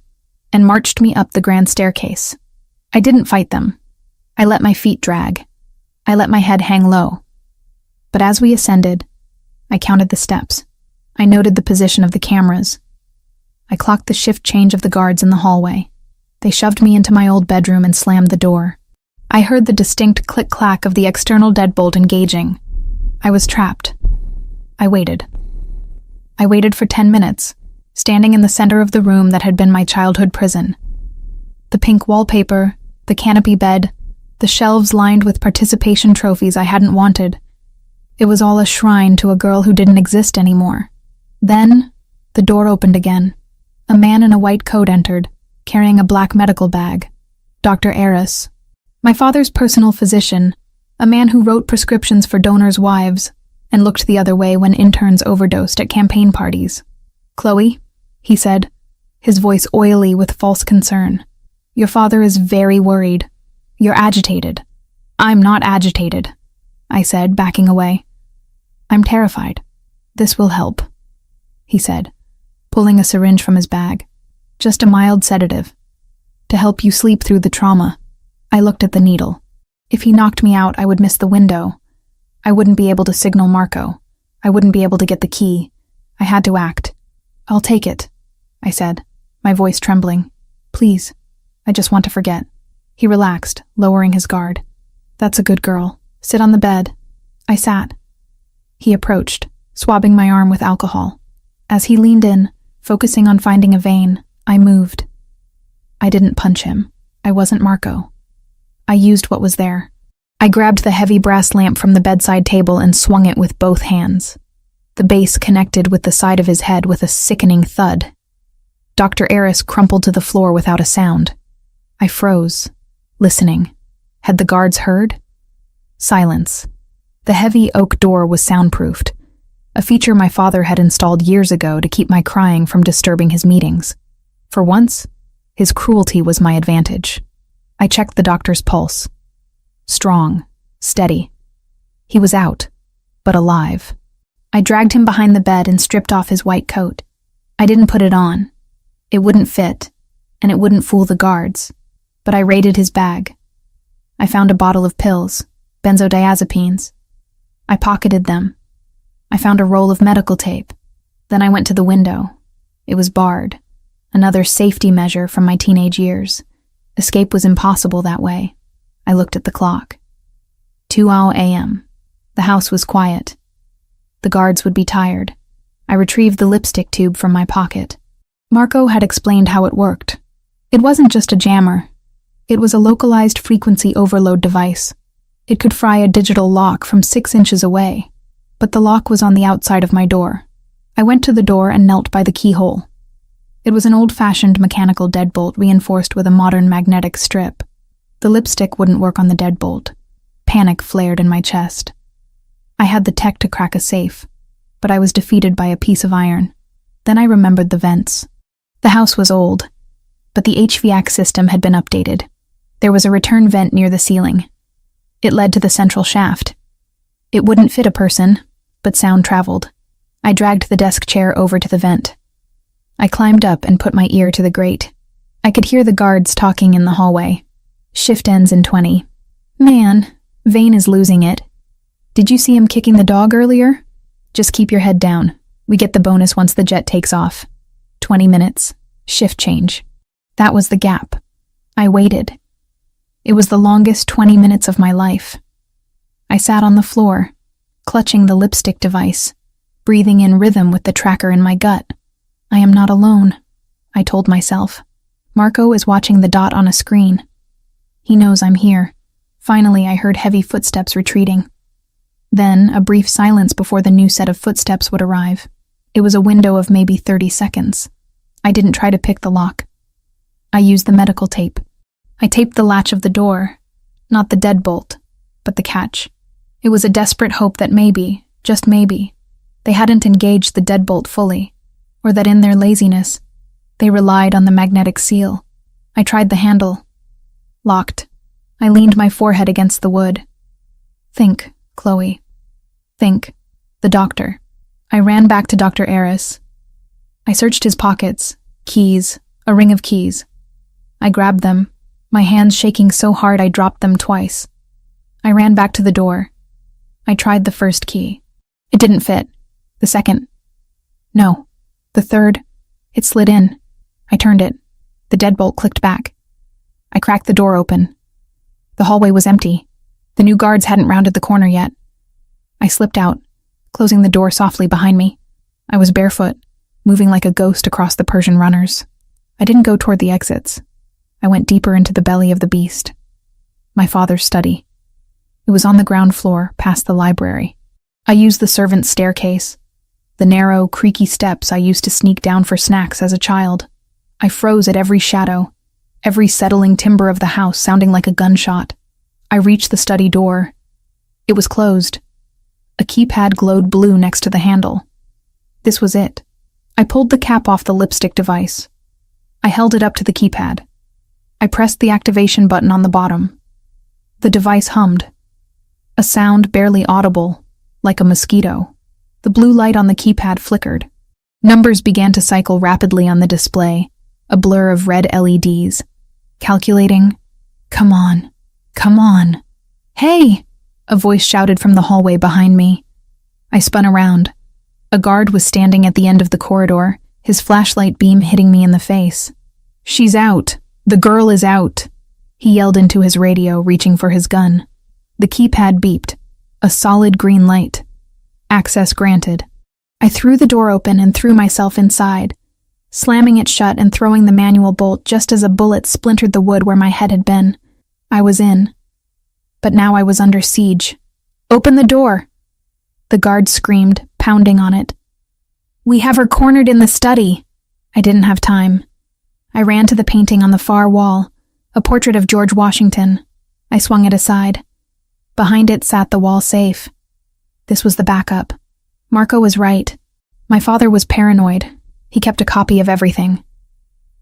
and marched me up the grand staircase. I didn't fight them. I let my feet drag. I let my head hang low. But as we ascended, I counted the steps. I noted the position of the cameras. I clocked the shift change of the guards in the hallway. They shoved me into my old bedroom and slammed the door. I heard the distinct click-clack of the external deadbolt engaging. I was trapped. I waited. I waited for 10 minutes, standing in the center of the room that had been my childhood prison. The pink wallpaper, the canopy bed, the shelves lined with participation trophies I hadn't wanted. It was all a shrine to a girl who didn't exist anymore. Then, the door opened again. A man in a white coat entered, carrying a black medical bag. Dr. Eris. My father's personal physician, a man who wrote prescriptions for donors' wives and looked the other way when interns overdosed at campaign parties. "Chloe," he said, his voice oily with false concern. "Your father is very worried. You're agitated." "I'm not agitated," I said, backing away. "I'm terrified. This will help," he said, pulling a syringe from his bag. "Just a mild sedative, to help you sleep through the trauma." I looked at the needle. If he knocked me out, I would miss the window. I wouldn't be able to signal Marco. I wouldn't be able to get the key. I had to act. "I'll take it," I said, my voice trembling. "Please, I just want to forget." He relaxed, lowering his guard. "That's a good girl. Sit on the bed." I sat. He approached, swabbing my arm with alcohol. As he leaned in, focusing on finding a vein, I moved. I didn't punch him. I wasn't Marco. I used what was there. I grabbed the heavy brass lamp from the bedside table and swung it with both hands. The base connected with the side of his head with a sickening thud. Dr. Eris crumpled to the floor without a sound. I froze, listening. Had the guards heard? Silence. The heavy oak door was soundproofed, a feature my father had installed years ago to keep my crying from disturbing his meetings. For once, his cruelty was my advantage. I checked the doctor's pulse. Strong, steady. He was out, but alive. I dragged him behind the bed and stripped off his white coat. I didn't put it on. It wouldn't fit, and it wouldn't fool the guards. But I raided his bag. I found a bottle of pills, benzodiazepines. I pocketed them. I found a roll of medical tape. Then I went to the window. It was barred, another safety measure from my teenage years. Escape was impossible that way. I looked at the clock. 2 a.m. The house was quiet. The guards would be tired. I retrieved the lipstick tube from my pocket. Marco had explained how it worked. It wasn't just a jammer. It was a localized frequency overload device. It could fry a digital lock from 6 inches away, but the lock was on the outside of my door. I went to the door and knelt by the keyhole. It was an old-fashioned mechanical deadbolt reinforced with a modern magnetic strip. The lipstick wouldn't work on the deadbolt. Panic flared in my chest. I had the tech to crack a safe, but I was defeated by a piece of iron. Then I remembered the vents. The house was old, but the HVAC system had been updated. There was a return vent near the ceiling. It led to the central shaft. It wouldn't fit a person, but sound traveled. I dragged the desk chair over to the vent. I climbed up and put my ear to the grate. I could hear the guards talking in the hallway. Shift ends in 20. Man, Vane is losing it. Did you see him kicking the dog earlier? Just keep your head down. We get the bonus once the jet takes off. 20 minutes. Shift change. That was the gap. I waited. It was the longest 20 minutes of my life. I sat on the floor, clutching the lipstick device, breathing in rhythm with the tracker in my gut. I am not alone, I told myself. Marco is watching the dot on a screen. He knows I'm here. Finally, I heard heavy footsteps retreating. Then, a brief silence before the new set of footsteps would arrive. It was a window of maybe 30 seconds. I didn't try to pick the lock. I used the medical tape. I taped the latch of the door, not the deadbolt, but the catch. It was a desperate hope that maybe, just maybe, they hadn't engaged the deadbolt fully, or that in their laziness, they relied on the magnetic seal. I tried the handle. Locked. I leaned my forehead against the wood. Think, Chloe. Think. The doctor. I ran back to Dr. Aris. I searched his pockets. Keys. A ring of keys. I grabbed them, my hands shaking so hard I dropped them twice. I ran back to the door. I tried the first key. It didn't fit. The second. No. The third. It slid in. I turned it. The deadbolt clicked back. I cracked the door open. The hallway was empty. The new guards hadn't rounded the corner yet. I slipped out, closing the door softly behind me. I was barefoot, moving like a ghost across the Persian runners. I didn't go toward the exits. I went deeper into the belly of the beast. My father's study. It was on the ground floor, past the library. I used the servants' staircase, the narrow, creaky steps I used to sneak down for snacks as a child. I froze at every shadow, every settling timber of the house sounding like a gunshot. I reached the study door. It was closed. A keypad glowed blue next to the handle. This was it. I pulled the cap off the lipstick device. I held it up to the keypad. I pressed the activation button on the bottom. The device hummed. A sound barely audible, like a mosquito. The blue light on the keypad flickered. Numbers began to cycle rapidly on the display, a blur of red LEDs. Calculating. Come on. Come on. Hey! A voice shouted from the hallway behind me. I spun around. A guard was standing at the end of the corridor, his flashlight beam hitting me in the face. She's out. The girl is out. He yelled into his radio, reaching for his gun. The keypad beeped. A solid green light. Access granted. I threw the door open and threw myself inside, slamming it shut and throwing the manual bolt just as a bullet splintered the wood where my head had been. I was in. But now I was under siege. Open the door! The guard screamed, pounding on it. We have her cornered in the study. I didn't have time. I ran to the painting on the far wall, a portrait of George Washington. I swung it aside. Behind it sat the wall safe. This was the backup. Marco was right. My father was paranoid. He kept a copy of everything.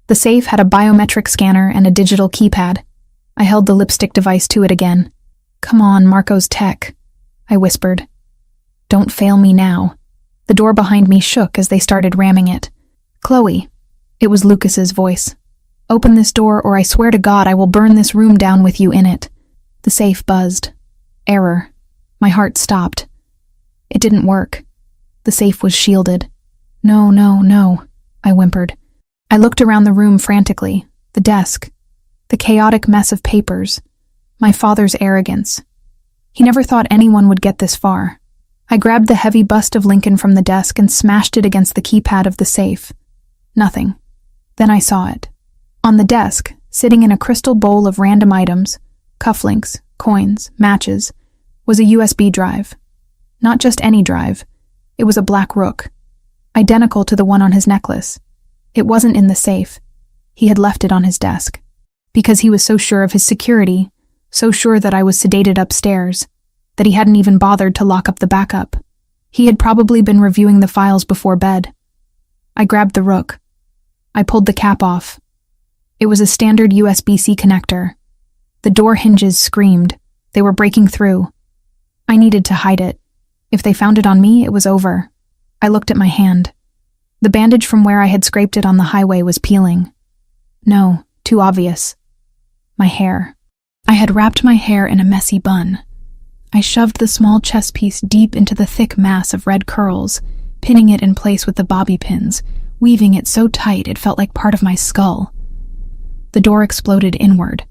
The safe had a biometric scanner and a digital keypad. I held the lipstick device to it again. Come on, Marco's tech, I whispered. Don't fail me now. The door behind me shook as they started ramming it. Chloe. It was Lucas's voice. Open this door or I swear to God I will burn this room down with you in it. The safe buzzed. Error. My heart stopped. It didn't work. The safe was shielded. No, no, no, I whimpered. I looked around the room frantically. The desk. The chaotic mess of papers. My father's arrogance. He never thought anyone would get this far. I grabbed the heavy bust of Lincoln from the desk and smashed it against the keypad of the safe. Nothing. Then I saw it. On the desk, sitting in a crystal bowl of random items, cufflinks, coins, matches, was a USB drive. Not just any drive. It was a black Rook, identical to the one on his necklace. It wasn't in the safe. He had left it on his desk. Because he was so sure of his security, so sure that I was sedated upstairs, that he hadn't even bothered to lock up the backup. He had probably been reviewing the files before bed. I grabbed the Rook. I pulled the cap off. It was a standard USB-C connector. The door hinges screamed. They were breaking through. I needed to hide it. If they found it on me, it was over. I looked at my hand. The bandage from where I had scraped it on the highway was peeling. No, too obvious. My hair. I had wrapped my hair in a messy bun. I shoved the small chest piece deep into the thick mass of red curls, pinning it in place with the bobby pins, weaving it so tight it felt like part of my skull. The door exploded inward.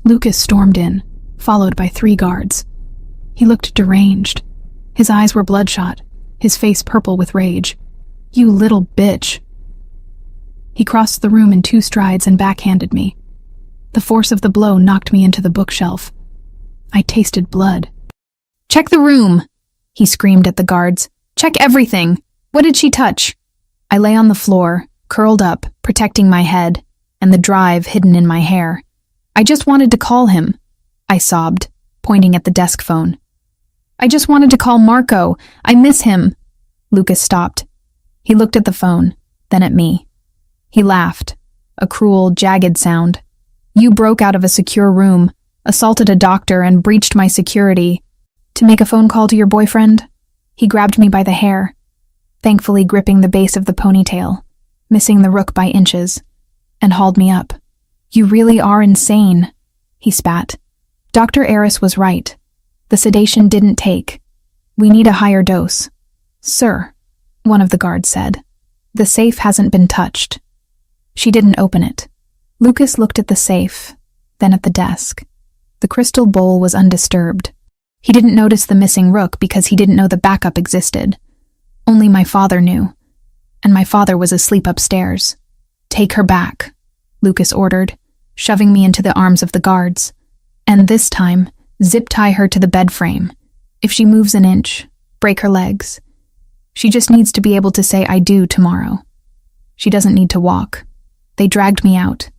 Lucas stormed in, followed by 3 guards. He looked deranged. His eyes were bloodshot, his face purple with rage. "You little bitch." He crossed the room in 2 strides and backhanded me. The force of the blow knocked me into the bookshelf. I tasted blood. "Check the room," he screamed at the guards. "Check everything. What did she touch?" I lay on the floor, curled up, protecting my head, and the drive hidden in my hair. "I just wanted to call him," I sobbed, pointing at the desk phone. "I just wanted to call Marco. I miss him." Lucas stopped. He looked at the phone, then at me. He laughed, a cruel, jagged sound. "You broke out of a secure room, assaulted a doctor, and breached my security to make a phone call to your boyfriend?" He grabbed me by the hair, thankfully gripping the base of the ponytail, missing the rook by inches, and hauled me up. "You really are insane," he spat. "Dr. Eris was right. The sedation didn't take. We need a higher dose." "Sir," one of the guards said, "the safe hasn't been touched." She didn't open it. Lucas looked at the safe, then at the desk. The crystal bowl was undisturbed. He didn't notice the missing rook because he didn't know the backup existed. Only my father knew, and my father was asleep upstairs. "Take her back," Lucas ordered, shoving me into the arms of the guards. "And this time, zip-tie her to the bed frame. If she moves an inch, break her legs. She just needs to be able to say 'I do' tomorrow. She doesn't need to walk." They dragged me out.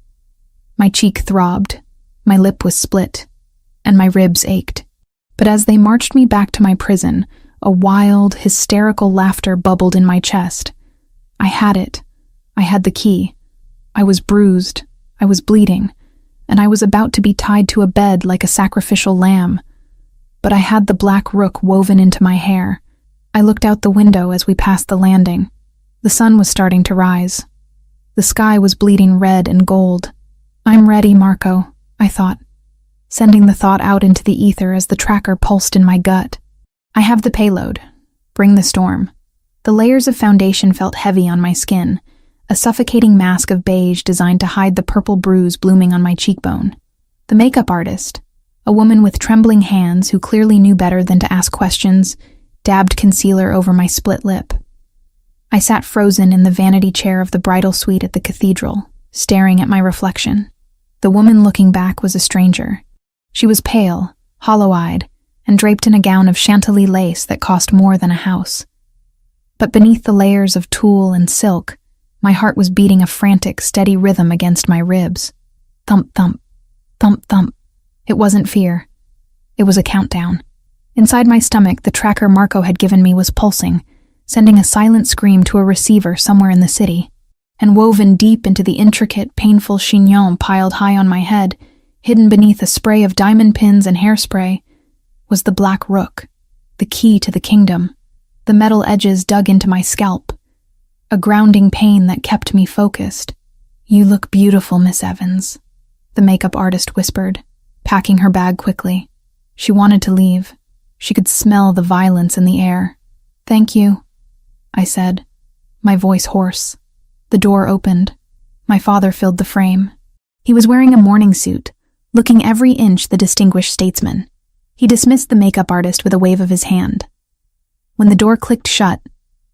My cheek throbbed, my lip was split, and my ribs ached. But as they marched me back to my prison, a wild, hysterical laughter bubbled in my chest. I had it. I had the key. I was bruised. I was bleeding. And I was about to be tied to a bed like a sacrificial lamb. But I had the black rook woven into my hair. I looked out the window as we passed the landing. The sun was starting to rise. The sky was bleeding red and gold. "I'm ready, Marco," I thought, sending the thought out into the ether as the tracker pulsed in my gut. "I have the payload. Bring the storm." The layers of foundation felt heavy on my skin, a suffocating mask of beige designed to hide the purple bruise blooming on my cheekbone. The makeup artist, a woman with trembling hands who clearly knew better than to ask questions, dabbed concealer over my split lip. I sat frozen in the vanity chair of the bridal suite at the cathedral, staring at my reflection. The woman looking back was a stranger. She was pale, hollow-eyed, and draped in a gown of Chantilly lace that cost more than a house. But beneath the layers of tulle and silk, my heart was beating a frantic, steady rhythm against my ribs. Thump, thump, thump, thump. It wasn't fear. It was a countdown. Inside my stomach, the tracker Marco had given me was pulsing, sending a silent scream to a receiver somewhere in the city. And woven deep into the intricate, painful chignon piled high on my head, hidden beneath a spray of diamond pins and hairspray, was the black rook, the key to the kingdom. The metal edges dug into my scalp, a grounding pain that kept me focused. "You look beautiful, Miss Evans," the makeup artist whispered, packing her bag quickly. She wanted to leave. She could smell the violence in the air. "Thank you," I said, my voice hoarse. The door opened. My father filled the frame. He was wearing a morning suit, looking every inch the distinguished statesman. He dismissed the makeup artist with a wave of his hand. When the door clicked shut,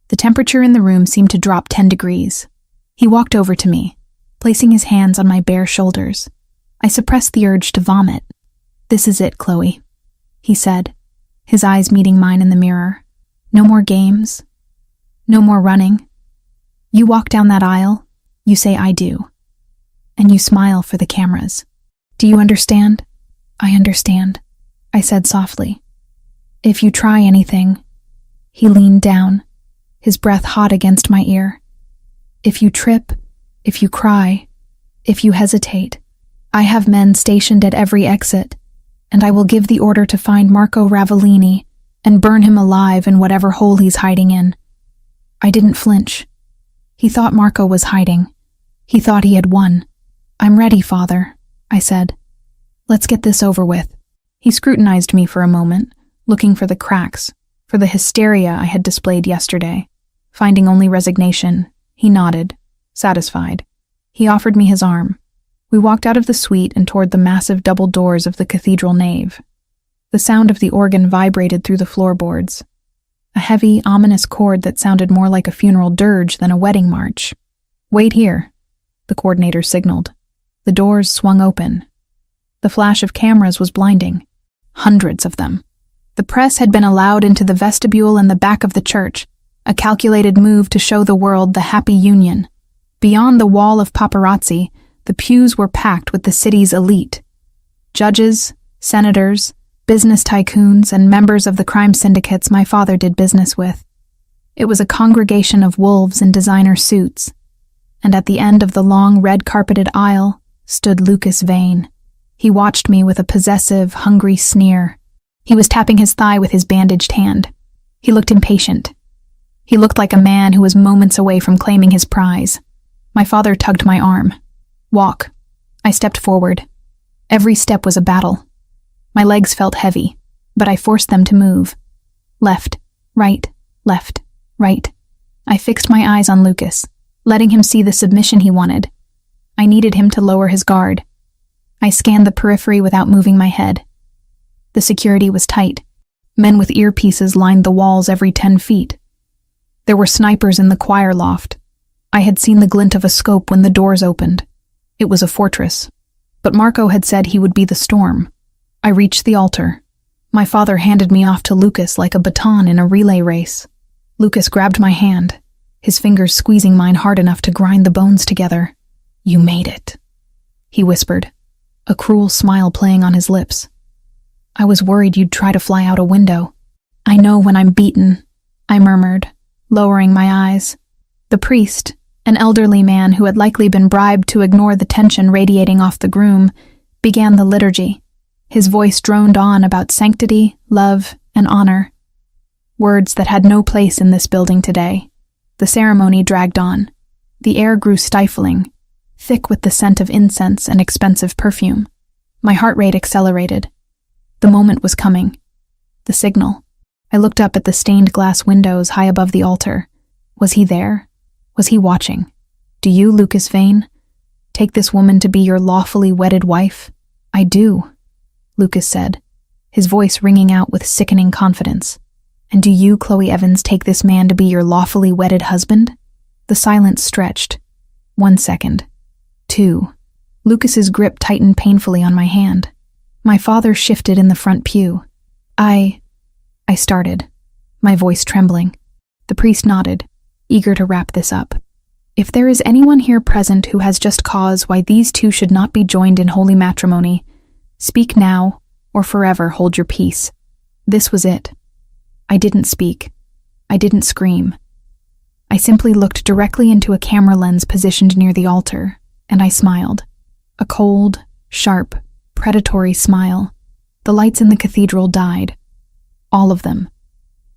the temperature in the room seemed to drop 10 degrees. He walked over to me, placing his hands on my bare shoulders. I suppressed the urge to vomit. "This is it, Chloe," he said, his eyes meeting mine in the mirror. "No more games. No more running. You walk down that aisle, you say 'I do,' and you smile for the cameras. Do you understand?" "I understand," I said softly. "If you try anything," he leaned down, his breath hot against my ear. "If you trip, If you cry, if you hesitate, I have men stationed at every exit, and I will give the order to find Marco Ravellini and burn him alive in whatever hole he's hiding in." I didn't flinch. He thought Marco was hiding. He thought he had won. "I'm ready, Father," I said. "Let's get this over with." He scrutinized me for a moment, looking for the cracks, for the hysteria I had displayed yesterday. Finding only resignation, he nodded, satisfied. He offered me his arm. We walked out of the suite and toward the massive double doors of the cathedral nave. The sound of the organ vibrated through the floorboards, a heavy, ominous chord that sounded more like a funeral dirge than a wedding march. "Wait here," the coordinator signaled. The doors swung open. The flash of cameras was blinding. Hundreds of them. The press had been allowed into the vestibule and the back of the church, a calculated move to show the world the happy union. Beyond the wall of paparazzi, the pews were packed with the city's elite. Judges, senators, business tycoons, and members of the crime syndicates my father did business with. It was a congregation of wolves in designer suits, and at the end of the long red-carpeted aisle stood Lucas Vane. He watched me with a possessive, hungry sneer. He was tapping his thigh with his bandaged hand. He looked impatient. He looked like a man who was moments away from claiming his prize. My father tugged my arm. "Walk." I stepped forward. Every step was a battle. My legs felt heavy, but I forced them to move. Left, right, left, right. I fixed my eyes on Lucas, letting him see the submission he wanted. I needed him to lower his guard. I scanned the periphery without moving my head. The security was tight. Men with earpieces lined the walls every 10 feet. There were snipers in the choir loft. I had seen the glint of a scope when the doors opened. It was a fortress. But Marco had said he would be the storm. I reached the altar. My father handed me off to Lucas like a baton in a relay race. Lucas grabbed my hand, his fingers squeezing mine hard enough to grind the bones together. "You made it," he whispered, a cruel smile playing on his lips. "I was worried you'd try to fly out a window." "I know when I'm beaten," I murmured, lowering my eyes. The priest, an elderly man who had likely been bribed to ignore the tension radiating off the groom, began the liturgy. His voice droned on about sanctity, love, and honor. Words that had no place in this building today. The ceremony dragged on. The air grew stifling, thick with the scent of incense and expensive perfume. My heart rate accelerated. The moment was coming. The signal. I looked up at the stained glass windows high above the altar. Was he there? Was he watching? "Do you, Lucas Vane, take this woman to be your lawfully wedded wife?" "I do," Lucas said, his voice ringing out with sickening confidence. "And do you, Chloe Evans, take this man to be your lawfully wedded husband?" The silence stretched. 1 second. 2. Lucas's grip tightened painfully on my hand. My father shifted in the front pew. I started, my voice trembling. The priest nodded, eager to wrap this up. "If there is anyone here present who has just cause why these two should not be joined in holy matrimony, speak now or forever hold your peace." This was it. I didn't speak. I didn't scream. I simply looked directly into a camera lens positioned near the altar, and I smiled. A cold, sharp, predatory smile. The lights in the cathedral died. All of them.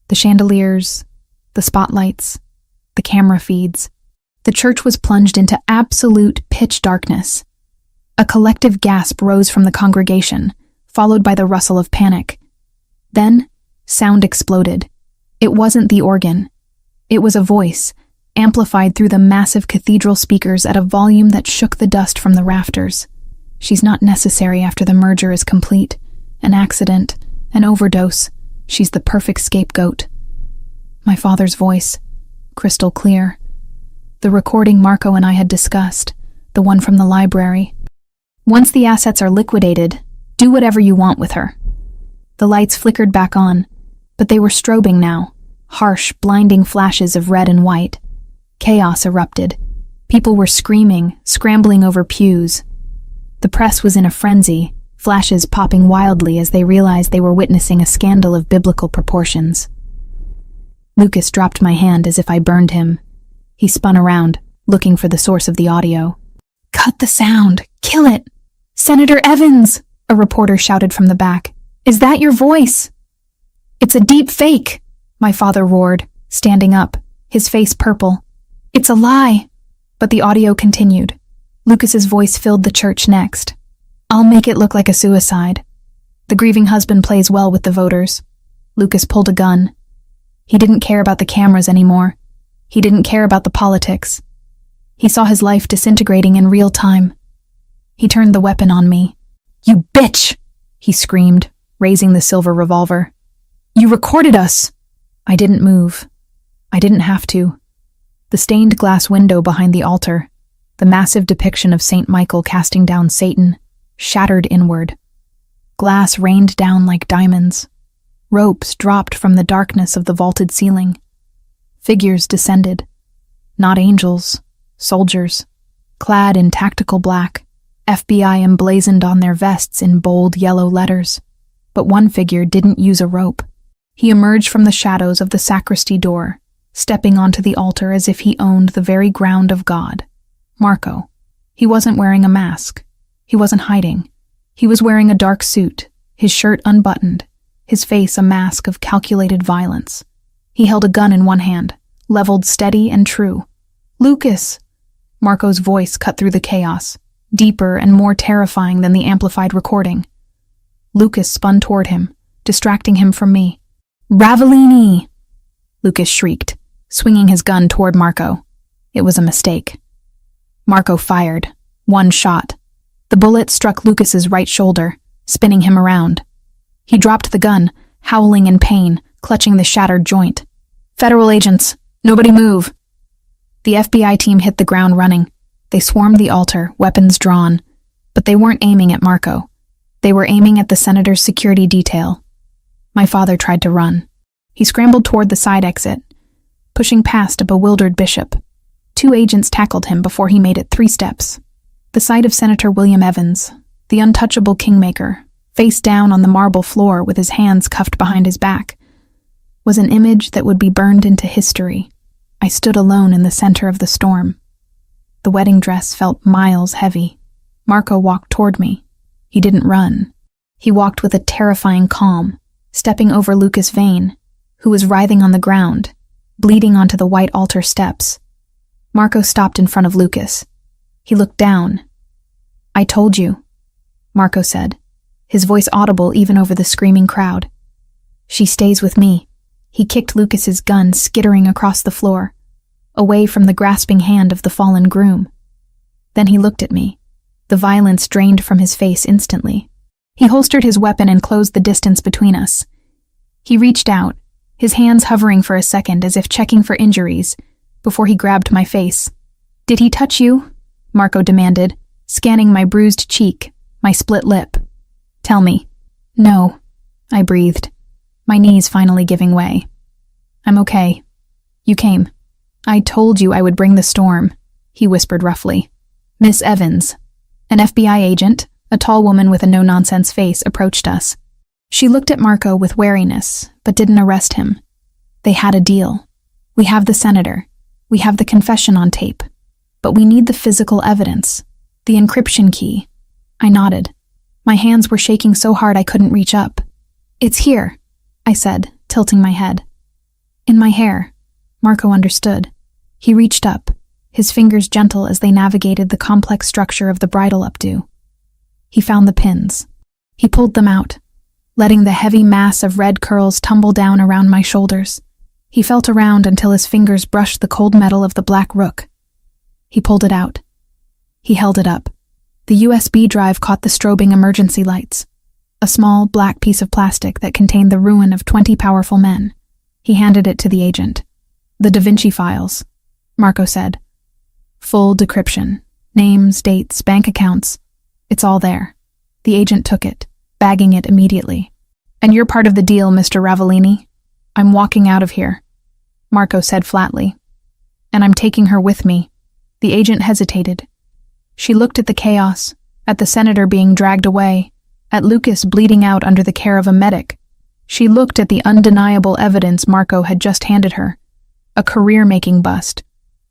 The chandeliers, the spotlights, the camera feeds. The church was plunged into absolute pitch darkness. A collective gasp rose from the congregation, followed by the rustle of panic. Then, sound exploded. It wasn't the organ. It was a voice, amplified through the massive cathedral speakers at a volume that shook the dust from the rafters. "She's not necessary after the merger is complete. An accident, an overdose. She's the perfect scapegoat." My father's voice, crystal clear. The recording Marco and I had discussed, the one from the library. "Once the assets are liquidated, do whatever you want with her." The lights flickered back on, but they were strobing now, harsh, blinding flashes of red and white. Chaos erupted. People were screaming, scrambling over pews. The press was in a frenzy, flashes popping wildly as they realized they were witnessing a scandal of biblical proportions. Lucas dropped my hand as if I burned him. He spun around, looking for the source of the audio. "Cut the sound! Kill it! Senator Evans!" a reporter shouted from the back. "Is that your voice?" "It's a deep fake," my father roared, standing up, his face purple. "It's a lie." But the audio continued. Lucas's voice filled the church next. "I'll make it look like a suicide. The grieving husband plays well with the voters." Lucas pulled a gun. He didn't care about the cameras anymore. He didn't care about the politics. He saw his life disintegrating in real time. He turned the weapon on me. "You bitch!" he screamed, raising the silver revolver. "You recorded us!" I didn't move. I didn't have to. The stained glass window behind the altar, the massive depiction of Saint Michael casting down Satan, shattered inward. Glass rained down like diamonds. Ropes dropped from the darkness of the vaulted ceiling. Figures descended. Not angels, soldiers, clad in tactical black, FBI emblazoned on their vests in bold yellow letters. But one figure didn't use a rope. He emerged from the shadows of the sacristy door, stepping onto the altar as if he owned the very ground of God. Marco. He wasn't wearing a mask. He wasn't hiding. He was wearing a dark suit, his shirt unbuttoned, his face a mask of calculated violence. He held a gun in one hand, leveled steady and true. "Lucas!" Marco's voice cut through the chaos, deeper and more terrifying than the amplified recording. Lucas spun toward him, distracting him from me. "Ravellini!" Lucas shrieked, swinging his gun toward Marco. It was a mistake. Marco fired. One shot. The bullet struck Lucas's right shoulder, spinning him around. He dropped the gun, howling in pain, clutching the shattered joint. "Federal agents! Nobody move!" The FBI team hit the ground running. They swarmed the altar, weapons drawn. But they weren't aiming at Marco. They were aiming at the senator's security detail. My father tried to run. He scrambled toward the side exit, pushing past a bewildered bishop. 2 agents tackled him before he made it 3 steps. The sight of Senator William Evans, the untouchable kingmaker, face down on the marble floor with his hands cuffed behind his back, was an image that would be burned into history. I stood alone in the center of the storm. The wedding dress felt miles heavy. Marco walked toward me. He didn't run. He walked with a terrifying calm, stepping over Lucas Vane, who was writhing on the ground, bleeding onto the white altar steps. Marco stopped in front of Lucas. He looked down. "I told you," Marco said, his voice audible even over the screaming crowd. "She stays with me." He kicked Lucas's gun skittering across the floor, away from the grasping hand of the fallen groom. Then he looked at me. The violence drained from his face instantly. He holstered his weapon and closed the distance between us. He reached out, his hands hovering for a second as if checking for injuries, before he grabbed my face. "Did he touch you?" Marco demanded, scanning my bruised cheek, my split lip. "Tell me." "No," I breathed, my knees finally giving way. "I'm okay. You came." "I told you I would bring the storm," he whispered roughly. "Miss Evans." An FBI agent, a tall woman with a no-nonsense face, approached us. She looked at Marco with wariness, but didn't arrest him. They had a deal. "We have the senator. We have the confession on tape. But we need the physical evidence. The encryption key." I nodded. My hands were shaking so hard I couldn't reach up. "It's here," I said, tilting my head. "In my hair." Marco understood. He reached up, his fingers gentle as they navigated the complex structure of the bridal updo. He found the pins. He pulled them out, letting the heavy mass of red curls tumble down around my shoulders. He felt around until his fingers brushed the cold metal of the black rook. He pulled it out. He held it up. The USB drive caught the strobing emergency lights, a small black piece of plastic that contained the ruin of 20 powerful men. He handed it to the agent. "The Da Vinci files," Marco said. "Full decryption. Names, dates, bank accounts. It's all there." The agent took it, bagging it immediately. "And you're part of the deal, Mr. Ravellini. I'm walking out of here," Marco said flatly. "And I'm taking her with me." The agent hesitated. She looked at the chaos, at the senator being dragged away, at Lucas bleeding out under the care of a medic. She looked at the undeniable evidence Marco had just handed her, a career-making bust,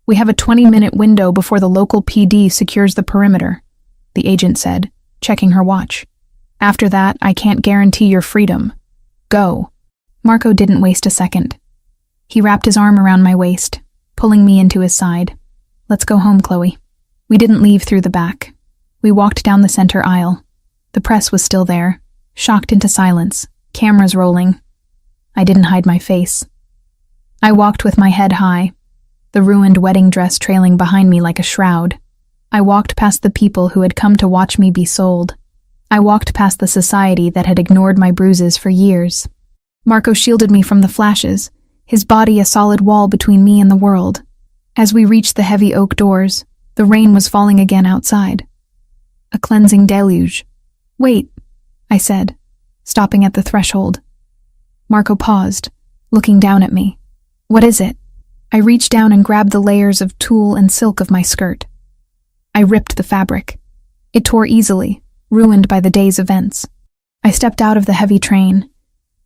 We have a 20-minute window before the local PD secures the perimeter, the agent said, checking her watch. After that, I can't guarantee your freedom. Go. Marco didn't waste a second. He wrapped his arm around my waist, pulling me into his side. Let's go home, Chloe. We didn't leave through the back. We walked down the center aisle. The press was still there, shocked into silence, cameras rolling. I didn't hide my face. I walked with my head high, the ruined wedding dress trailing behind me like a shroud. I walked past the people who had come to watch me be sold. I walked past the society that had ignored my bruises for years. Marco shielded me from the flashes, his body a solid wall between me and the world. As we reached the heavy oak doors, the rain was falling again outside. A cleansing deluge. Wait, I said, stopping at the threshold. Marco paused, looking down at me. What is it? I reached down and grabbed the layers of tulle and silk of my skirt. I ripped the fabric. It tore easily, ruined by the day's events. I stepped out of the heavy train,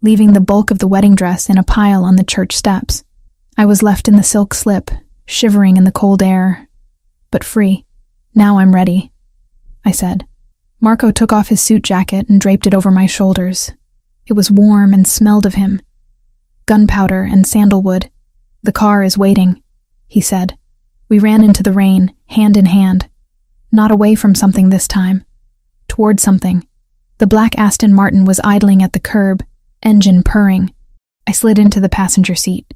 leaving the bulk of the wedding dress in a pile on the church steps. I was left in the silk slip, shivering in the cold air, but free. Now I'm ready, I said. Marco took off his suit jacket and draped it over my shoulders. It was warm and smelled of him. Gunpowder and sandalwood. The car is waiting, he said. We ran into the rain, hand in hand. Not away from something this time. Toward something. The black Aston Martin was idling at the curb, engine purring. I slid into the passenger seat.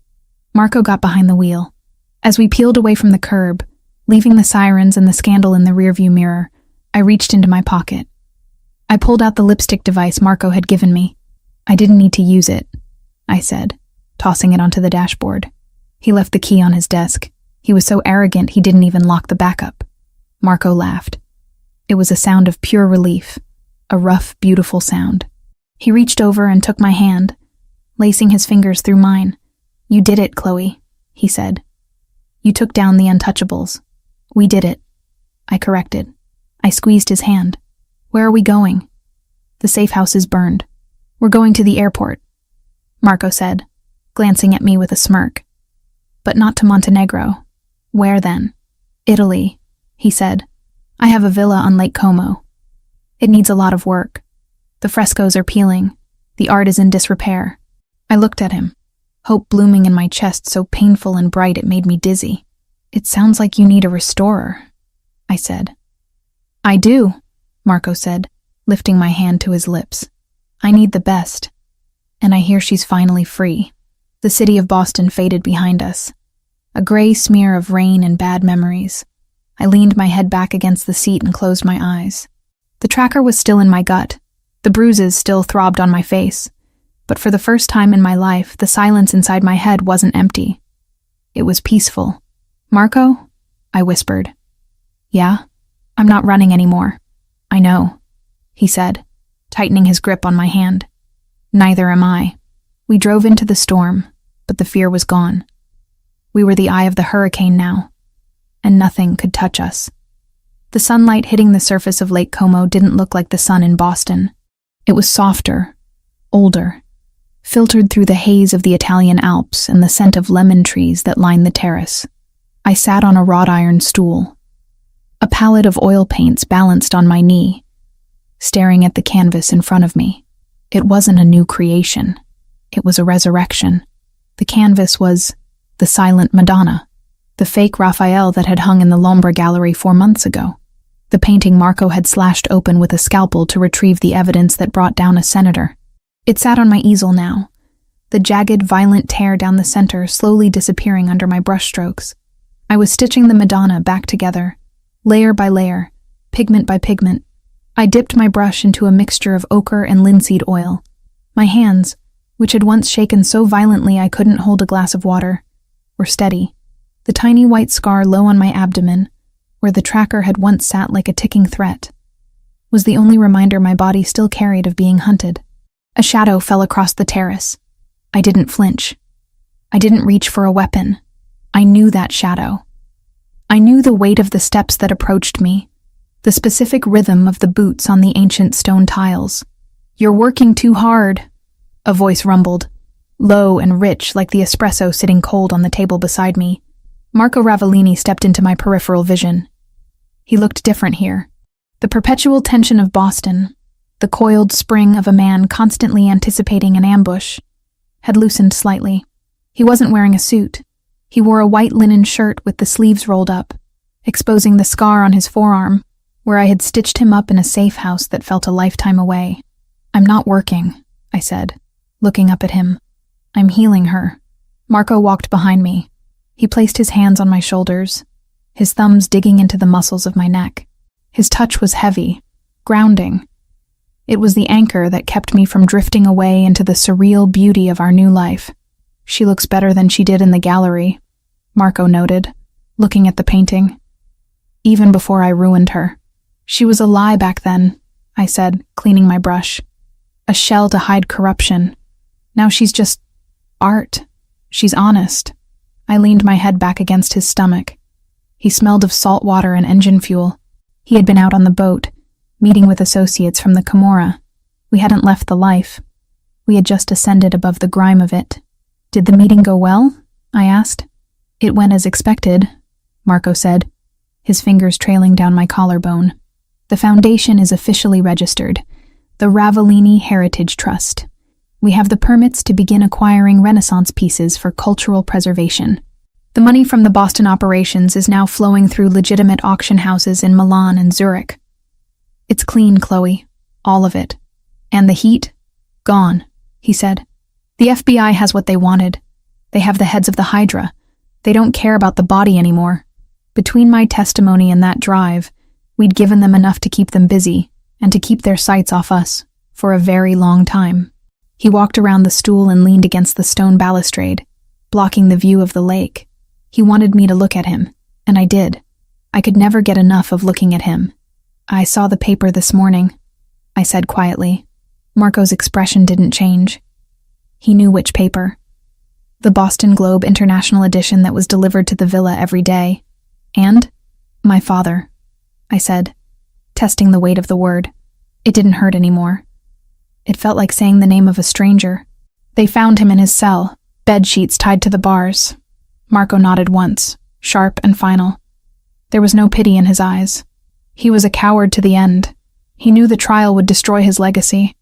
Marco got behind the wheel. As we peeled away from the curb, leaving the sirens and the scandal in the rearview mirror, I reached into my pocket. I pulled out the lipstick device Marco had given me. I didn't need to use it, I said, tossing it onto the dashboard. He left the key on his desk. He was so arrogant he didn't even lock the backup. Marco laughed. It was a sound of pure relief, a rough, beautiful sound. He reached over and took my hand, lacing his fingers through mine. You did it, Chloe, he said. You took down the untouchables. We did it. I corrected. I squeezed his hand. Where are we going? The safe house is burned. We're going to the airport, Marco said, glancing at me with a smirk. But not to Montenegro. Where then? Italy, he said. I have a villa on Lake Como. It needs a lot of work. The frescoes are peeling. The art is in disrepair. I looked at him, hope blooming in my chest so painful and bright it made me dizzy. It sounds like you need a restorer, I said. I do, Marco said, lifting my hand to his lips. I need the best. And I hear she's finally free. The city of Boston faded behind us. A gray smear of rain and bad memories. I leaned my head back against the seat and closed my eyes. The tracker was still in my gut. The bruises still throbbed on my face. But for the first time in my life, the silence inside my head wasn't empty. It was peaceful. Marco? I whispered. Yeah? I'm not running anymore. I know, he said, tightening his grip on my hand. Neither am I. We drove into the storm, but the fear was gone. We were the eye of the hurricane now, and nothing could touch us. The sunlight hitting the surface of Lake Como didn't look like the sun in Boston. It was softer, older, filtered through the haze of the Italian Alps and the scent of lemon trees that lined the terrace. I sat on a wrought iron stool. A palette of oil paints balanced on my knee, staring at the canvas in front of me. It wasn't a new creation. It was a resurrection. The canvas was the silent Madonna, the fake Raphael that had hung in the Lombra Gallery 4 months ago. The painting Marco had slashed open with a scalpel to retrieve the evidence that brought down a senator. It sat on my easel now, the jagged, violent tear down the center slowly disappearing under my brushstrokes. I was stitching the Madonna back together, layer by layer, pigment by pigment. I dipped my brush into a mixture of ochre and linseed oil. My hands, which had once shaken so violently I couldn't hold a glass of water, were steady. The tiny white scar low on my abdomen, where the tracker had once sat like a ticking threat, was the only reminder my body still carried of being hunted. A shadow fell across the terrace. I didn't flinch. I didn't reach for a weapon. I knew that shadow. I knew the weight of the steps that approached me, the specific rhythm of the boots on the ancient stone tiles. You're working too hard, a voice rumbled, low and rich like the espresso sitting cold on the table beside me. Marco Ravellini stepped into my peripheral vision. He looked different here. The perpetual tension of Boston, the coiled spring of a man constantly anticipating an ambush, had loosened slightly. He wasn't wearing a suit. He wore a white linen shirt with the sleeves rolled up, exposing the scar on his forearm, where I had stitched him up in a safe house that felt a lifetime away. "I'm not working," I said, looking up at him. "I'm healing her." Marco walked behind me. He placed his hands on my shoulders, his thumbs digging into the muscles of my neck. His touch was heavy, grounding. It was the anchor that kept me from drifting away into the surreal beauty of our new life. "She looks better than she did in the gallery," Marco noted, looking at the painting. "Even before I ruined her. She was a lie back then," I said, cleaning my brush. "A shell to hide corruption. Now she's just art. She's honest." I leaned my head back against his stomach. He smelled of salt water and engine fuel. He had been out on the boat, meeting with associates from the Camorra. We hadn't left the life. We had just ascended above the grime of it. "Did the meeting go well?" I asked. "It went as expected," Marco said, his fingers trailing down my collarbone. "The foundation is officially registered, the Ravellini Heritage Trust. We have the permits to begin acquiring Renaissance pieces for cultural preservation. The money from the Boston operations is now flowing through legitimate auction houses in Milan and Zurich. It's clean, Chloe. All of it. And the heat? Gone," he said. "The FBI has what they wanted. They have the heads of the Hydra. They don't care about the body anymore. Between my testimony and that drive, we'd given them enough to keep them busy and to keep their sights off us for a very long time." He walked around the stool and leaned against the stone balustrade, blocking the view of the lake. He wanted me to look at him, and I did. I could never get enough of looking at him. "I saw the paper this morning," I said quietly. Marco's expression didn't change. He knew which paper. The Boston Globe International edition that was delivered to the villa every day. "And my father," I said, testing the weight of the word. It didn't hurt anymore. It felt like saying the name of a stranger. "They found him in his cell, bed sheets tied to the bars." Marco nodded once, sharp and final. There was no pity in his eyes. He was a coward to the end. He knew the trial would destroy his legacy.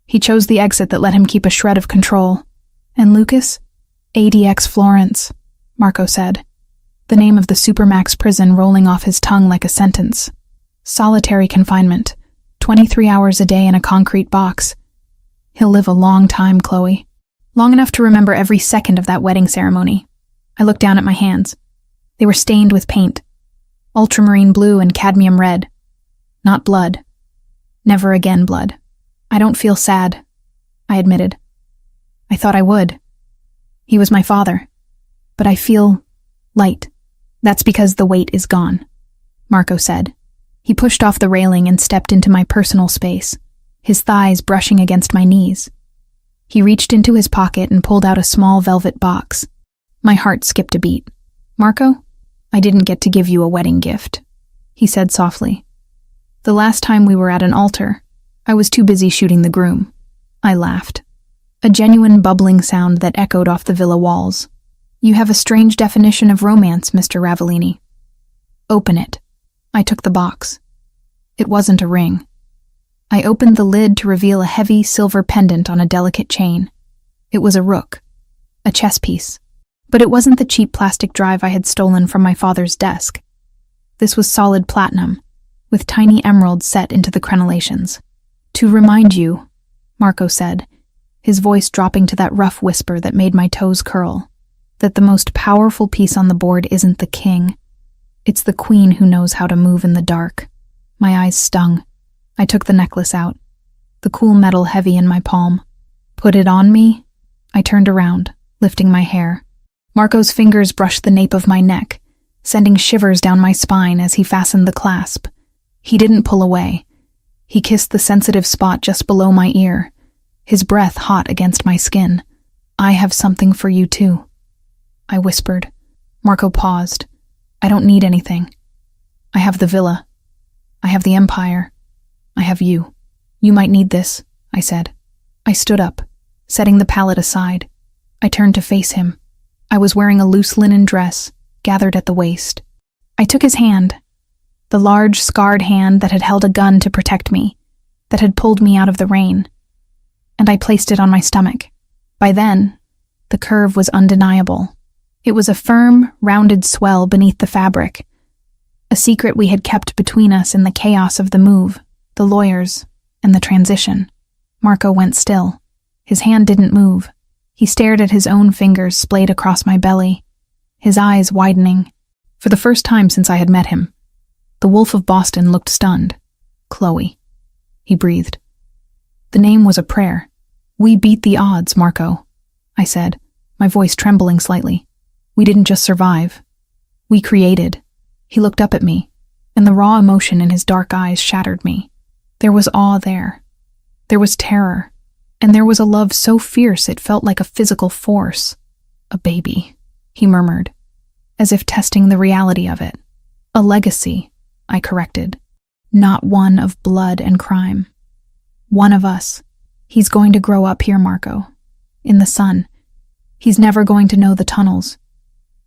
He chose the exit that let him keep a shred of control. "And Lucas?" "ADX Florence," Marco said, the name of the Supermax prison rolling off his tongue like a sentence. "Solitary confinement, 23 hours a day in a concrete box. He'll live a long time, Chloe. Long enough to remember every second of that wedding ceremony." I looked down at my hands. They were stained with paint. Ultramarine blue and cadmium red. Not blood. Never again blood. "I don't feel sad," I admitted. "I thought I would. He was my father. But I feel light. That's because the weight is gone," Marco said. He pushed off the railing and stepped into my personal space, his thighs brushing against my knees. He reached into his pocket and pulled out a small velvet box. My heart skipped a beat. "Marco, I didn't get to give you a wedding gift," he said softly. "The last time we were at an altar, I was too busy shooting the groom." I laughed. A genuine bubbling sound that echoed off the villa walls. "You have a strange definition of romance, Mr. Ravellini." "Open it." I took the box. It wasn't a ring. I opened the lid to reveal a heavy silver pendant on a delicate chain. It was a rook, a chess piece. But it wasn't the cheap plastic drive I had stolen from my father's desk. This was solid platinum, with tiny emeralds set into the crenellations. "To remind you," Marco said, his voice dropping to that rough whisper that made my toes curl, "that the most powerful piece on the board isn't the king. It's the queen who knows how to move in the dark." My eyes stung. I took the necklace out, the cool metal heavy in my palm. "Put it on me?" I turned around, lifting my hair. Marco's fingers brushed the nape of my neck, sending shivers down my spine as he fastened the clasp. He didn't pull away. He kissed the sensitive spot just below my ear, his breath hot against my skin. "I have something for you too," I whispered. Marco paused. "I don't need anything. I have the villa. I have the empire. I have you. You might need this," I said. I stood up, setting the palette aside. I turned to face him. I was wearing a loose linen dress, gathered at the waist. I took his hand, the large, scarred hand that had held a gun to protect me, that had pulled me out of the rain, and I placed it on my stomach. By then, the curve was undeniable. It was a firm, rounded swell beneath the fabric, a secret we had kept between us in the chaos of the move, the lawyers, and the transition. Marco went still. His hand didn't move. He stared at his own fingers splayed across my belly, his eyes widening. For the first time since I had met him, the Wolf of Boston looked stunned. Chloe. He breathed. The name was a prayer. We beat the odds, Marco, I said, my voice trembling slightly. We didn't just survive. We created. He looked up at me, and the raw emotion in his dark eyes shattered me. There was awe there. There was terror. And there was a love so fierce it felt like a physical force. A baby, he murmured, as if testing the reality of it. A legacy, I corrected. Not one of blood and crime. One of us. He's going to grow up here, Marco. In the sun. He's never going to know the tunnels.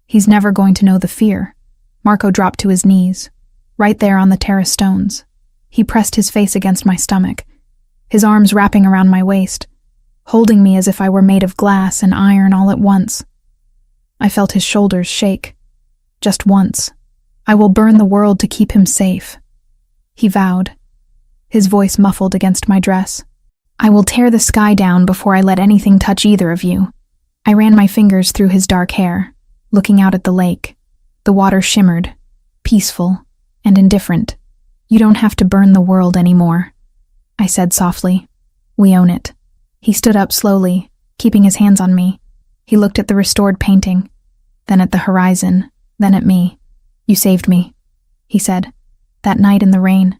He's never going to know the fear. Marco dropped to his knees, right there on the terrace stones. He pressed his face against my stomach, his arms wrapping around my waist, holding me as if I were made of glass and iron all at once. I felt his shoulders shake. Just once. I will burn the world to keep him safe. He vowed, his voice muffled against my dress. I will tear the sky down before I let anything touch either of you. I ran my fingers through his dark hair, looking out at the lake. The water shimmered, peaceful and indifferent. You don't have to burn the world anymore, I said softly. We own it. He stood up slowly, keeping his hands on me. He looked at the restored painting, then at the horizon, then at me. You saved me, he said. That night in the rain,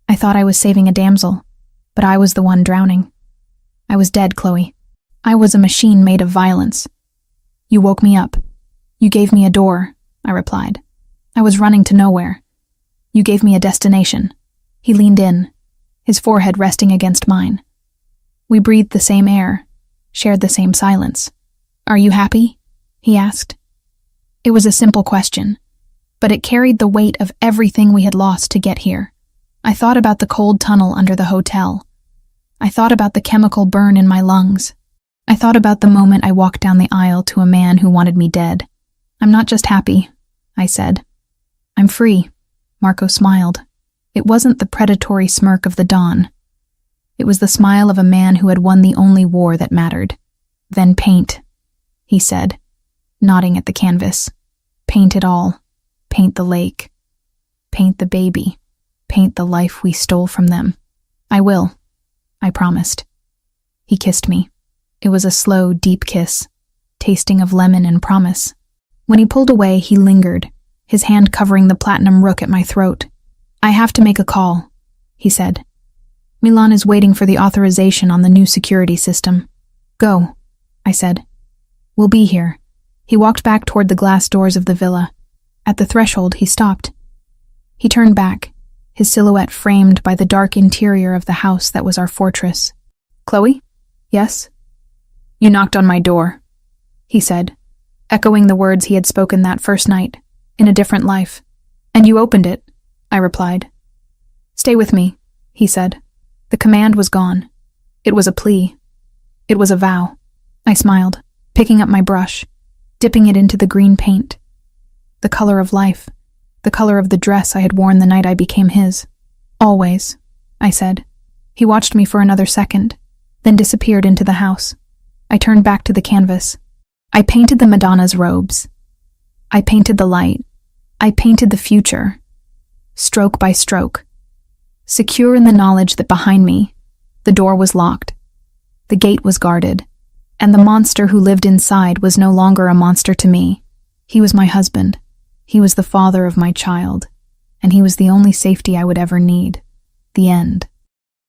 I thought I was saving a damsel, but I was the one drowning. I was dead, Chloe. I was a machine made of violence. You woke me up. You gave me a door, I replied. I was running to nowhere. You gave me a destination. He leaned in, his forehead resting against mine. We breathed the same air, shared the same silence. Are you happy? He asked. It was a simple question, but it carried the weight of everything we had lost to get here. I thought about the cold tunnel under the hotel. I thought about the chemical burn in my lungs. I thought about the moment I walked down the aisle to a man who wanted me dead. I'm not just happy, I said. I'm free. Marco smiled. It wasn't the predatory smirk of the dawn. It was the smile of a man who had won the only war that mattered. Then paint, he said, nodding at the canvas. Paint it all. Paint the lake. Paint the baby. Paint the life we stole from them. I will, I promised. He kissed me. It was a slow, deep kiss, tasting of lemon and promise. When he pulled away, he lingered, his hand covering the platinum rook at my throat. I have to make a call, he said. Milan is waiting for the authorization on the new security system. Go, I said. We'll be here. He walked back toward the glass doors of the villa. At the threshold, he stopped. He turned back, his silhouette framed by the dark interior of the house that was our fortress. Chloe? Yes? You knocked on my door, he said, echoing the words he had spoken that first night, in a different life. And you opened it, I replied. Stay with me, he said. The command was gone. It was a plea. It was a vow. I smiled, picking up my brush, dipping it into the green paint. The color of life, the color of the dress I had worn the night I became his. Always, I said. He watched me for another second, then disappeared into the house. I turned back to the canvas. I painted the Madonna's robes. I painted the light. I painted the future, stroke by stroke, secure in the knowledge that behind me, the door was locked, the gate was guarded, and the monster who lived inside was no longer a monster to me. He was my husband. He was the father of my child, and he was the only safety I would ever need. The end.